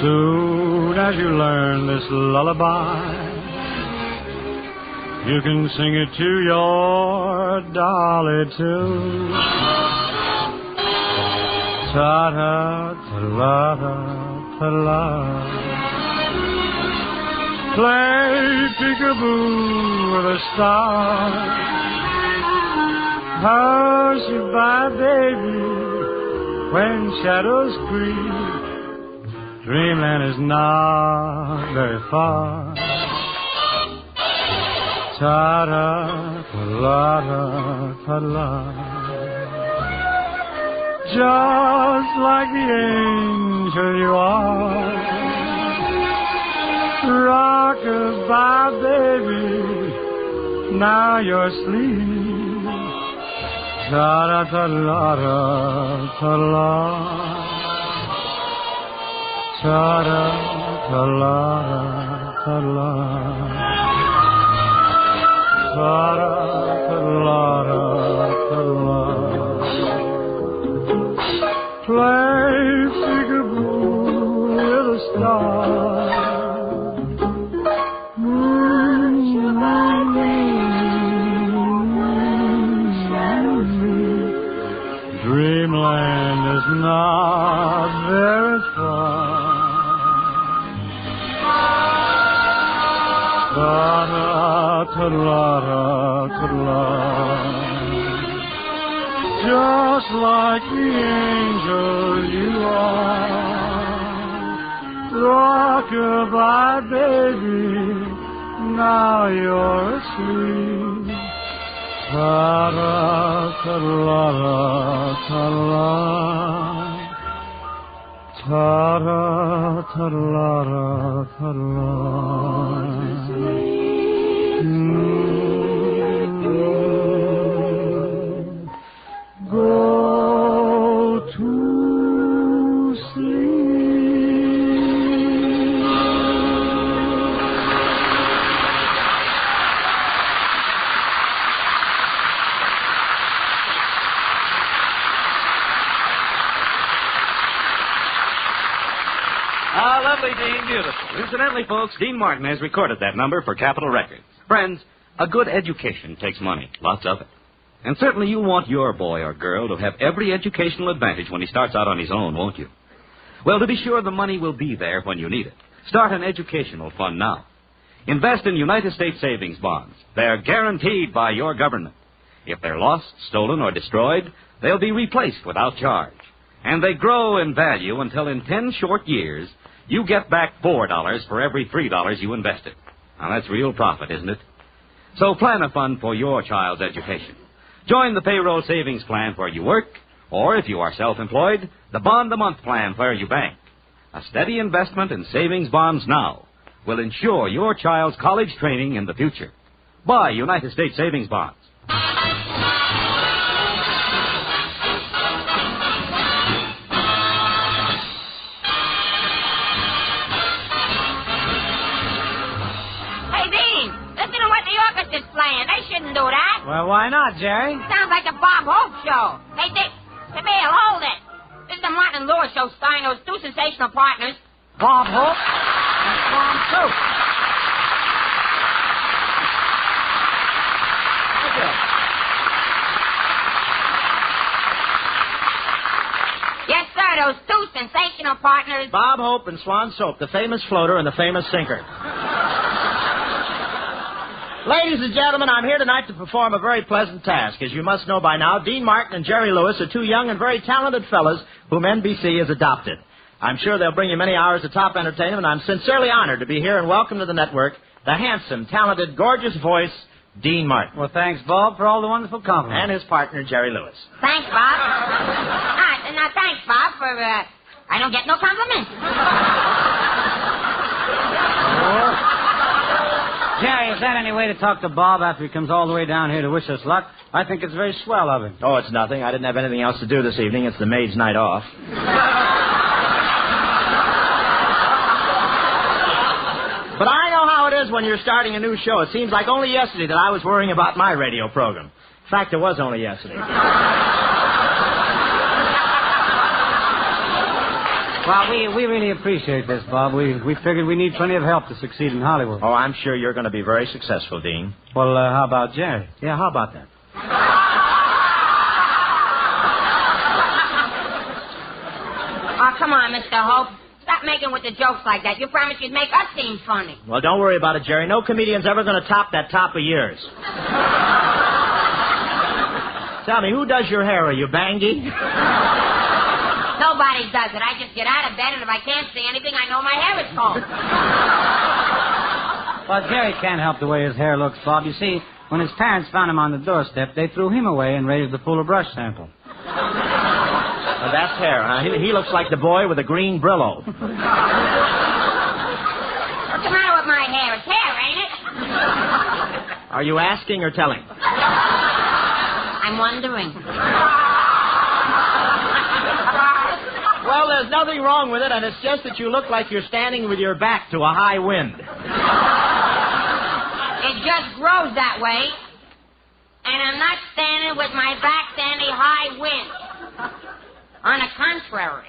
Soon as you learn this lullaby, you can sing it to your dolly too. Ta-da-ta-la-da-ta-la. Play peekaboo with a star. Hush by baby when shadows creep. Dreamland is not very far. Ta-da-ta-la-da-ta-la. Just like the angel you are. Rock-a-bye, baby, now you're asleep. Ta-da-ta-la-da-ta-la. Ta-da-ta-la-da-ta-la. Ta-da-ta-la-da-ta-la. Play peekaboo with a star. Dreamland is not very far. Ta-da-ta-la-da-ta-la. Just like the angel you are. Rock-a-bye, baby, now you're asleep. Ta-da-ta-la-da-ta-la. Ta-da-ta-la-da-ta-la. Go to sleep. Ah, lovely, Dean, beautiful. Incidentally, folks, Dean Martin has recorded that number for Capitol Records. Friends, a good education takes money, lots of it. And certainly you want your boy or girl to have every educational advantage when he starts out on his own, won't you? Well, to be sure, the money will be there when you need it. Start an educational fund now. Invest in United States savings bonds. They're guaranteed by your government. If they're lost, stolen, or destroyed, they'll be replaced without charge. And they grow in value until in 10 short years, you get back $4 for every $3 you invested. Now, that's real profit, isn't it? So plan a fund for your child's education. Join the payroll savings plan where you work, or if you are self-employed, the bond-a-month plan where you bank. A steady investment in savings bonds now will ensure your child's college training in the future. Buy United States savings bonds. Playing. They shouldn't do that. Well, why not, Jerry? Sounds like a Bob Hope show. Hey, Dick. Hey, Bill, hold it. This is the Martin and Lewis show starring those two sensational partners. Bob Hope and Swan Soup. Yes, sir, those two sensational partners. Bob Hope and Swan Soap, the famous floater and the famous sinker. Ladies and gentlemen, I'm here tonight to perform a very pleasant task. As you must know by now, Dean Martin and Jerry Lewis are two young and very talented fellows whom NBC has adopted. I'm sure they'll bring you many hours of top entertainment, and I'm sincerely honored to be here and welcome to the network the handsome, talented, gorgeous voice, Dean Martin. Well, thanks, Bob, for all the wonderful compliments. And his partner, Jerry Lewis. Thanks, Bob. Now, thanks, Bob, for, I don't get no compliments. Jerry, is that any way to talk to Bob after he comes all the way down here to wish us luck? I think it's very swell of him. Oh, it's nothing. I didn't have anything else to do this evening. It's the maid's night off. But I know how it is when you're starting a new show. It seems like only yesterday that I was worrying about my radio program. In fact, it was only yesterday. Well, we really appreciate this, Bob. We figured we need plenty of help to succeed in Hollywood. Oh, I'm sure you're going to be very successful, Dean. Well, how about Jerry? Yeah, how about that? Oh, come on, Mr. Hope. Stop making with the jokes like that. You promised you'd make us seem funny. Well, don't worry about it, Jerry. No comedian's ever going to top that top of yours. Tell me, who does your hair? Are you Bangy? Nobody does it. I just get out of bed, and if I can't see anything, I know my hair is combed. Well, Jerry can't help the way his hair looks, Bob. You see, when his parents found him on the doorstep, they threw him away and raised the Fuller brush sample. Well, that's hair, huh? He looks like the boy with a green Brillo. What's the matter with my hair? It's hair, ain't it? Are you asking or telling? I'm wondering. Well, there's nothing wrong with it, and it's just that you look like you're standing with your back to a high wind. It just grows that way, and I'm not standing with my back to any high wind. On the contrary.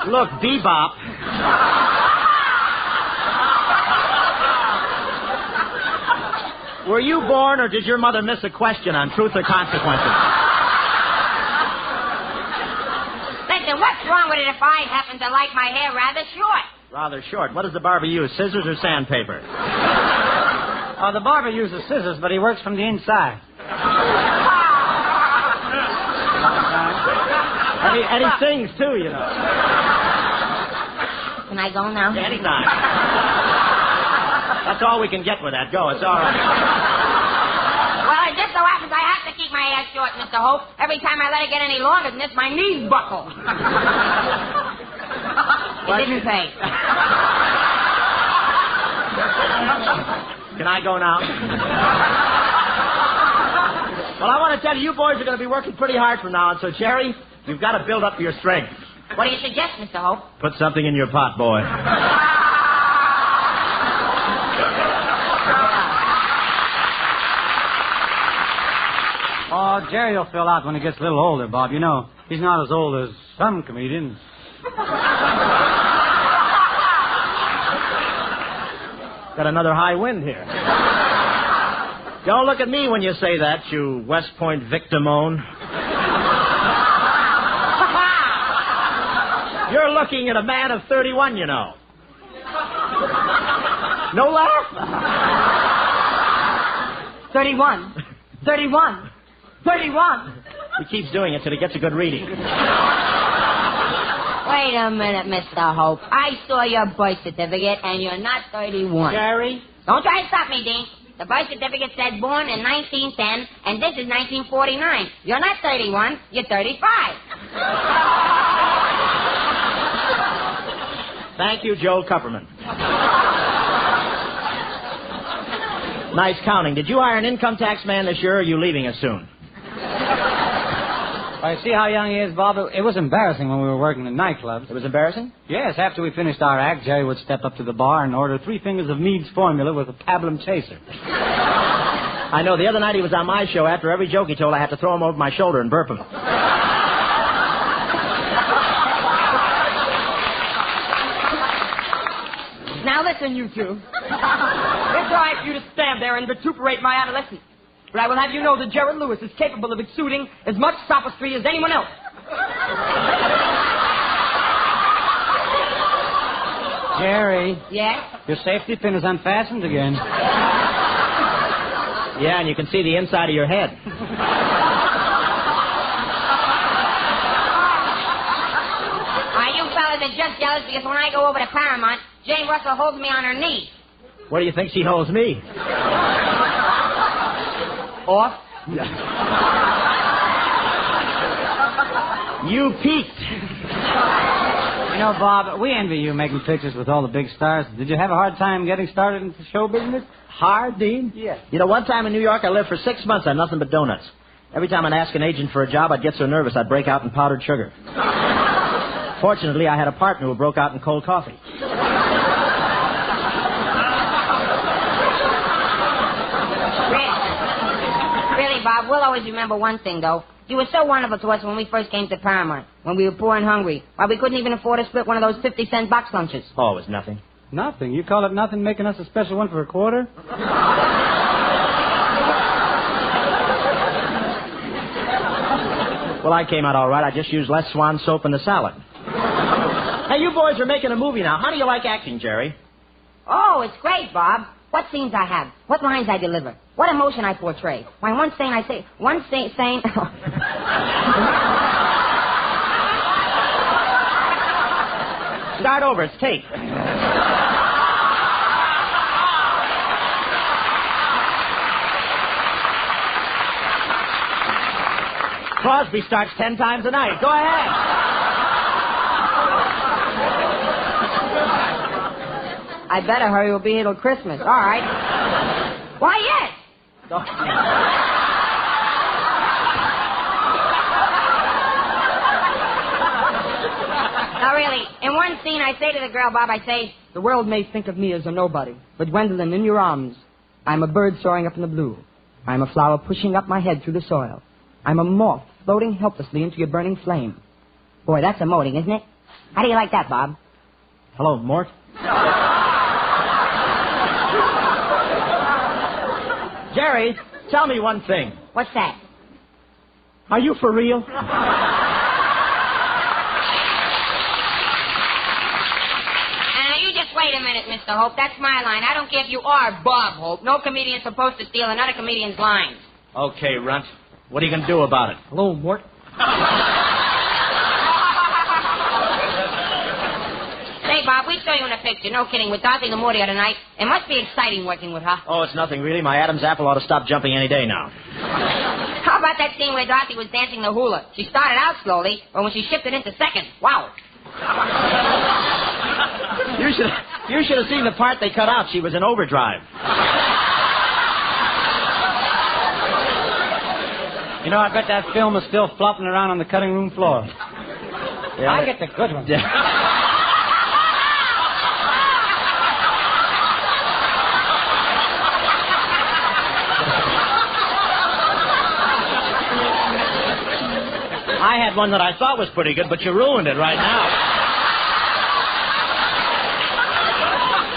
Look, Bebop. Were you born, or did your mother miss a question on truth or consequences? Listen, what's wrong with it if I happen to like my hair rather short? Rather short. What does the barber use, scissors or sandpaper? Oh, the barber uses scissors, but he works from the inside. And he sings, too, you know. Can I go now? Anytime. That's all we can get with that. Go, it's all right. Well, it just so happens I have to keep my hair short, Mr. Hope. Every time I let it get any longer than this, my knees buckle. It didn't pay. Can I go now? Well, I want to tell you, you boys are going to be working pretty hard from now on, so, Jerry, you've got to build up your strength. What do you suggest, Mr. Hope? Put something in your pot, boy. Oh, Jerry will fill out when he gets a little older, Bob. You know, he's not as old as some comedians. Got another high wind here. Don't look at me when you say that, you West Point victimone. You're looking at a man of 31, you know. No laugh? 31. 31. 31. He keeps doing it till he gets a good reading. Wait a minute, Mr. Hope. I saw your birth certificate, and you're not 31. Jerry? Don't try to stop me, Dean. The birth certificate said born in 1910, and this is 1949. You're not 31. You're 35. Thank you, Joel Kupperman. Nice counting. Did you hire an income tax man this year, or are you leaving us soon? I see how young he is, Bob. It was embarrassing when we were working in nightclubs. It was embarrassing? Yes, after we finished our act, Jerry would step up to the bar and order 3 fingers of Mead's formula with a pablum chaser. I know. The other night he was on my show. After every joke he told, I had to throw him over my shoulder and burp him. Now listen, you two. It's all right for you to stand there and vituperate my adolescence. But I will have you know that Gerald Lewis is capable of exuding as much sophistry as anyone else. Jerry. Yes? Your safety pin is unfastened again. Yeah, and you can see the inside of your head. You fellas are just jealous because when I go over to Paramount, Jane Russell holds me on her knee. Where do you think she holds me? Off? You peaked. You know, Bob, we envy you making pictures with all the big stars. Did you have a hard time getting started into show business? Hard, Dean? Yes. You know, one time in New York, I lived for 6 months on nothing but donuts. Every time I'd ask an agent for a job, I'd get so nervous I'd break out in powdered sugar. Fortunately, I had a partner who broke out in cold coffee. Really, Bob, we'll always remember one thing, though. You were so wonderful to us when we first came to Paramount, when we were poor and hungry. Why, we couldn't even afford to split one of those 50-cent box lunches. Oh, it was nothing. Nothing? You call it nothing making us a special one for a quarter? Well, I came out all right. I just used less Swan soap in the salad. Hey, you boys are making a movie now. How do you like acting, Jerry? Oh, it's great, Bob. What scenes I have, what lines I deliver, what emotion I portray. Why, one scene I say, saying... Start over. It's tape. Crosby starts 10 times a night. Go ahead. I better hurry. We'll be here till Christmas. All right. Why, yes. Now, really, in one scene, I say to the girl, Bob, I say... The world may think of me as a nobody, but Gwendolyn, in your arms, I'm a bird soaring up in the blue. I'm a flower pushing up my head through the soil. I'm a moth floating helplessly into your burning flame. Boy, that's emoting, isn't it? How do you like that, Bob? Hello, Mort. Jerry, tell me one thing. What's that? Are you for real? You just wait a minute, Mr. Hope. That's my line. I don't care if you are Bob Hope. No comedian's supposed to steal another comedian's lines. Okay, Runt. What are you going to do about it? Hello, Mort. Say, Bob, we saw you in a picture. No kidding. With Dorothy Lamour tonight. It must be exciting working with her. Oh, it's nothing, really. My Adam's apple ought to stop jumping any day now. How about that scene where Dorothy was dancing the hula? She started out slowly, but when she shifted into second, wow. You should have seen the part they cut out. She was in overdrive. You know, I bet that film is still flopping around on the cutting room floor. Yeah. I get the good one. Yeah. I had one that I thought was pretty good, but you ruined it right now.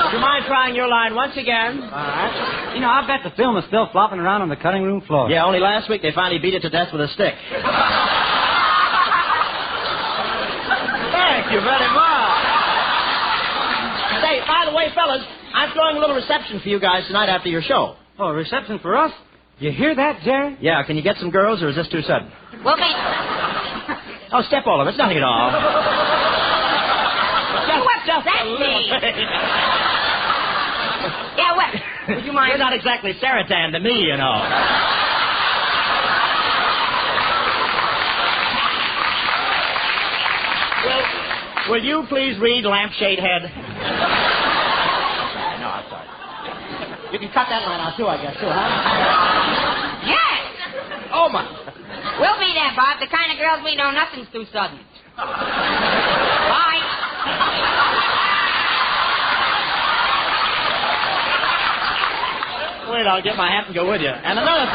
Would you mind trying your line once again? All right. You know, I bet the film is still flopping around on the cutting room floor. Yeah, only last week they finally beat it to death with a stick. Thank you very much. Say, by the way, fellas, I'm throwing a little reception for you guys tonight after your show. Oh, a reception for us? You hear that, Jerry? Yeah, can you get some girls, or is this too sudden? We'll be... Oh, step all of it. It's nothing at all. Just that's me. Yeah, what? Would you mind? You're not exactly Saratan to me, you know. Will you please read Lampshade Head? No, I'm sorry. You can cut that line out, too, I guess, too, huh? Yes! Oh, my... We'll be there, Bob. The kind of girls we know nothing's too sudden. Bye. Wait, I'll get my hat and go with you. And another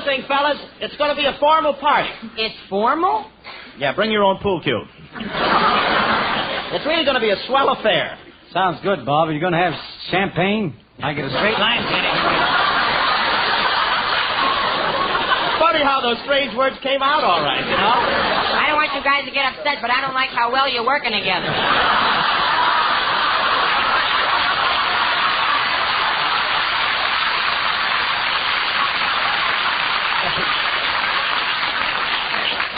thing, fellas, it's going to be a formal party. It's formal? Yeah, bring your own pool cue. It's really going to be a swell affair. Sounds good, Bob. Are you going to have champagne? I get a straight line standing here. Funny how those strange words came out all right, you know? I don't want you guys to get upset, but I don't like how well you're working together.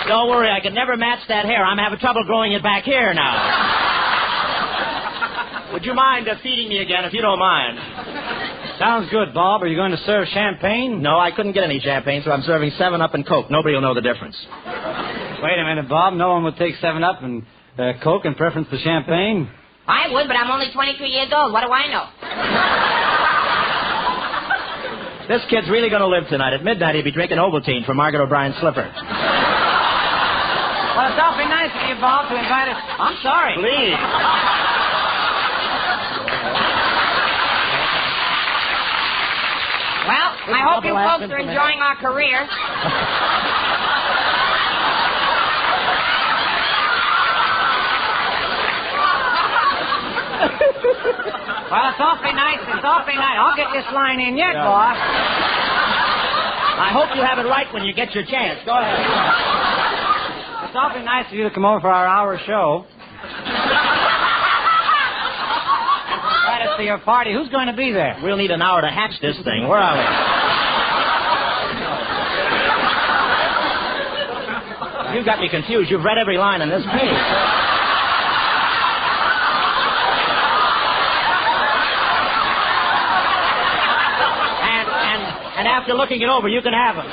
Don't worry, I can never match that hair. I'm having trouble growing it back here now. Would you mind feeding me again, if you don't mind? Sounds good, Bob. Are you going to serve champagne? No, I couldn't get any champagne, so I'm serving 7-Up and Coke. Nobody will know the difference. Wait a minute, Bob. No one would take 7-Up and Coke in preference to champagne. I would, but I'm only 22 years old. What do I know? This kid's really going to live tonight. At midnight, he'll be drinking Ovaltine from Margaret O'Brien's slipper. Well, it's awfully nice of you, Bob, to invite us. I'm sorry. Please. Well, I hope you folks are enjoying our career. Well, it's awfully nice. It's awfully nice. I'll get this line in yet, boss. I hope you have it right when you get your chance. Go ahead. It's awfully nice of you to come over for our hour show. Invite us to your party. Who's going to be there? We'll need an hour to hatch this thing. Where are we? You got me confused. You've read every line on this page. And after looking it over, you can have them. Now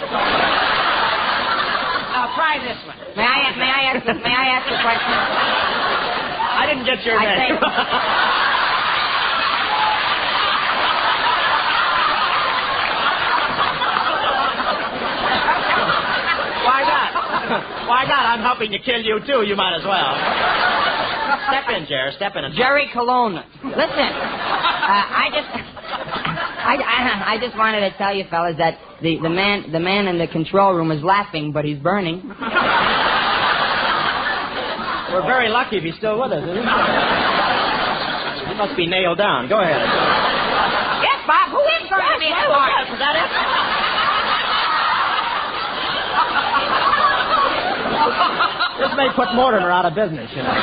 try this one. May I ask a question? I didn't get your name. Why not? Why not? I'm helping to kill you too. You might as well. Step in, Jerry. Step in. Jerry Colonial. Listen, I just wanted to tell you fellas that the man in the control room is laughing, but he's burning. We're very lucky if he's still with us, isn't he? He must be nailed down. Go ahead. Yes, Bob. Who is going to be at the party? Is that it? This may put Mortimer out of business, you know.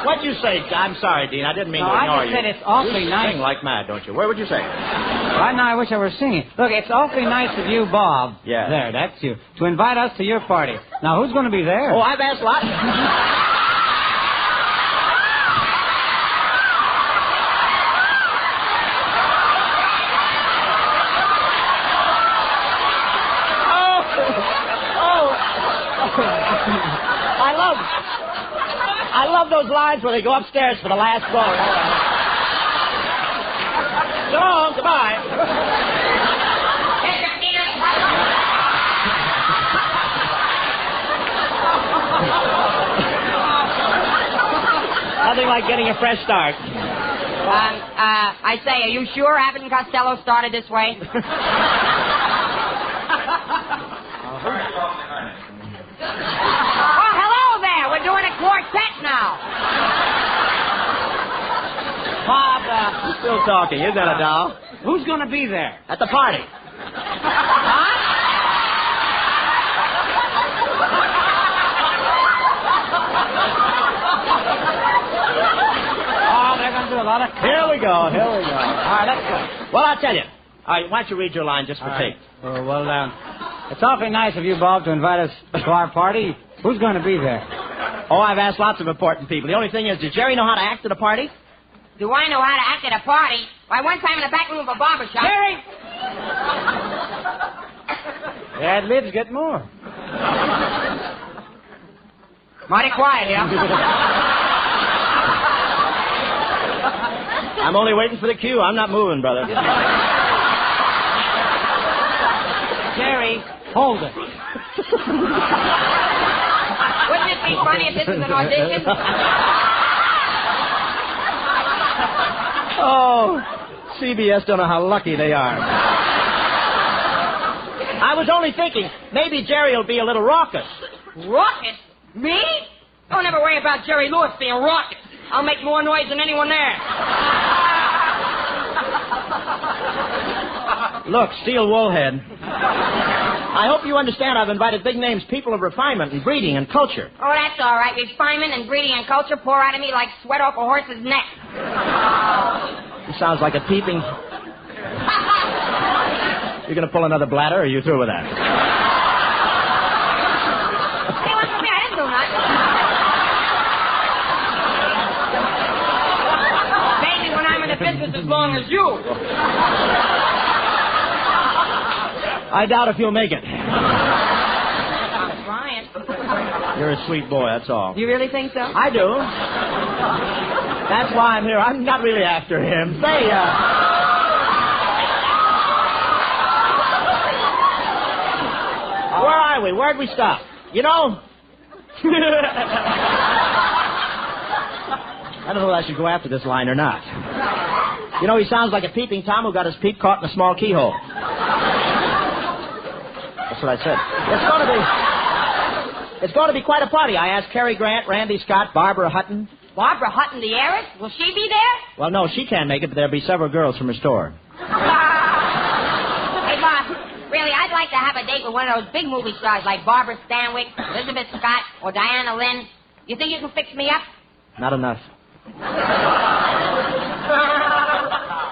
What'd you say? I'm sorry, Dean. I didn't mean to ignore you. I just said it's awfully you nice. Sing like mad, don't you? Where would you say? Right now, I wish I were singing. Look, it's awfully nice of you, Bob. Yeah. There, that's you. To invite us to your party. Now, who's going to be there? Oh, I've asked lots. I love those lines where they go upstairs for the last ball. So long, goodbye. Nothing like getting a fresh start. I say, are you sure Abbott and Costello started this way? Oh, hello there. We're doing a quartet now. Bob, You're still talking, isn't it, doll? who's going to be there? At the party. Huh? Oh, they're going to do a lot of... Here we go. All right, let's go. Well, I'll tell you. All right, why don't you read your line just for tape? It's awfully nice of you, Bob, to invite us to our party. Who's going to be there? Oh, I've asked lots of important people. The only thing is, does Jerry know how to act at a party? Do I know how to act at a party? Why, one time in the back room of a barber shop... Jerry! The ad-libs get more. Mighty quiet here. I'm only waiting for the cue. I'm not moving, brother. Jerry, hold it. Wouldn't it be funny if this was an audition? Oh, CBS don't know how lucky they are. I was only thinking, maybe Jerry will be a little raucous. Raucous? Me? Don't ever worry about Jerry Lewis being raucous. I'll make more noise than anyone there. Look, Steel Woolhead. I hope you understand I've invited big names, people of refinement and breeding and culture. Oh, that's all right. Refinement and breeding and culture pour out of me like sweat off a horse's neck. He sounds like a peeping... You going to pull another bladder, or are you through with that? Hey, what's with me? I didn't do nothing. Maybe when I'm in the business as long as you. I doubt if you'll make it. I'm trying. You're a sweet boy, that's all. You really think so? I do. That's why I'm here. I'm not really after him. Say, where are we? Where'd we stop? You know? I don't know whether I should go after this line or not. You know, he sounds like a peeping Tom who got his peep caught in a small keyhole. That's what I said. It's going to be quite a party. I asked Cary Grant, Randy Scott, Barbara Hutton. Barbara Hutton, the heiress? Will she be there? Well, no, she can't make it, but there'll be several girls from her store. Hey, Bob, really, I'd like to have a date with one of those big movie stars like Barbara Stanwyck, Elizabeth Scott, or Diana Lynn. You think you can fix me up? Not enough.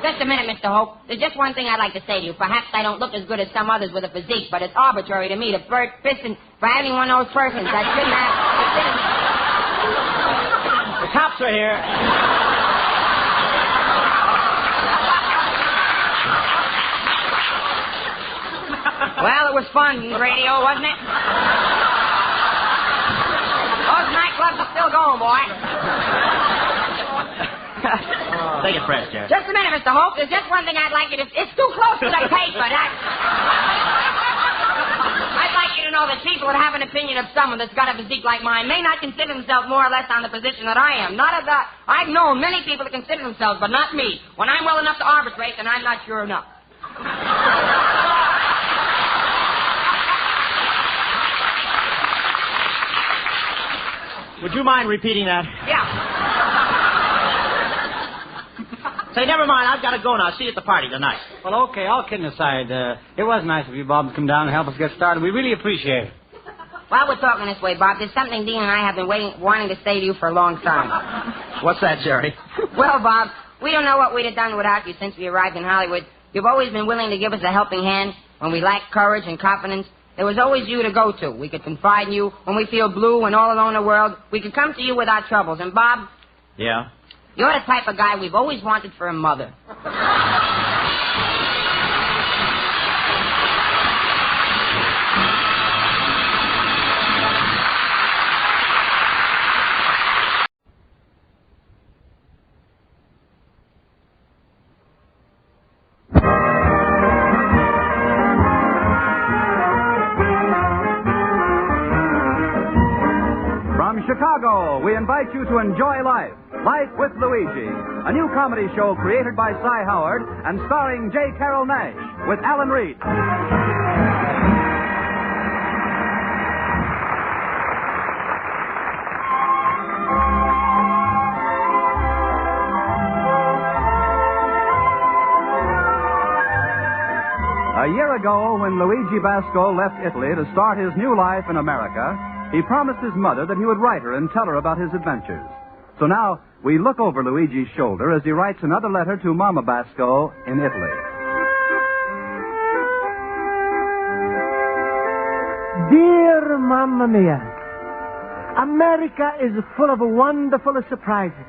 Just a minute, Mr. Hope. There's just one thing I'd like to say to you. Perhaps I don't look as good as some others with a physique, but it's arbitrary to me to piston for having one of those persons that shouldn't have... The cops are here. Well, it was fun, radio, wasn't it? Those nightclubs are still going, boy. Take it fresh, Jerry. Just a minute, Mr. Hope. There's just one thing I'd like you to... It's too close to the paper. I'd like you to know that people that have an opinion of someone that's got a physique like mine may not consider themselves more or less on the position that I am. Not of that. I've known many people that consider themselves, but not me. When I'm well enough to arbitrate, then I'm not sure enough. Would you mind repeating that? Yeah. Say, never mind. I've got to go now. See you at the party tonight. Well, okay, all kidding aside, it was nice of you, Bob, to come down and help us get started. We really appreciate it. While we're talking this way, Bob, there's something Dean and I have been wanting to say to you for a long time. What's that, Jerry? Well, Bob, we don't know what we'd have done without you since we arrived in Hollywood. You've always been willing to give us a helping hand when we lacked courage and confidence. There was always you to go to. We could confide in you when we feel blue and all alone in the world. We could come to you with our troubles. And, Bob... Yeah? You're the type of guy we've always wanted for a mother. From Chicago, we invite you to enjoy life. Life with Luigi, a new comedy show created by Cy Howard and starring J. Carrol Nash with Alan Reed. A year ago, when Luigi Basco left Italy to start his new life in America, he promised his mother that he would write her and tell her about his adventures. So now, we look over Luigi's shoulder as he writes another letter to Mama Basco in Italy. Dear Mamma Mia, America is full of wonderful surprises.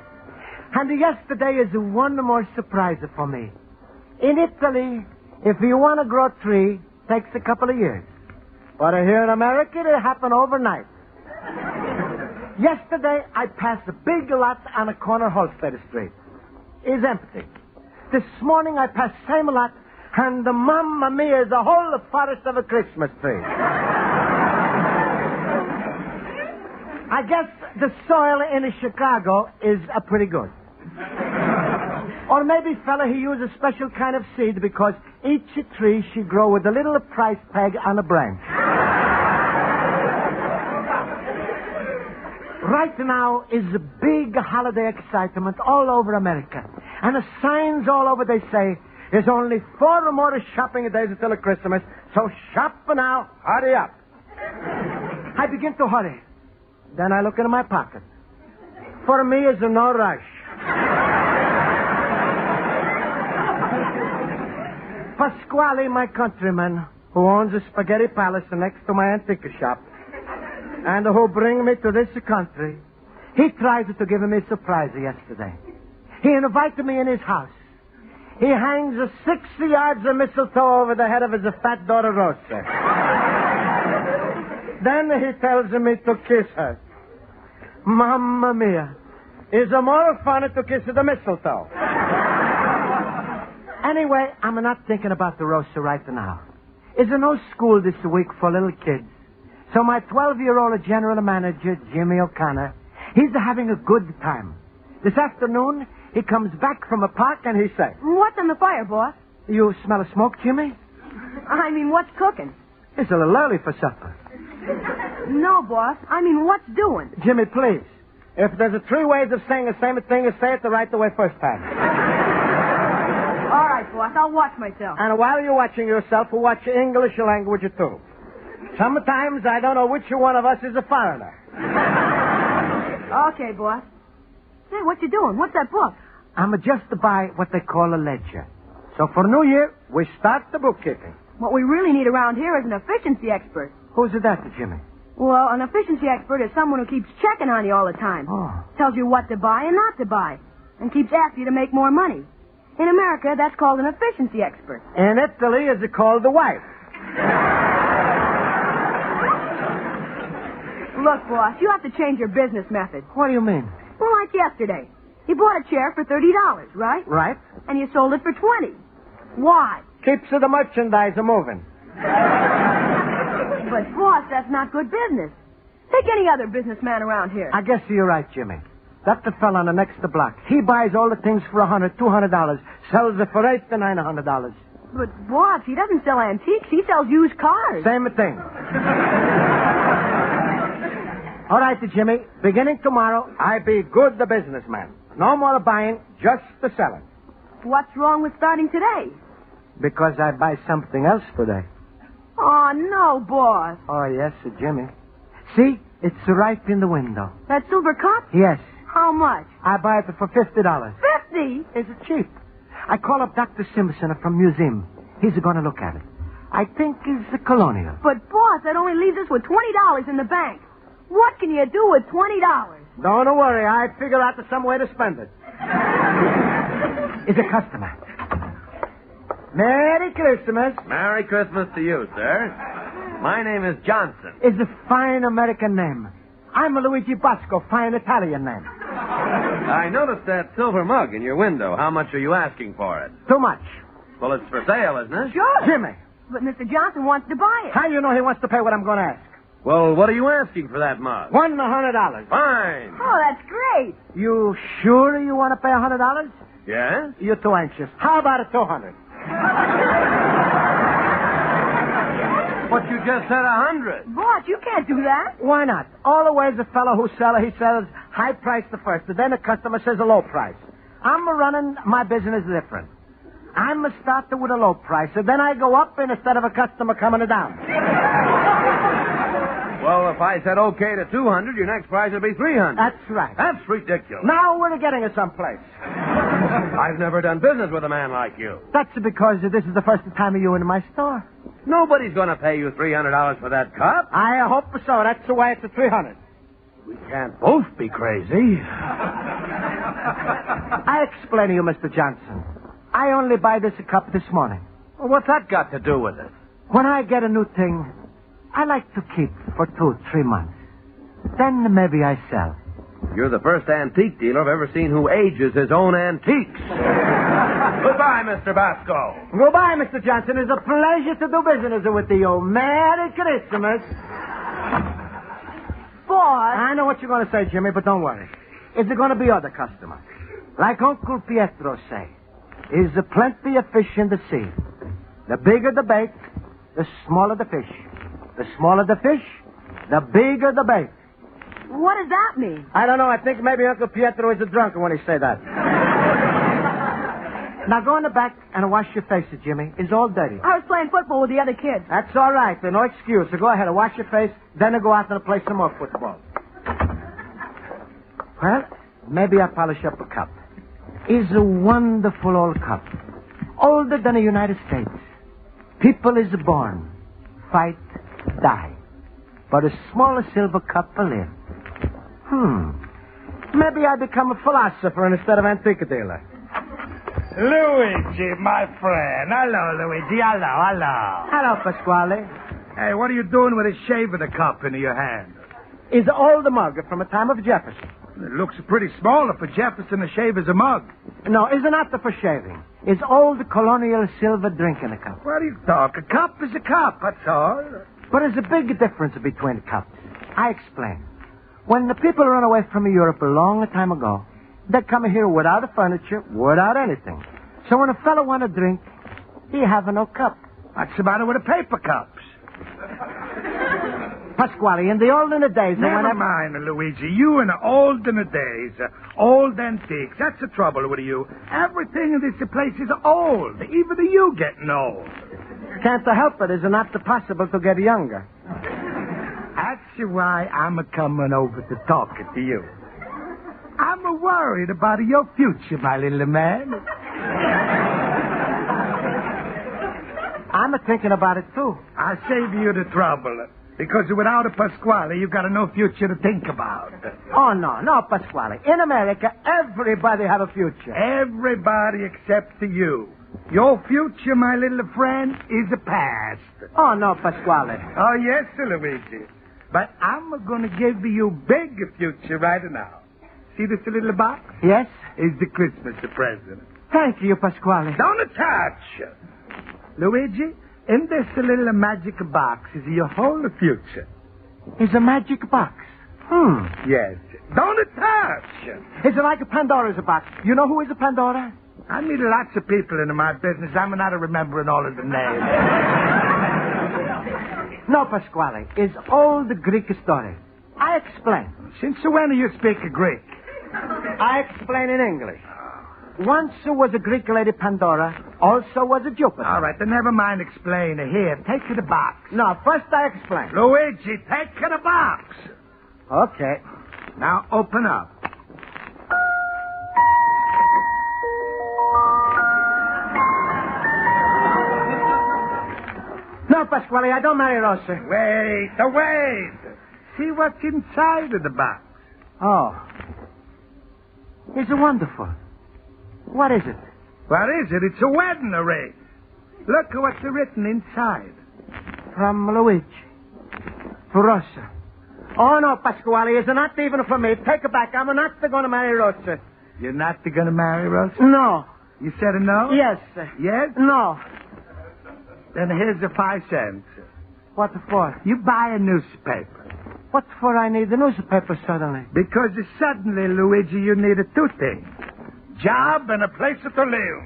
And yesterday is one more surprise for me. In Italy, if you want to grow a tree, it takes a couple of years. But here in America, it'll happen overnight. Yesterday, I passed a big lot on a corner Holstead Street. It's empty. This morning, I passed the same lot, and the Mamma Mia is a whole forest of a Christmas tree. I guess the soil in Chicago is pretty good. Or maybe, fella, he used a special kind of seed because each tree should grow with a little price tag on a branch. Right now is a big holiday excitement all over America. And the signs all over, they say, There's only 4 more shopping days until Christmas, so shop now. Hurry up. I begin to hurry. Then I look into my pocket. For me, it's no rush. Pasquale, my countryman, who owns a spaghetti palace next to my antique shop, and who bring me to this country, he tried to give me a surprise yesterday. He invited me in his house. He hangs 60 yards of mistletoe over the head of his fat daughter, Rosa. Then he tells me to kiss her. Mamma mia. It's more fun to kiss the mistletoe. Anyway, I'm not thinking about the Rosa right now. There's no school this week for little kids. So my 12-year-old general manager, Jimmy O'Connor, he's having a good time. This afternoon, he comes back from a park and he says, What's on the fire, boss? You smell a smoke, Jimmy? I mean, what's cooking? It's a little early for supper. No, boss. I mean, what's doing? Jimmy, please. If there's 3 ways of saying the same thing, say it the right way first time. All right, boss. I'll watch myself. And while you're watching yourself, watch English language, too. Sometimes I don't know which one of us is a foreigner. Okay, boss. Hey, what you doing? What's that book? I'm just to buy what they call a ledger. So for New Year, we start the bookkeeping. What we really need around here is an efficiency expert. Who's that, Jimmy? Well, an efficiency expert is someone who keeps checking on you all the time. Oh. Tells you what to buy and not to buy. And keeps after you to make more money. In America, that's called an efficiency expert. In Italy, it's called the wife. Look, boss, you have to change your business method. What do you mean? Well, like yesterday. You bought a chair for $30, right? Right. And you sold it for $20. Why? Keeps the merchandise moving. But, boss, that's not good business. Take any other businessman around here. I guess you're right, Jimmy. That's the fella on the next block. He buys all the things for $100, $200, sells it for $800 to $900. But, boss, he doesn't sell antiques. He sells used cars. Same thing. All right, Jimmy. Beginning tomorrow, I be good the businessman. No more buying, just the selling. What's wrong with starting today? Because I buy something else today. Oh, no, boss. Oh, yes, Jimmy. See, it's right in the window. That silver cup? Yes. How much? I buy it for $50. 50? It's cheap. I call up Dr. Simpson from museum. He's going to look at it. I think it's a Colonial. But, boss, that only leaves us with $20 in the bank. What can you do with $20? Don't worry. I figure out some way to spend it. It's a customer. Merry Christmas. Merry Christmas to you, sir. My name is Johnson. It's a fine American name. I'm Luigi Bosco, fine Italian name. I noticed that silver mug in your window. How much are you asking for it? Too much. Well, it's for sale, isn't it? Sure. Jimmy. But Mr. Johnson wants to buy it. How do you know he wants to pay what I'm going to ask? Well, what are you asking for that mug? $100. Fine. Oh, that's great. You sure you want to pay $100? Yes? You're too anxious. How about $200? But you just said 100. Boss, you can't do that. Why not? Always a fellow who sells, he sells high price the first, and then the customer says a low price. I'm running my business different. I'm a starter with a low price, and then I go up instead of a customer coming down. Well, if I said okay to 200, your next price would be 300. That's right. That's ridiculous. Now we're getting it someplace. I've never done business with a man like you. That's because this is the first time of you in my store. Nobody's going to pay you $300 for that cup. I hope so. That's the way it's a $300. We can't both be crazy. I explain to you, Mr. Johnson. I only buy this cup this morning. Well, what's that got to do with it? When I get a new thing, I like to keep for 2-3 months. Then maybe I sell. You're the first antique dealer I've ever seen who ages his own antiques. Goodbye, Mr. Basco. Goodbye, Mr. Johnson. It's a pleasure to do business with you. Merry Christmas. Boss. I know what you're going to say, Jimmy, but don't worry. Is there going to be other customers? Like Uncle Pietro say, is there plenty of fish in the sea? The bigger the bait, the smaller the fish. The smaller the fish, the bigger the bait. What does that mean? I don't know. I think maybe Uncle Pietro is a drunk when he say that. Now go in the back and wash your faces, Jimmy. It's all dirty. I was playing football with the other kids. That's all right. There's no excuse. So go ahead and wash your face, then go out and play some more football. Well, maybe I'll polish up a cup. It's a wonderful old cup. Older than the United States. People is born, fight, die. But a smaller silver cup will live. Maybe I become a philosopher instead of antique dealer. Luigi, my friend. Hello, Luigi. Hello. Hello, Pasquale. Hey, what are you doing with a shave of the cup in your hand? It's an old mug from the time of Jefferson. It looks pretty small for Jefferson to shave as a mug. No, it's not for shaving. It's old Colonial silver drinking cup. What are you talking? A cup is a cup, that's all. But there's a big difference between cups. I explain. When the people run away from Europe a long time ago, they come here without a furniture, without anything. So when a fellow want to drink, he have no cup. What's the matter with the paper cups? Pasquale, in the olden days... Never mind, Luigi. You in the olden days, old antiques. That's the trouble with you. Everything in this place is old. Even you getting old. Can't help it. It's not possible to get younger. That's why I'm coming over to talk to you. I'm worried about your future, my little man. I'm thinking about it, too. I'll save you the trouble. Because without a Pasquale, you've got no future to think about. Oh, no, Pasquale. In America, everybody have a future. Everybody except you. Your future, my little friend, is the past. Oh, no, Pasquale. Oh, yes, Luigi. But I'm going to give you big future right now. See this little box? Yes? It's the Christmas present. Thank you, Pasquale. Don't touch. Luigi, in this little magic box is your whole future. It's a magic box? Yes. Don't touch. It's like a Pandora's box. You know who is a Pandora? I meet lots of people in my business. I'm not remembering all of the names. No, Pasquale. It's old Greek story. I explain. Since when do you speak Greek? I explain in English. Once was a Greek lady Pandora, also was a Jupiter. All right, then never mind explain. Here, take the box. No, first I explain. Luigi, take the box. Okay. Now open up. No, Pasquale, I don't marry Rosa. Wait. See what's inside of the box. Oh. It's wonderful. What is it? What is it? It's a wedding ring. Look at what's written inside. From Luigi. For Rosa. Oh, no, Pasquale, it's not even for me. Take it back. I'm not going to marry Rosa. You're not going to marry Rosa? No. You said a no? Yes. Yes? No. Then here's the 5 cents. What for? You buy a newspaper. What for I need the newspaper suddenly? Because suddenly, Luigi, you need 2 things. Job and a place to live.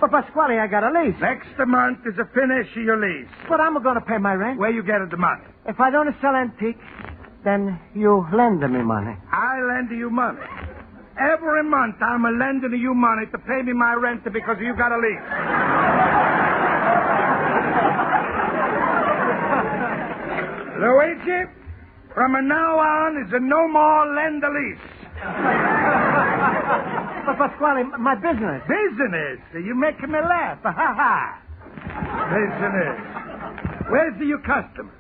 But Pasquale, I got a lease. Next month is a finish of your lease. But I'm going to pay my rent. Where you get the money? If I don't sell antiques, then you lend me money. I lend you money. Every month I'm lending you money to pay me my rent because you got a lease. Luigi, from now on is no more lend a lease. But Pasquale, my business. Business? You're making me laugh. Business. Where's your customers?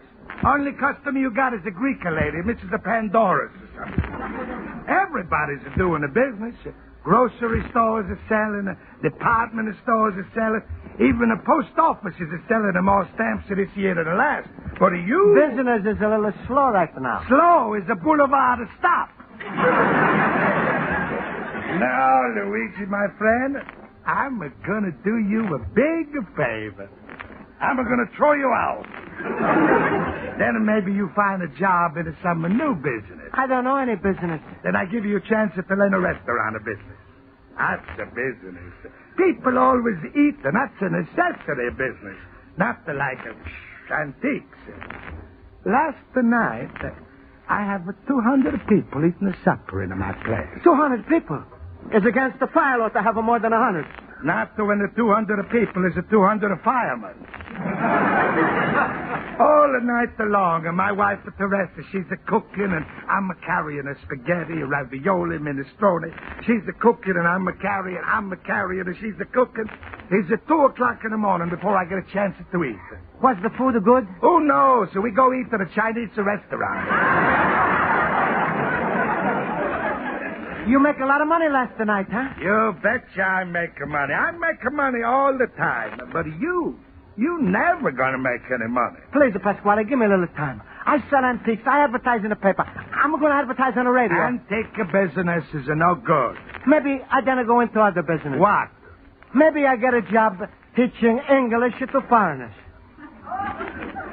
Only customer you got is a Greek lady, Mrs. Pandora's or something. Everybody's doing a business. Grocery stores are selling. Department stores are selling. Even the post offices are selling more stamps this year than the last. But you... Business is a little slow right now. Slow is the boulevard to stop. Now, Luigi, my friend, I'm going to do you a big favor. I'm going to throw you out. Then maybe you find a job in some new business. I don't know any business. Then I give you a chance to learn a restaurant business. That's a business. People always eat, and that's a necessity business. Not like antiques. Last night, I have 200 people eating a supper in my place. 200 people? It's against the fire law to have more than 100. Not to when the 200 people is the 200 firemen. All the night long, and my wife, Teresa, she's a cooking, and I'm a carrying a spaghetti, ravioli, minestrone. She's a cooking, and I'm a carrying, and she's a cooking. It's at 2 o'clock in the morning before I get a chance to eat. Was the food good? Who knows? So we go eat at a Chinese restaurant. You make a lot of money last night, huh? You betcha I make money. I make money all the time. But you never gonna make any money. Please, Pasquale, give me a little time. I sell antiques. I advertise in the paper. I'm going to advertise on the radio. Antique business is no good. Maybe I gonna go into other business. What? Maybe I get a job teaching English to foreigners.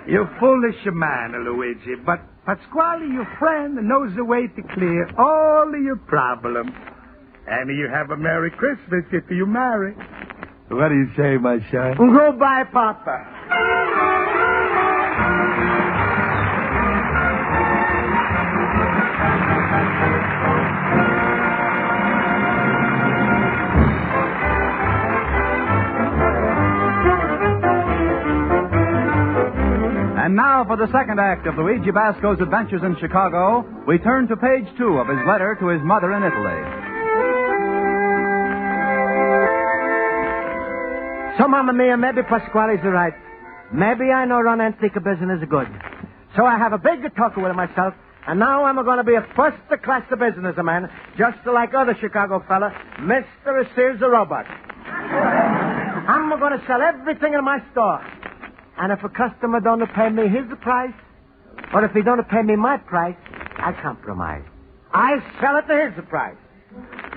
You foolish man, Luigi, but Pasquale, your friend, knows the way to clear all of your problems. And you have a Merry Christmas if you marry. What do you say, my son? Goodbye, Papa. And now for the second act of Luigi Basco's adventures in Chicago, we turn to page 2 of his letter to his mother in Italy. So, Mamma Mia, maybe Pasquale's right. Maybe I know run antique business good. So I have a big talk with myself, and now I'm going to be a first-class businessman, just like other Chicago fella, Mr. Sears the Robot. I'm going to sell everything in my store. And if a customer don't pay me his price, or if he don't pay me my price, I compromise. I sell it to his price.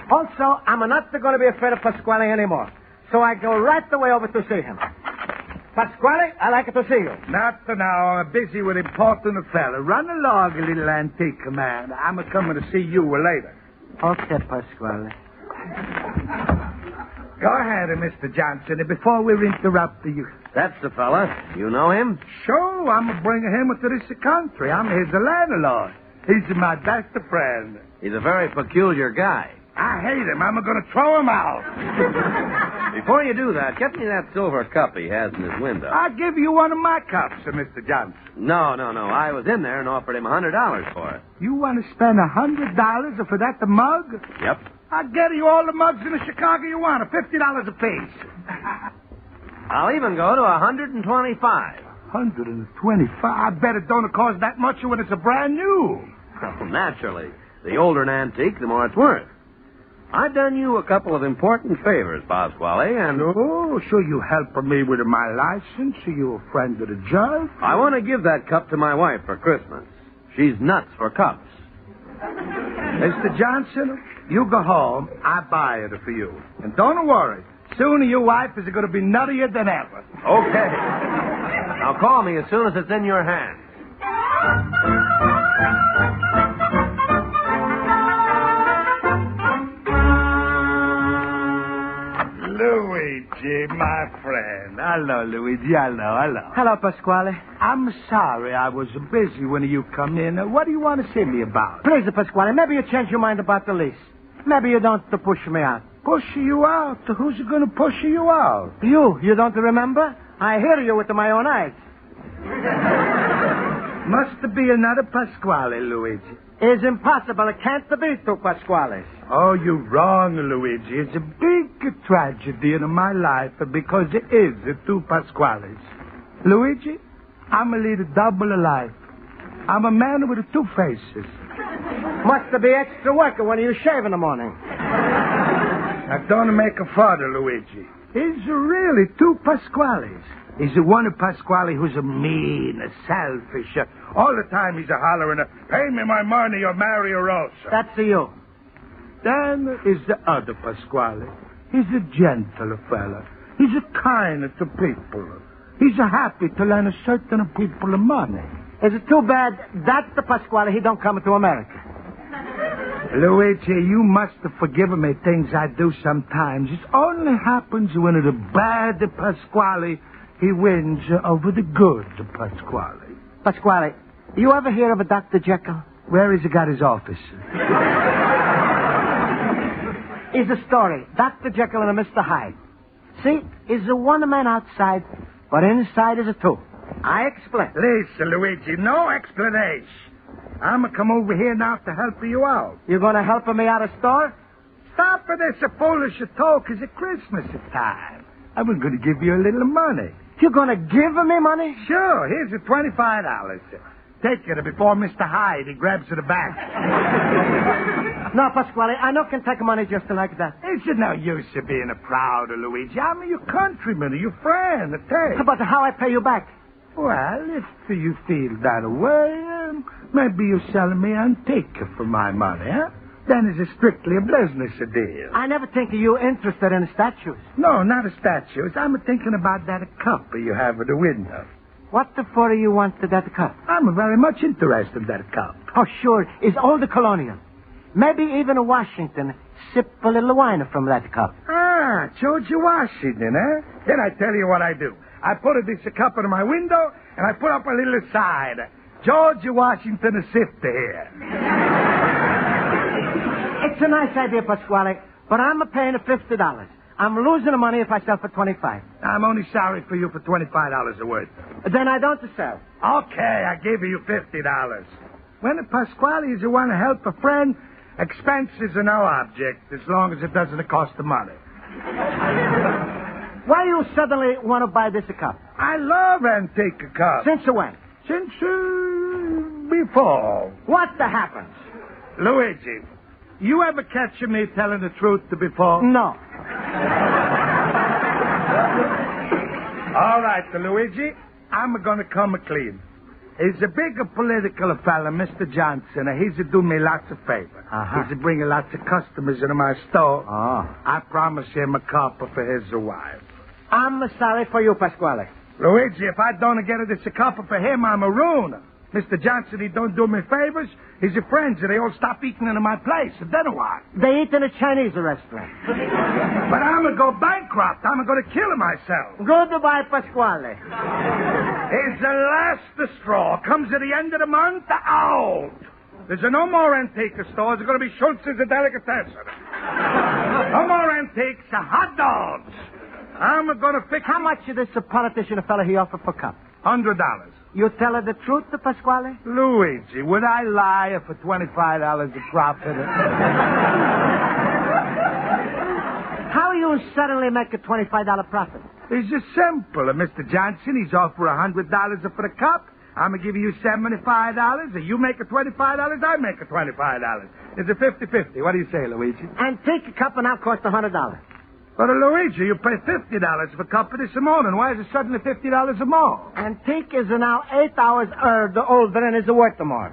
Also, I'm not going to be afraid of Pasquale anymore. So I go right away over to see him. Pasquale, I'd like to see you. Not now. I'm busy with important fella. Run along, little antique man. I'm coming to see you later. Okay, Pasquale. Go ahead, Mr. Johnson, before we interrupt you. That's the fella. You know him? Sure, I'm bringing him to this country. I'm his landlord. He's my best friend. He's a very peculiar guy. I hate him. I'm going to throw him out. Before you do that, get me that silver cup he has in his window. I'll give you one of my cups, Mr. Johnson. No. I was in there and offered him $100 for it. You want to spend $100 for that mug? Yep. I'll get you all the mugs in Chicago you want, $50 a piece. I'll even go to $125. $125? I bet it don't cost that much when it's a brand new. Well, naturally. The older an antique, the more it's worth. I've done you a couple of important favors, Pasquale, and... Oh, so you helping me with my license? Are you a friend of the judge? I want to give that cup to my wife for Christmas. She's nuts for cups. Mr. Johnson, you go home. I buy it for you. And don't worry. Soon your wife is going to be nuttier than ever. Okay. Now call me as soon as it's in your hands. Luigi, my friend. Hello, Luigi. Hello. Hello, Pasquale. I'm sorry I was busy when you come in. What do you want to see me about? Please, Pasquale, maybe you change your mind about the lease. Maybe you don't push me out. Push you out? Who's going to push you out? You don't remember? I hear you with my own eyes. Must be another Pasquale, Luigi. It's impossible. It can't be two Pasquales. Oh, you're wrong, Luigi. It's a big tragedy in my life because it is two Pasquales. Luigi, I'm a little double alive. I'm a man with two faces. Must be extra work when you shave in the morning. Now, don't make a father, Luigi. It's really two Pasquales. He's the one Pasquale who's a mean, selfish. All the time he's hollering, pay me my money or marry a Rosa. That's you. Then is the other Pasquale. He's a gentle fella. He's kind to people. He's happy to lend certain people money. Is it too bad that's the Pasquale he don't come to America? Luigi, you must forgive me things I do sometimes. It only happens when the bad Pasquale, he wins over the good Pasquale. Pasquale, you ever hear of a Dr. Jekyll? Where has he got his office? Is a story. Dr. Jekyll and Mr. Hyde. See, is a one man outside, but inside is a two. I explain. Listen, Luigi, no explanation. I'm going to come over here now to help you out. You going to help me out of store? Stop with this foolish talk. It's Christmas time. I was going to give you a little money. You're going to give me money? Sure. Here's the $25. Take it before Mr. Hyde. He grabs it back. No, Pasquale, I no can take money just like that. It's no use of being proud of Luigi. I'm your countryman, your friend. Take. But how I pay you back? Well, if you feel that way, maybe you're selling me antique for my money, huh? Then it's strictly a business deal. I never think of you interested in statues. No, not a statues. I'm thinking about that cup you have at the window. What for you want that cup? I'm very much interested in that cup. Oh, sure. It's old Colonial. Maybe even Washington sip a little wine from that cup. Ah, George Washington, eh? Then I tell you what I do. I put this cup in my window, and I put up a little sign. George Washington sip here. It's a nice idea, Pasquale, but I'm paying $50. I'm losing the money if I sell for $25. I'm only sorry for you for $25 a word. Then I don't sell. Okay, I give you $50. When Pasquale is you want to help a friend, expenses are no object as long as it doesn't cost the money. Why you suddenly want to buy this cup? I love antique cups. Since when? Since before. What happens? Luigi, you ever catch me telling the truth before? No. All right, Luigi, I'm going to come clean. He's a big political fella, Mr. Johnson, and he's do me lots of favors. He's bringing lots of customers into my store. I promise him a cup for his wife. I'm sorry for you, Pasquale. Luigi, if I don't get this cup for him, I'm a ruiner. Mr. Johnson, he don't do me favors. His friends, they all stop eating in my place. And then what? They eat in a Chinese restaurant. But I'm going to go bankrupt. I'm going to kill myself. Goodbye, Pasquale. It's the last straw. Comes at the end of the month, out. There's no more antique stores. There's going to be Schultz's and Delicatessen. No more antiques, hot dogs. I'm going to fix... How much is this politician fella he offer for cup? $100. You tell her the truth, Pasquale? Luigi, would I lie for $25 a profit? How you suddenly make a $25 profit? It's just simple. Mr. Johnson, he's offer $100 for the cup. I'm going to give you $75. And you make a $25, I make a $25. It's a 50-50. What do you say, Luigi? And take a cup and I'll cost $100. But, Luigi, you pay $50 for a cup this morning. Why is it suddenly $50 more? Antique is now 8 hours older and is worth more.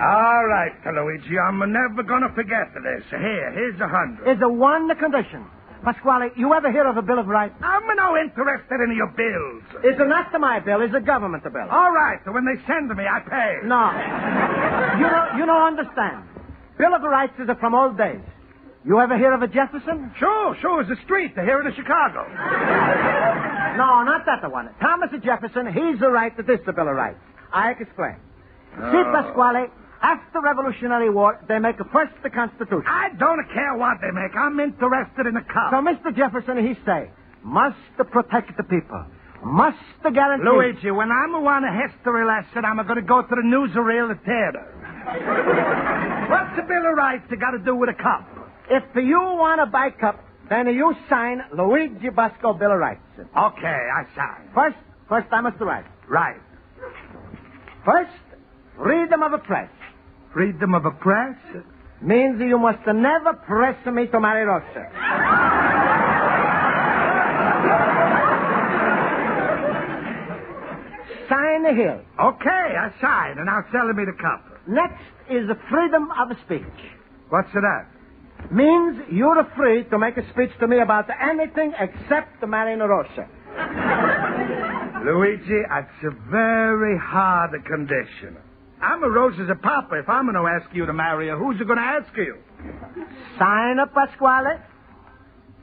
All right, Luigi, I'm never going to forget this. Here's $100. It's a one condition. Pasquale, you ever hear of a Bill of Rights? I'm no interested in your bills. It's not my bill. It's a government bill. All right, so when they send me, I pay. No. You don't understand. Bill of Rights is from old days. You ever hear of a Jefferson? Sure. It's a street here in Chicago. No, not that one. Thomas Jefferson, he's the right to this Bill of Rights. I explain. See, Pasquale, after the Revolutionary War, they make a first the Constitution. I don't care what they make. I'm interested in the cup. So Mr. Jefferson, he say, must protect the people. Must guarantee... Luigi, when I'm on a history lesson, I'm going to go to the newsreel theater. What's the Bill of Rights got to do with a cup? If you want to buy cup, then you sign Luigi Basco Bill of Rights. Okay, I sign. First I must write. Right. First, freedom of the press. Freedom of the press? Means you must never press me to marry Rosa. Sign here. Okay, I sign, and now sell me the cup. Next is the freedom of speech. What's that? Means you're free to make a speech to me about anything except marrying Rosa. Luigi, it's a very hard condition. I'm a Rosa's papa. If I'm going to ask you to marry her, who's going to ask you? Sign up, Pasquale.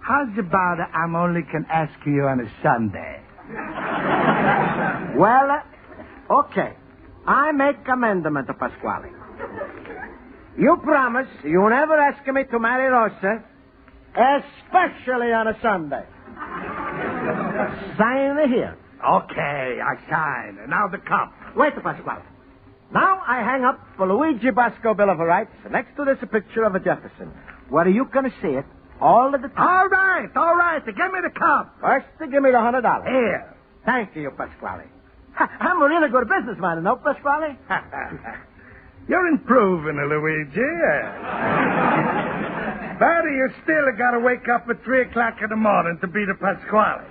How's about I'm only can ask you on a Sunday? Well, okay. I make amendment, Pasquale. You promise you never ask me to marry Rosa, especially on a Sunday. Sign here. Okay, I sign. And now the cup. Wait, Pasquale. Now I hang up for Luigi Basco Bill of Rights next to this picture of a Jefferson, where you can see it all of the time. All right. Give me the cup. First, give me the $100. Here. Thank you, Pasquale. I'm a really good businessman, no, Pasquale? You're improving, Luigi. But you still got to wake up at 3 o'clock in the morning to beat a Pasquale.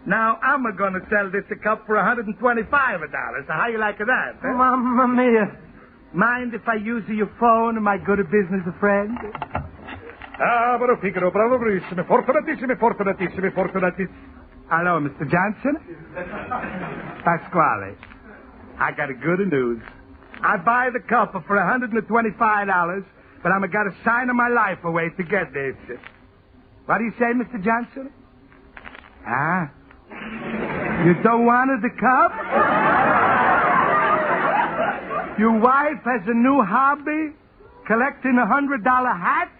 Now, I'm going to sell this a cup for $125. So how you like that? Eh? Mamma mia. Mind if I use your phone, my good business friend? Hello, Mr. Johnson? Pasquale, I got good news. I buy the cup for $125, but I'm got to sign my life away to get this. What do you say, Mr. Johnson? Ah? You don't want the cup? Your wife has a new hobby? Collecting $100 hats?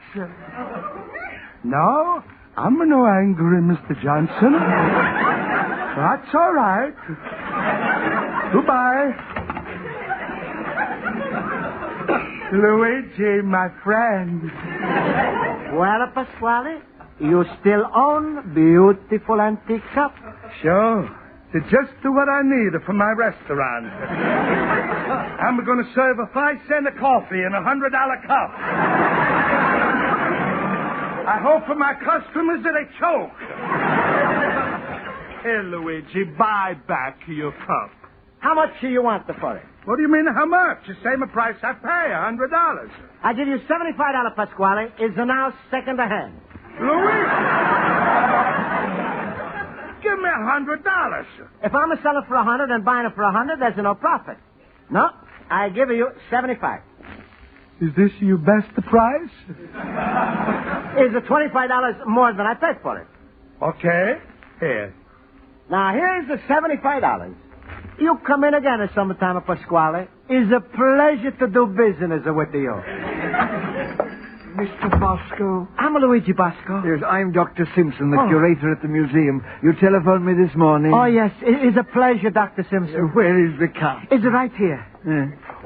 No? I'm no angry, Mr. Johnson. That's all right. Goodbye. Luigi, my friend. Well, Pasquale, you still own beautiful antique cup? Sure. It's just what I need for my restaurant. I'm going to serve a 5-cent coffee in a $100 cup. I hope for my customers that they choke. Here, Luigi, buy back your cup. How much do you want for it? What do you mean, how much? The same price I pay, $100. I give you $75, Pasquale. Is now second hand. Luigi! Give me $100. If I'm selling for $100 and buying it for $100, there's no profit. No, I give you $75. Is this your best price? Is it $25 more than I paid for it? Okay. Here. Now, here's the $75. You come in again at some time, Pasquale. It's a pleasure to do business with you. Mr. Bosco? I'm Luigi Bosco. Yes, I'm Dr. Simpson, the curator at the museum. You telephoned me this morning. Oh, yes. It's a pleasure, Dr. Simpson. Where is the cup? It's right here.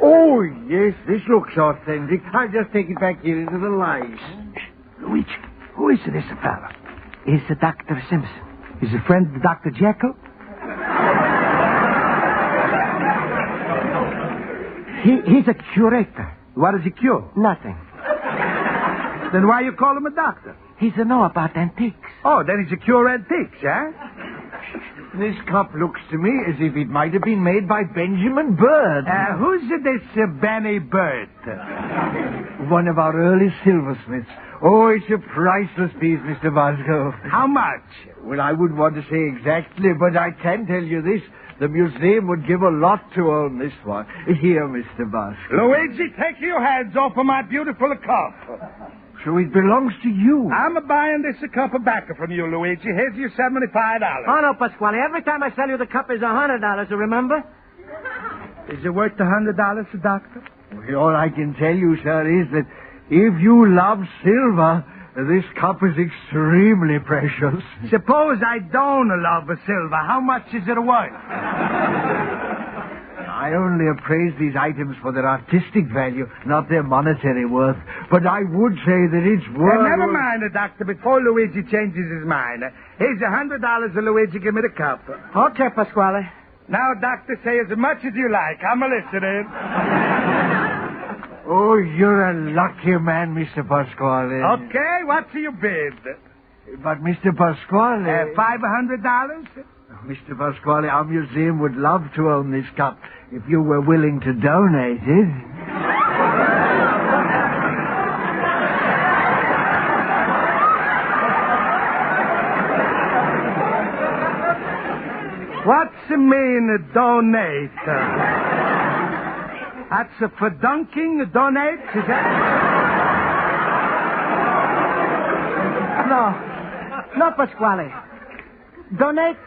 Oh, yes, this looks authentic. I'll just take it back here into the light. Luigi, who is this fella? It's Dr. Simpson. Is a friend of Dr. Jekyll? He's a curator. What does he cure? Nothing. Then why you call him a doctor? He's a know about antiques. Oh, then he's a cure antiques, huh? This cup looks to me as if it might have been made by Benjamin Bird. Who's this Benny Bird? One of our early silversmiths. Oh, it's a priceless piece, Mr. Bosco. How much? Well, I wouldn't want to say exactly, but I can tell you this. The museum would give a lot to own this one. Here, Mr. Bosco. Luigi, take your hands off of my beautiful cup. So it belongs to you. I'm buying this cup back from you, Luigi. Here's your $75. Oh, no, Pasquale. Every time I sell you the cup is $100, remember? Is it worth $100, Doctor? Well, all I can tell you, sir, is that if you love silver, this cup is extremely precious. Suppose I don't love silver. How much is it worth? I only appraise these items for their artistic value, not their monetary worth. But I would say that it's worth... never mind, Doctor, before Luigi changes his mind. Here's $100, Luigi. Give me the cup. Okay, Pasquale. Now, Doctor, say as much as you like. I'm listening. Oh, you're a lucky man, Mr. Pasquale. Okay, what's your bid? But, Mr. Pasquale... $500? Mr. Pasquale, our museum would love to own this cup if you were willing to donate it. What's it mean, donate? That's for dunking, donate? Is that... No, Pasquale. Donate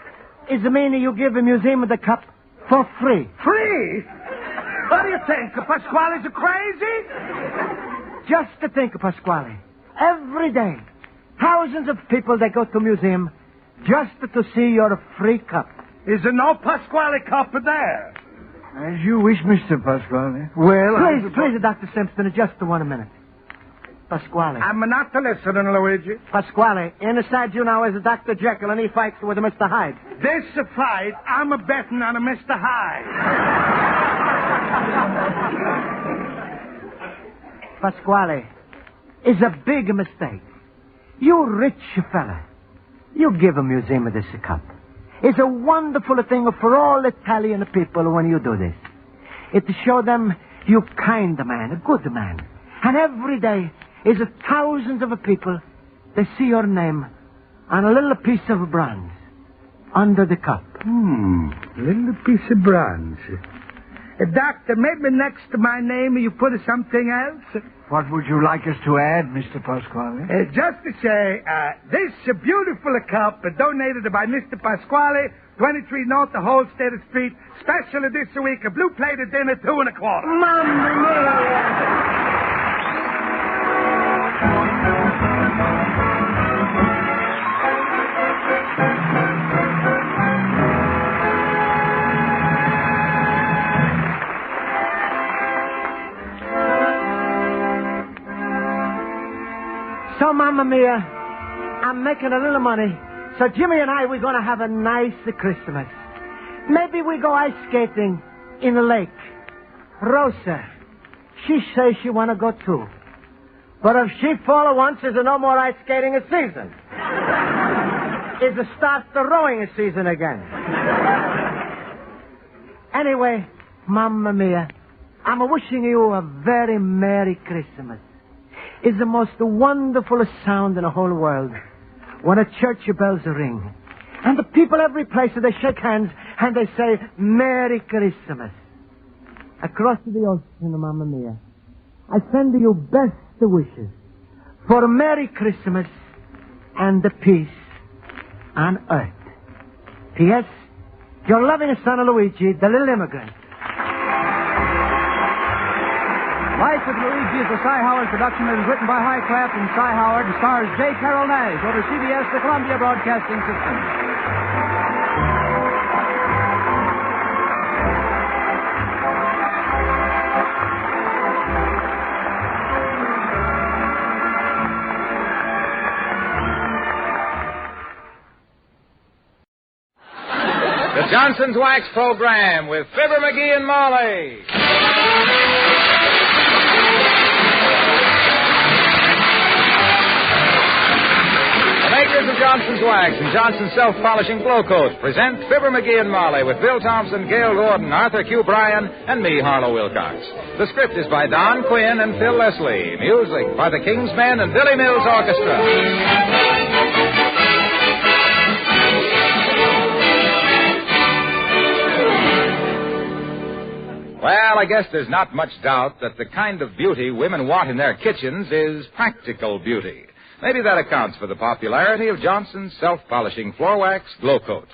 is the meaning you give the museum the cup for free. Free? What do you think? Pasquale's crazy? Just to think, Pasquale. Every day, thousands of people, they go to museum just to see your free cup. Is there no Pasquale cup there? As you wish, Mr. Pasquale. Well, Please, Dr. Simpson, just 1 minute. Pasquale. I'm not listening, Luigi. Pasquale, inside you now is Dr. Jekyll, and he fights with Mr. Hyde. This fight, I'm a betting on a Mr. Hyde. Pasquale, is a big mistake. You rich fella, you give a museum this cup. It's a wonderful thing for all Italian people when you do this. It show them you kind man, a good man. And every day is thousands of people, they see your name on a little piece of bronze under the cup. Little piece of bronze. Doctor, maybe next to my name you put something else? What would you like us to add, Mr. Pasquale? Just to say, this beautiful cup donated by Mr. Pasquale, 23 North the Holstead Street, special this week, a blue plated dinner, 2 1/4. Mamma mia! So, Mamma Mia, I'm making a little money. So Jimmy and I, we're going to have a nice Christmas. Maybe we go ice skating in the lake. Rosa, she says she want to go too. But if she fall once, there's no more ice skating season. It's the start the rowing season again. Anyway, Mamma Mia, I'm wishing you a very Merry Christmas. It's the most wonderful sound in the whole world when a church bells ring. And the people every place, they shake hands and they say, Merry Christmas. Across the ocean, Mamma Mia, I send you best wishes for a Merry Christmas and the peace on earth. P.S. Your loving son, Luigi, the little immigrant. Life with Luigi is a Cy Howard production that is written by High Clapp and Cy Howard and stars J. Carroll Nash over CBS, the Columbia Broadcasting System. The Johnson's Wax Program with Fibber, McGee, and Molly. The makers of Johnson's Wax and Johnson's Self-Polishing Glow Coat present Fibber, McGee, and Molly with Bill Thompson, Gail Gordon, Arthur Q. Bryan, and me, Harlow Wilcox. The script is by Don Quinn and Phil Leslie. Music by the King's Men and Billy Mills Orchestra. Well, I guess there's not much doubt that the kind of beauty women want in their kitchens is practical beauty. Maybe that accounts for the popularity of Johnson's Self-Polishing Floor Wax Glow Coat.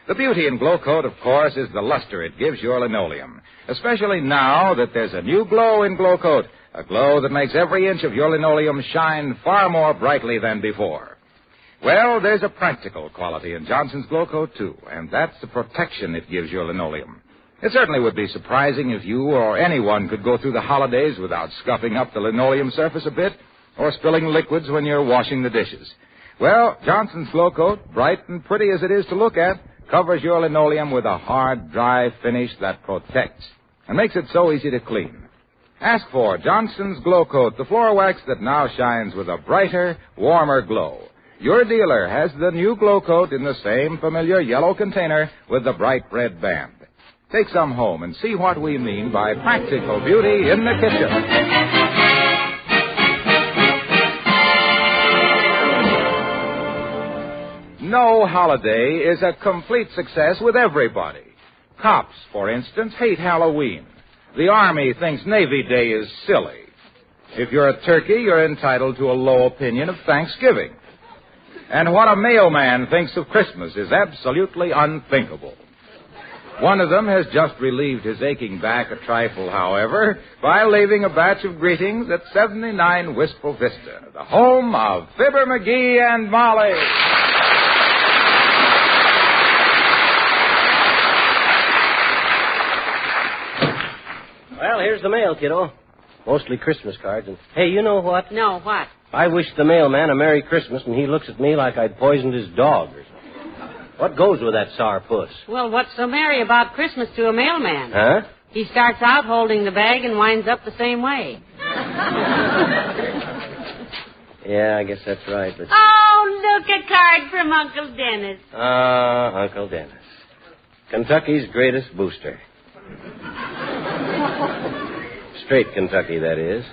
The beauty in Glow Coat, of course, is the luster it gives your linoleum, especially now that there's a new glow in Glow Coat, a glow that makes every inch of your linoleum shine far more brightly than before. Well, there's a practical quality in Johnson's Glow Coat, too, and that's the protection it gives your linoleum. It certainly would be surprising if you or anyone could go through the holidays without scuffing up the linoleum surface a bit or spilling liquids when you're washing the dishes. Well, Johnson's Glow Coat, bright and pretty as it is to look at, covers your linoleum with a hard, dry finish that protects and makes it so easy to clean. Ask for Johnson's Glow Coat, the floor wax that now shines with a brighter, warmer glow. Your dealer has the new Glow Coat in the same familiar yellow container with the bright red band. Take some home and see what we mean by practical beauty in the kitchen. No holiday is a complete success with everybody. Cops, for instance, hate Halloween. The Army thinks Navy Day is silly. If you're a turkey, you're entitled to a low opinion of Thanksgiving. And what a mailman thinks of Christmas is absolutely unthinkable. One of them has just relieved his aching back a trifle, however, by leaving a batch of greetings at 79 Wistful Vista, the home of Fibber, McGee, and Molly. Well, here's the mail, kiddo. Mostly Christmas cards. And hey, you know what? No, what? I wish the mailman a Merry Christmas, and he looks at me like I'd poisoned his dog or something. What goes with that sour puss? Well, what's so merry about Christmas to a mailman? Huh? He starts out holding the bag and winds up the same way. Yeah, I guess that's right. But... Oh, look, a card from Uncle Dennis. Uncle Dennis. Kentucky's greatest booster. Straight Kentucky, that is.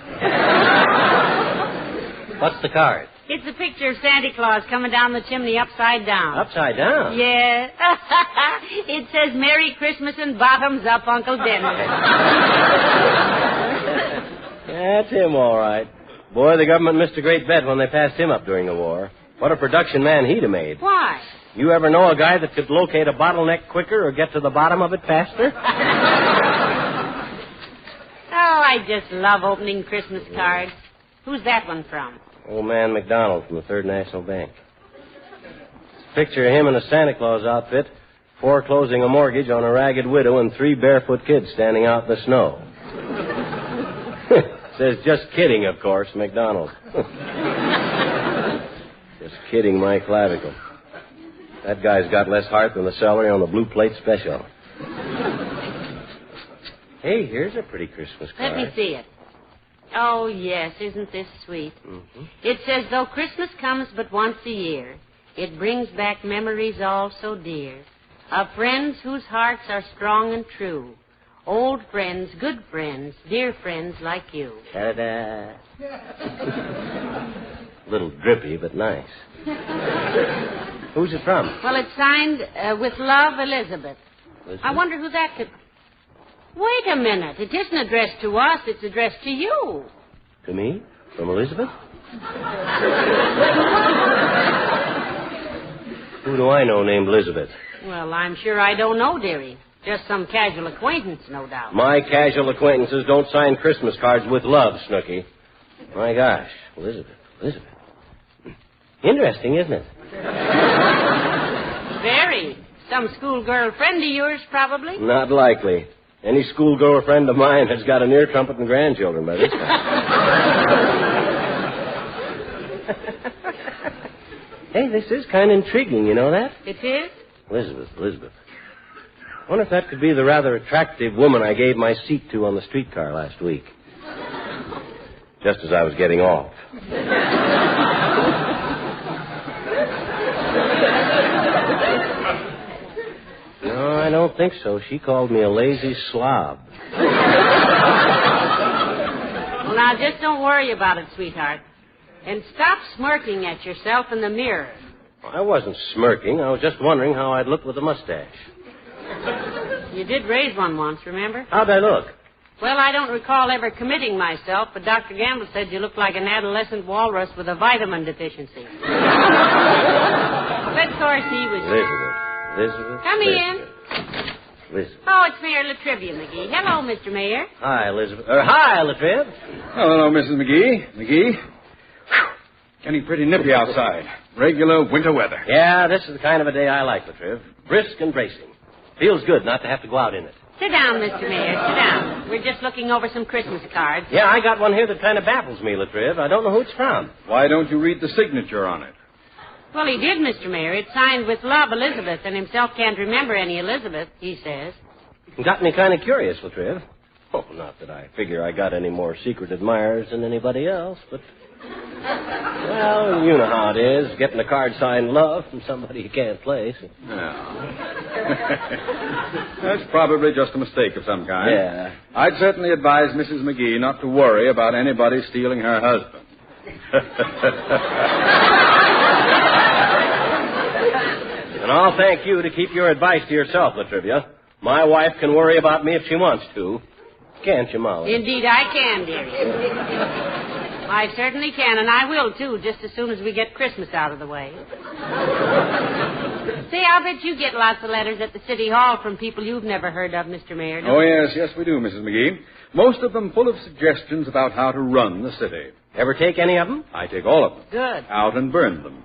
What's the card? It's a picture of Santa Claus coming down the chimney upside down. Upside down? Yeah. It says, Merry Christmas and bottoms up, Uncle Dennis. That's him, all right. Boy, the government missed a great bet when they passed him up during the war. What a production man he'd have made. Why? You ever know a guy that could locate a bottleneck quicker or get to the bottom of it faster? Oh, I just love opening Christmas cards. Who's that one from? Old man McDonald from the Third National Bank. Picture of him in a Santa Claus outfit, foreclosing a mortgage on a ragged widow and 3 barefoot kids standing out in the snow. Says, just kidding, of course, McDonald. Just kidding, my clavicle. That guy's got less heart than the celery on the blue plate special. Hey, here's a pretty Christmas card. Let me see it. Oh, yes, isn't this sweet? Mm-hmm. It says, though Christmas comes but once a year, it brings back memories all so dear of friends whose hearts are strong and true. Old friends, good friends, dear friends like you. Ta-da. Little drippy, but nice. Who's it from? Well, it's signed, with love, Elizabeth. I wonder who that could... Wait a minute. It isn't addressed to us. It's addressed to you. To me? From Elizabeth? Who do I know named Elizabeth? Well, I'm sure I don't know, dearie. Just some casual acquaintance, no doubt. My casual acquaintances don't sign Christmas cards with love, Snooky. My gosh. Elizabeth. Interesting, isn't it? Very. Some schoolgirl friend of yours, probably? Not likely. Any schoolgirl friend of mine has got an ear trumpet and grandchildren by this time. Hey, this is kind of intriguing, you know that? It is? Elizabeth. I wonder if that could be the rather attractive woman I gave my seat to on the streetcar last week. Just as I was getting off. No, I don't think so. She called me a lazy slob. Well, now, just don't worry about it, sweetheart. And stop smirking at yourself in the mirror. I wasn't smirking. I was just wondering how I'd look with a mustache. You did raise one once, remember? How'd I look? Well, I don't recall ever committing myself, but Dr. Gamble said you looked like an adolescent walrus with a vitamin deficiency. But, of course, he was... Elizabeth. Come in. Elizabeth. Oh, it's Mayor Latrivia, McGee. Hello, Mr. Mayor. Hi, Elizabeth. Hi, Latriv. Hello, Mrs. McGee. McGee. Getting pretty nippy outside. Regular winter weather. Yeah, this is the kind of a day I like, Latriv. Brisk and bracing. Feels good not to have to go out in it. Sit down, Mr. Mayor. Sit down. We're just looking over some Christmas cards. Yeah, I got one here that kind of baffles me, Latriv. I don't know who it's from. Why don't you read the signature on it? Well, he did, Mr. Mayor. It's signed with love, Elizabeth, and himself can't remember any Elizabeth, he says. Got me kind of curious, Latriv. Oh, not that I figure I got any more secret admirers than anybody else, but... Well, you know how it is, getting a card signed love from somebody you can't place. No. That's probably just a mistake of some kind. Yeah. I'd certainly advise Mrs. McGee not to worry about anybody stealing her husband. And I'll thank you to keep your advice to yourself, Latrivia. My wife can worry about me if she wants to. Can't you, Molly? Indeed I can, dearie. I certainly can, and I will, too, just as soon as we get Christmas out of the way. Say, I'll bet you get lots of letters at the City Hall from people you've never heard of, Mr. Mayor. Oh, yes, we do, Mrs. McGee. Most of them full of suggestions about how to run the city. Ever take any of them? I take all of them. Good. Out and burn them.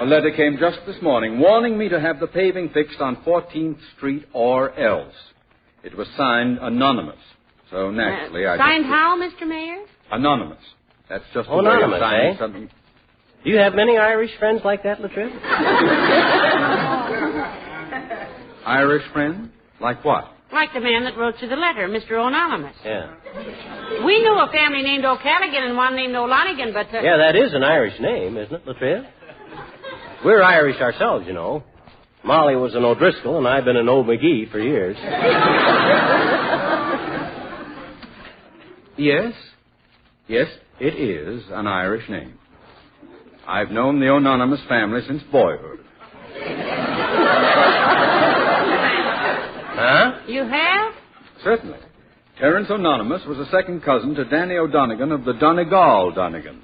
A letter came just this morning warning me to have the paving fixed on 14th Street or else. It was signed anonymous. So naturally, Signed how, Mr. Mayor? Anonymous. That's just the Anonymous, way of signing eh? something. Do you have many Irish friends like that, Latriv? Irish friend? Like what? Like the man that wrote you the letter, Mr. Anonymous. Yeah. We knew a family named O'Callaghan and one named O'Lonigan, but... Yeah, that is an Irish name, isn't it, Latriv? We're Irish ourselves, you know. Molly was an O'Driscoll, and I've been an O'McGee for years. Yes, it is an Irish name. I've known the Anonymous family since boyhood. Huh? You have? Certainly. Terence Anonymous was a second cousin to Danny O'Donegan of the Donegal Donegans.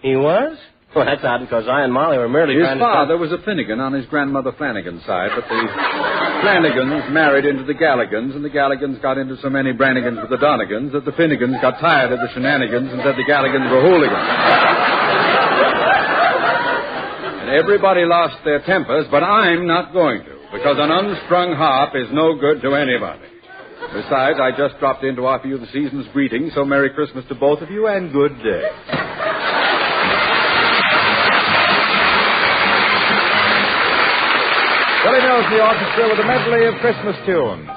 He was? Well, that's odd, because I and Molly were merely His trying father was a Finnegan on his grandmother Flanagan's side, but the Flanagans married into the Galligans, and the Galligans got into so many Brannigans with the Donegans that the Finnegans got tired of the shenanigans and said the Galligans were hooligans. And everybody lost their tempers, but I'm not going to, because an unstrung harp is no good to anybody. Besides, I just dropped in to offer you the season's greetings, so Merry Christmas to both of you, and good day. Billy Mills and the orchestra with a medley of Christmas tunes.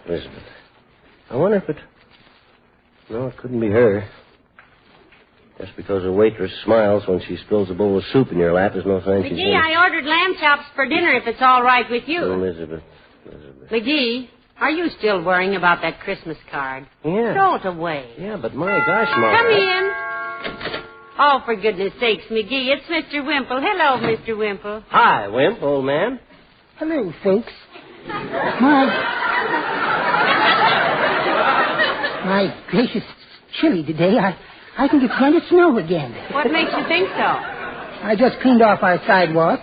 Elizabeth. I wonder if it... No, it couldn't be her. Just because a waitress smiles when she spills a bowl of soup in your lap is no sign she's... McGee, I ordered lamb chops for dinner if it's all right with you. Elizabeth. McGee, are you still worrying about that Christmas card? Yeah. Throw it away. Yeah, but my gosh, Mom. Come in. Oh, for goodness sakes, McGee, it's Mr. Wimple. Hello, Mr. Wimple. Hi, Wimp, old man. Hello, folks. My gracious, it's chilly today. I think it's going to snow again. What makes you think so? I just cleaned off our sidewalk.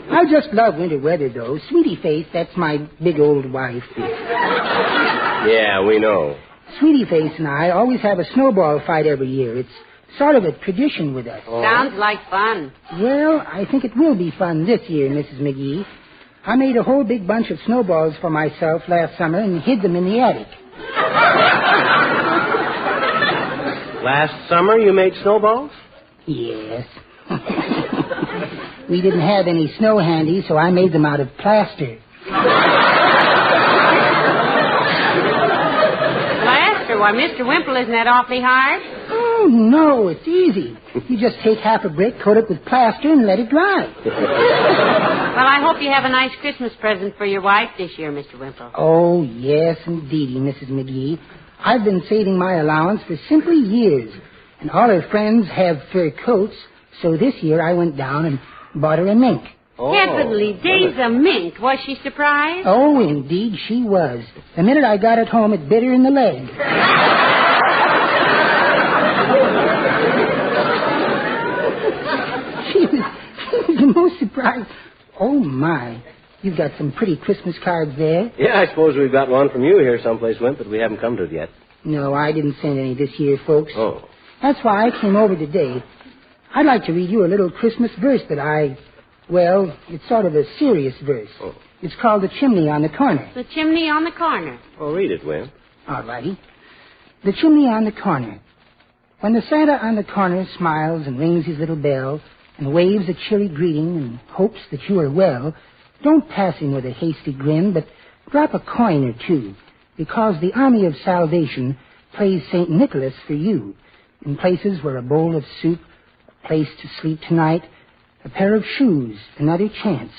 I just love winter weather, though. Sweetie Face, that's my big old wife. Yeah, we know. Sweetie Face and I always have a snowball fight every year. It's sort of a tradition with us. Oh. Sounds like fun. Well, I think it will be fun this year, Mrs. McGee. I made a whole big bunch of snowballs for myself last summer and hid them in the attic. Last summer you made snowballs? Yes. We didn't have any snow handy, so I made them out of plaster. dear. Why, Mr. Wimple, isn't that awfully hard? Oh, no, it's easy. You just take half a brick, coat it with plaster, and let it dry. Well, I hope you have a nice Christmas present for your wife this year, Mr. Wimple. Oh, yes, indeedy, Mrs. McGee. I've been saving my allowance for simply years, and all her friends have fur coats, so this year I went down and bought her a mink. Oh, Heavenly days, a mink. Was she surprised? Oh, indeed she was. The minute I got it home, it bit her in the leg. She was the most surprised. Oh, my. You've got some pretty Christmas cards there. Yeah, I suppose we've got one from you here someplace, Wimp, but we haven't come to it yet. No, I didn't send any this year, folks. Oh. That's why I came over today. I'd like to read you a little Christmas verse that well, it's sort of a serious verse. Oh. It's called The Chimney on the Corner. The chimney on the corner. Oh, read it, Wimp. All righty. The chimney on the corner. When the Santa on the corner smiles and rings his little bell and waves a cheery greeting and hopes that you are well, don't pass him with a hasty grin, but drop a coin or two, because the Army of Salvation plays St. Nicholas for you in places where a bowl of soup, a place to sleep tonight, a pair of shoes, another chance.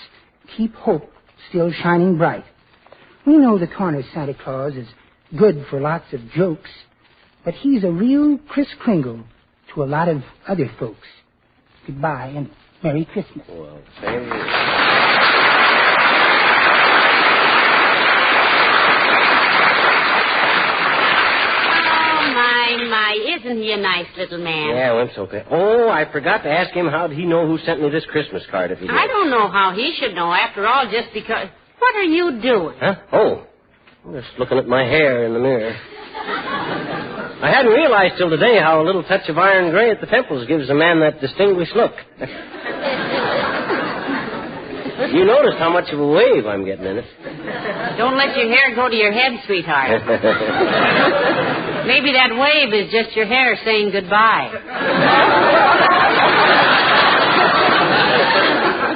Keep hope still shining bright. We know the corner Santa Claus is good for lots of jokes, but he's a real Kris Kringle to a lot of other folks. Goodbye and Merry Christmas. Well, same here. Isn't he a nice little man? Yeah, Wimp's okay. Oh, I forgot to ask him how'd he know who sent me this Christmas card if he did. I don't know how he should know, after all, just because... What are you doing? Huh? Oh, I'm just looking at my hair in the mirror. I hadn't realized till today how a little touch of iron gray at the temples gives a man that distinguished look. You notice how much of a wave I'm getting in it. Don't let your hair go to your head, sweetheart. Maybe that wave is just your hair saying goodbye.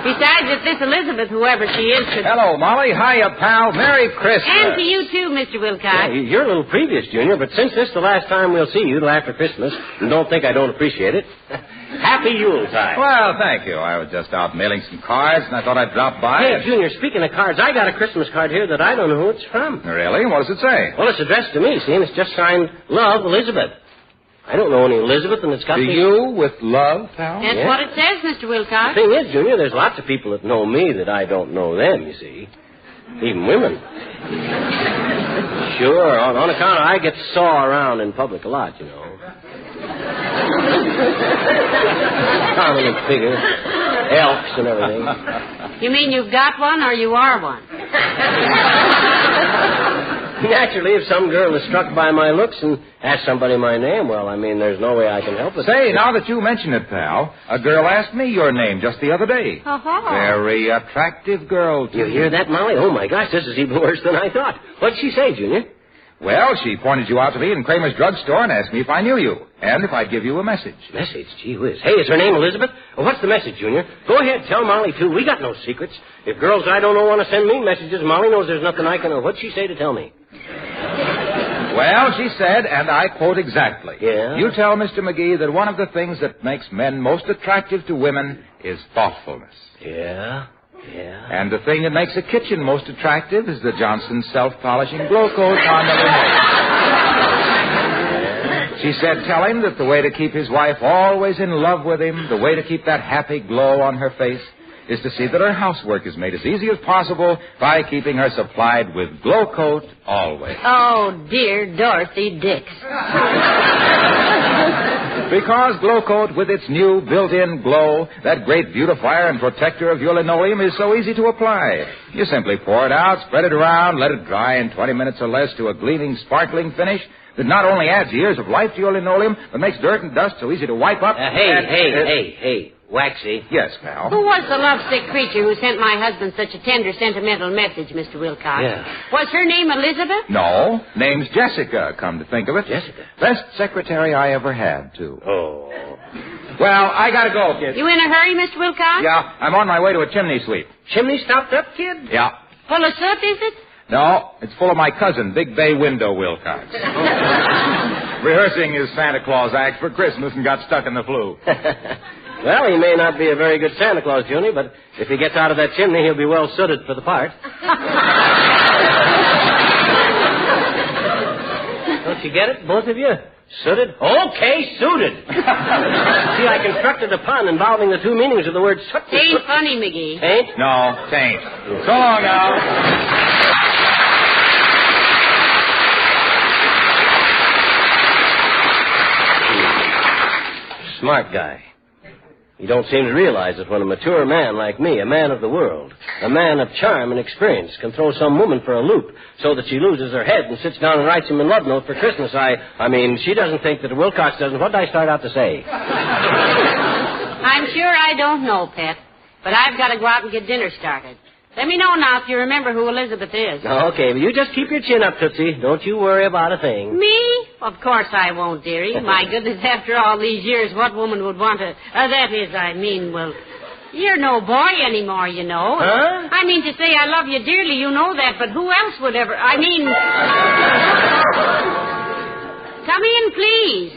Besides, if this Elizabeth, whoever she is, could... Hello, Molly. Hiya, pal. Merry Christmas. And to you, too, Mr. Wilcox. Yeah, you're a little previous, Junior, but since this is the last time we'll see you till after Christmas, and don't think I don't appreciate it, Happy Yuletide. Well, thank you. I was just out mailing some cards, and I thought I'd drop by. Hey, Junior, speaking of cards, I got a Christmas card here that I don't know who it's from. Really? What does it say? Well, it's addressed to me, see, and it's just signed Love, Elizabeth. I don't know any Elizabeth, and it's got to you with love, pal? That's what it says, Mr. Wilcox. The thing is, Junior, there's lots of people that know me that I don't know them, you see. Even women. Sure, on account of I get to saw around in public a lot, you know. Prominent figure, elks and everything. You mean you've got one or you are one? Naturally, if some girl is struck by my looks and asks somebody my name, well, I mean, there's no way I can help it. Say, now that you mention it, pal, a girl asked me your name just the other day. Uh-huh. Very attractive girl, too. You hear that, Molly? Oh, my gosh, this is even worse than I thought. What'd she say, Junior? Well, she pointed you out to me in Kramer's drugstore and asked me if I knew you, and if I'd give you a message. Message? Gee whiz. Hey, is her name Elizabeth? Well, what's the message, Junior? Go ahead, tell Molly, too. We got no secrets. If girls I don't know want to send me messages, Molly knows there's nothing I can know. What'd she say to tell me? Well, she said, and I quote exactly. Yeah? You tell Mr. McGee that one of the things that makes men most attractive to women is thoughtfulness. Yeah? Yeah. And the thing that makes a kitchen most attractive is the Johnson self-polishing glow coat on the remote. She said, tell him that the way to keep his wife always in love with him, the way to keep that happy glow on her face, is to see that her housework is made as easy as possible by keeping her supplied with glow coat always. Oh, dear Dorothy Dix. Because Glow Coat, with its new built-in glow, that great beautifier and protector of your linoleum, is so easy to apply. You simply pour it out, spread it around, let it dry in 20 minutes or less to a gleaming, sparkling finish that not only adds years of life to your linoleum, but makes dirt and dust so easy to wipe up. Hey, Waxy. Yes, pal. Who was the lovesick creature who sent my husband such a tender, sentimental message, Mr. Wilcox? Yeah. Was her name Elizabeth? No. Name's Jessica, come to think of it. Jessica? Best secretary I ever had, too. Oh. Well, I gotta go, kid. You in a hurry, Mr. Wilcox? Yeah, I'm on my way to a chimney sweep. Chimney stopped up, kid? Yeah. Full of soot, is it? No, it's full of my cousin, Big Bay Window Wilcox. Rehearsing his Santa Claus act for Christmas and got stuck in the flu. Well, he may not be a very good Santa Claus, Junie, but if he gets out of that chimney, he'll be well suited for the part. Don't you get it, both of you? Suited? Okay, suited. See, I constructed a pun involving the two meanings of the word soot. Ain't funny, McGee. Ain't? No, it ain't. So long now. Smart guy. You don't seem to realize that when a mature man like me, a man of the world, a man of charm and experience, can throw some woman for a loop so that she loses her head and sits down and writes him a love note for Christmas, I mean, she doesn't think that Wilcox doesn't. What did I start out to say? I'm sure I don't know, Pet, but I've got to go out and get dinner started. Let me know now if you remember who Elizabeth is. Okay, well, you just keep your chin up, Tootsie. Don't you worry about a thing. Me? Of course I won't, dearie. My goodness, after all these years, what woman would want to... that is, I mean, well, you're no boy anymore, you know. Huh? I mean to say I love you dearly, you know that, but who else would ever... I mean... Come in, please.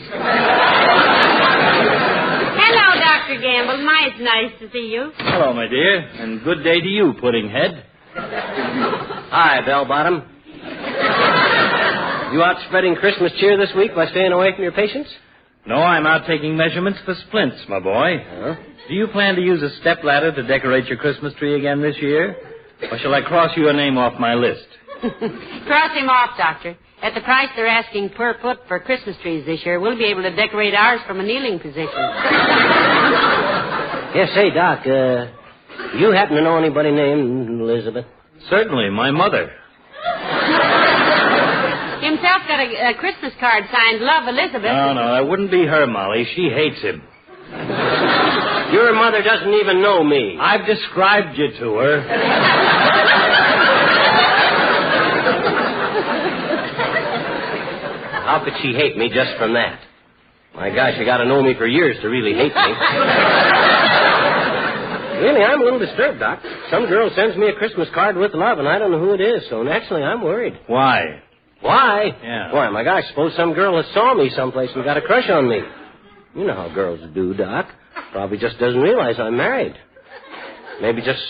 Hello, Dr. Gamble. It's nice to see you. Hello, my dear, and good day to you, Pudding Head. Hi, Bell Bottom. You out spreading Christmas cheer this week by staying away from your patients? No, I'm out taking measurements for splints, my boy. Huh? Do you plan to use a stepladder to decorate your Christmas tree again this year? Or shall I cross your name off my list? Cross him off, Doctor. At the price they're asking per foot for Christmas trees this year, we'll be able to decorate ours from a kneeling position. Yes, say, Doc, you happen to know anybody named Elizabeth? Certainly, my mother. Himself got a Christmas card signed, Love, Elizabeth. No, that wouldn't be her, Molly. She hates him. Your mother doesn't even know me. I've described you to her. How could she hate me just from that? My gosh, you got to know me for years to really hate me. Really, I'm a little disturbed, Doc. Some girl sends me a Christmas card with love, and I don't know who it is, so naturally I'm worried. Why? Why? Yeah. Why, my gosh, suppose some girl has saw me someplace and got a crush on me. You know how girls do, Doc. Probably just doesn't realize I'm married. Maybe just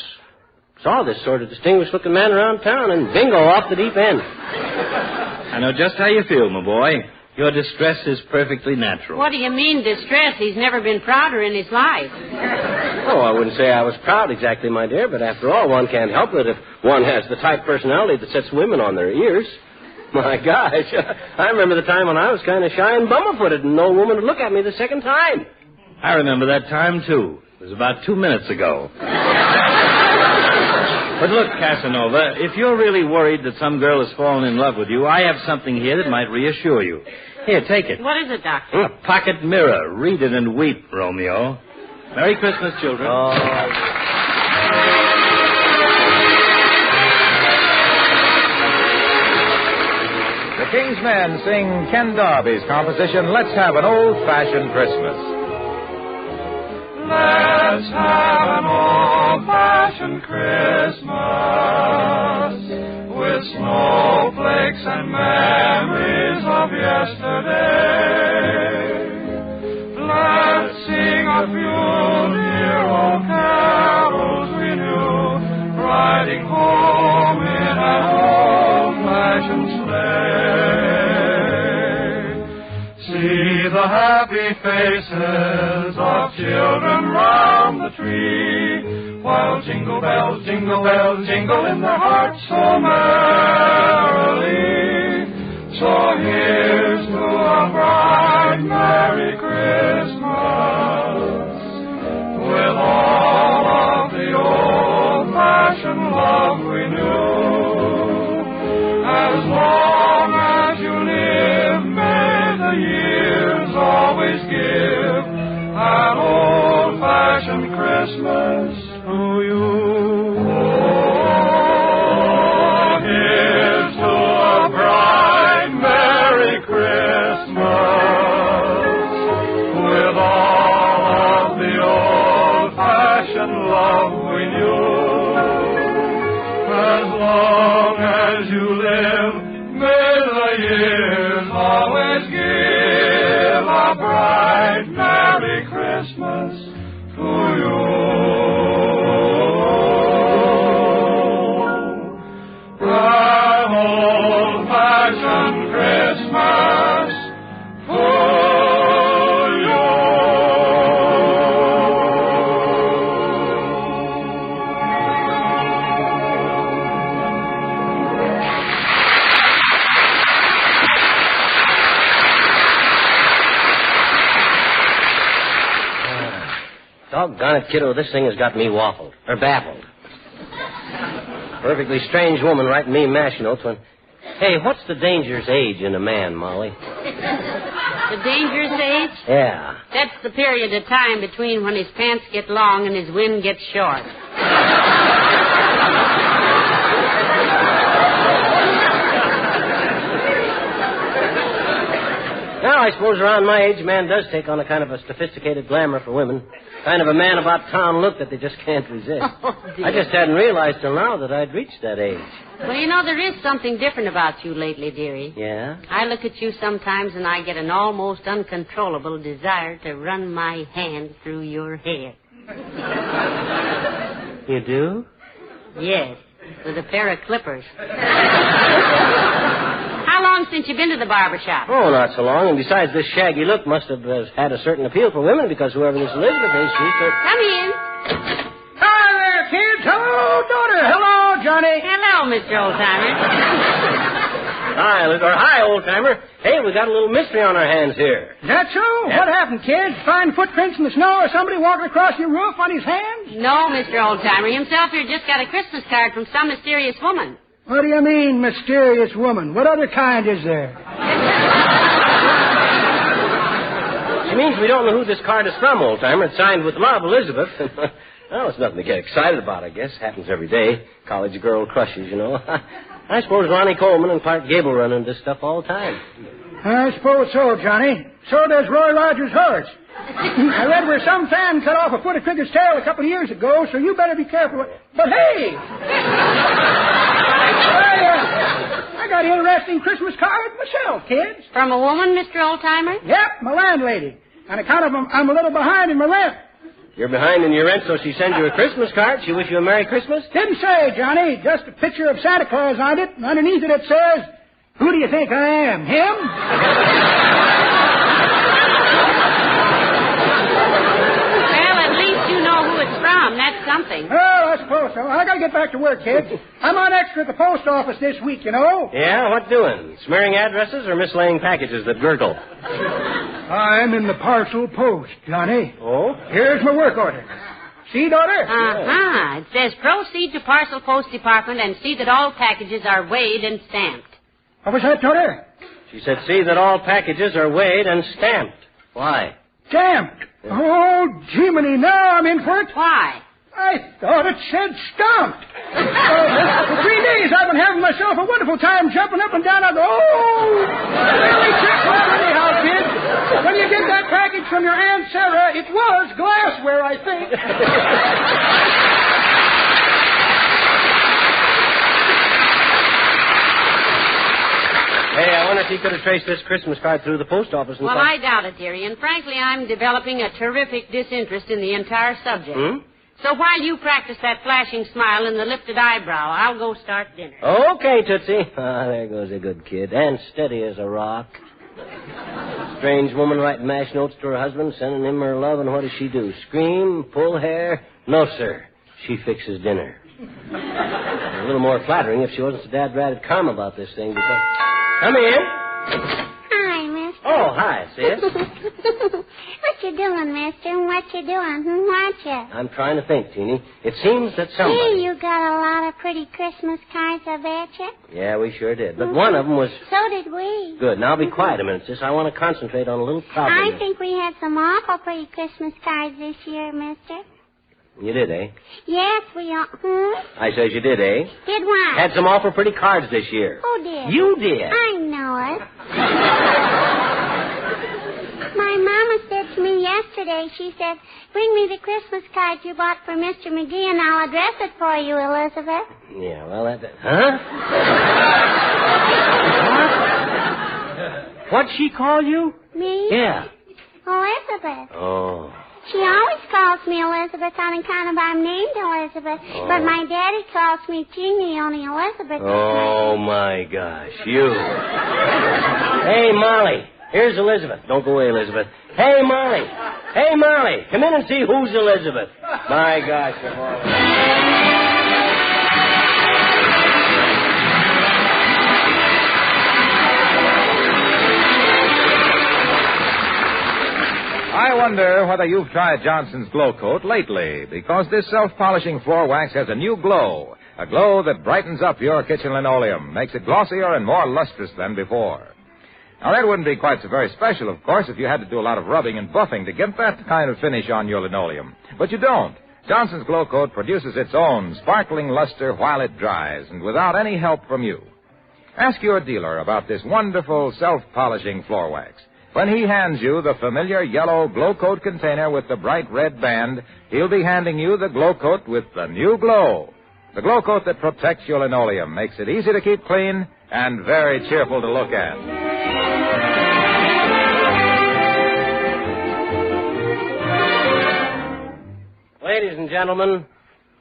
saw this sort of distinguished-looking man around town and bingo, off the deep end. I know just how you feel, my boy. Your distress is perfectly natural. What do you mean, distress? He's never been prouder in his life. Oh, I wouldn't say I was proud exactly, my dear, but after all, one can't help it if one has the type personality that sets women on their ears. My gosh, I remember the time when I was kind of shy and bummer-footed and no woman would look at me the second time. I remember that time, too. It was about 2 minutes ago. But look, Casanova, if you're really worried that some girl has fallen in love with you, I have something here that might reassure you. Here, take it. What is it, Doctor? A pocket mirror. Read it and weep, Romeo. Merry Christmas, children. The King's Men sing Ken Darby's composition, Let's Have an Old-Fashioned Christmas. Let's have an old-fashioned Christmas with snowflakes and memories of yesterday. Let's sing a few dear old carols we knew, riding home in an old-fashioned sleigh. See the happy faces of children round the tree, while jingle bells, jingle in their hearts so merrily. So here's to a bright, Merry Christmas, with all of the old-fashioned love we knew. As long as you live, may the years always give an old-fashioned Christmas to you. Oh, here's to a bright, Merry Christmas, with all of the old-fashioned love we knew. As long as you Doggone it, kiddo, this thing has got me waffled. Or baffled. Perfectly strange woman writing me mash notes when... Hey, what's the dangerous age in a man, Molly? The dangerous age? Yeah. That's the period of time between when his pants get long and his wind gets short. Well, I suppose around my age, a man does take on a kind of a sophisticated glamour for women. Kind of a man about town look that they just can't resist. Oh, dear. I just hadn't realized till now that I'd reached that age. Well, you know, there is something different about you lately, dearie. Yeah? I look at you sometimes and I get an almost uncontrollable desire to run my hand through your hair. You do? Yes, with a pair of clippers. How long since you've been to the barber shop? Oh, not so long. And besides, this shaggy look must have had a certain appeal for women because whoever this Elizabeth is, she's... Come in. Hi there, kids. Hello, daughter. Hello, Johnny. Hello, Mr. Oldtimer. Hi, old-timer. Hey, we got a little mystery on our hands here. Is that so? Yeah. What happened, kids? Find footprints in the snow or somebody walking across your roof on his hands? No, Mr. Oldtimer. Himself here just got a Christmas card from some mysterious woman. What do you mean, mysterious woman? What other kind is there? She means we don't know who this card is from, old-timer. It's signed with love, Elizabeth. Well, it's nothing to get excited about, I guess. Happens every day. College girl crushes, you know. I suppose Ronnie Coleman and Clark Gable run into this stuff all the time. I suppose so, Johnny. So does Roy Rogers' horse. I read where some fan cut off a foot of Cricket's tail a couple of years ago, so you better be careful. But hey! I got an interesting Christmas card myself, kids. From a woman, Mr. Oldtimer? Yep, my landlady. On account of I'm a little behind in my rent. You're behind in your rent, so she sends you a Christmas card? She wish you a Merry Christmas? Didn't say, Johnny. Just a picture of Santa Claus on it. And underneath it says, "Who do you think I am? Him?" Well, at least you know who it's from. That's something. Well, I suppose so. I gotta get back to work, kids. I'm on extra at the post office this week, you know. Yeah, what doing? Smearing addresses or mislaying packages that gurgle? I'm in the parcel post, Johnny. Oh? Here's my work order. See, daughter? Uh-huh. It says proceed to Parcel Post Department and see that all packages are weighed and stamped. What was that, daughter? She said, see that all packages are weighed and stamped. Why? Stamped? Yeah. Oh, Jiminy, now I'm in for it. Why? I thought it said stomped. For 3 days I've been having myself a wonderful time jumping up and down. I go, oh! Really check well anyhow, kids. When you get that package from your Aunt Sarah, it was glassware, I think. Hey, I wonder if he could have traced this Christmas card through the post office. Well, I doubt it, dearie. And frankly, I'm developing a terrific disinterest in the entire subject. Hmm? So while you practice that flashing smile and the lifted eyebrow, I'll go start dinner. Okay, Tootsie. Ah, there goes a good kid. And steady as a rock. Strange woman writing mash notes to her husband, sending him her love, and what does she do? Scream? Pull hair? No, sir. She fixes dinner. A little more flattering if she wasn't so dad-ratted calm about this thing, because... Come in. Hi, mister. Oh, hi, sis. What you doing, mister? What you doing? What you? I'm trying to think, Teeny. It seems that somebody... Hey, you got a lot of pretty Christmas cards, I bet you. Yeah, we sure did. But one of them was... So did we. Good. Now be quiet a minute, sis. I want to concentrate on a little problem. I think we had some awful pretty Christmas cards this year, mister. You did, eh? Yes, we all... I says you did, eh? Did what? Had some awful pretty cards this year. Who did? You did. I know it. My mama said to me yesterday, she said, bring me the Christmas card you bought for Mr. McGee and I'll address it for you, Elizabeth. Yeah, well, that... Huh? What'd she call you? Me? Yeah. Elizabeth. Oh. She always calls me Elizabeth on account of I'm named Elizabeth. Oh. But my daddy calls me Teeny, only Elizabeth. Oh, my gosh, you. Hey, Molly. Here's Elizabeth. Don't go away, Elizabeth. Hey, Molly. Hey, Molly. Come in and see who's Elizabeth. My gosh. I wonder whether you've tried Johnson's Glow Coat lately, because this self-polishing floor wax has a new glow. A glow that brightens up your kitchen linoleum, makes it glossier and more lustrous than before. Now, that wouldn't be quite so very special, of course, if you had to do a lot of rubbing and buffing to get that kind of finish on your linoleum. But you don't. Johnson's Glow Coat produces its own sparkling luster while it dries, and without any help from you. Ask your dealer about this wonderful self-polishing floor wax. When he hands you the familiar yellow Glow Coat container with the bright red band, he'll be handing you the Glow Coat with the new glow. The Glow Coat that protects your linoleum, makes it easy to keep clean and very cheerful to look at. Ladies and gentlemen,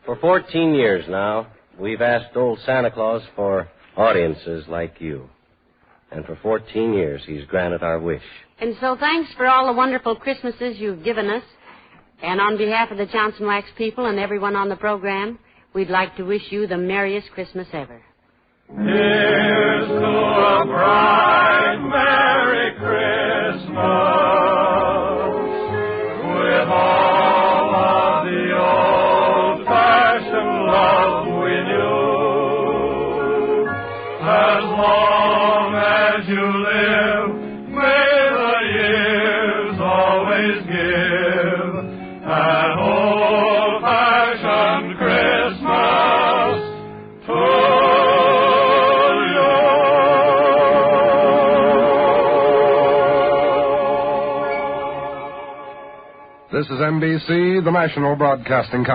for 14 years now, we've asked old Santa Claus for audiences like you. And for 14 years, he's granted our wish. And so thanks for all the wonderful Christmases you've given us. And on behalf of the Johnson Wax people and everyone on the program, we'd like to wish you the merriest Christmas ever. Here's to a bright, Merry Christmas with all of the old-fashioned love we knew. As long as you live, may the years always give an old-fashioned Christmas to you. This is NBC, the National Broadcasting Company.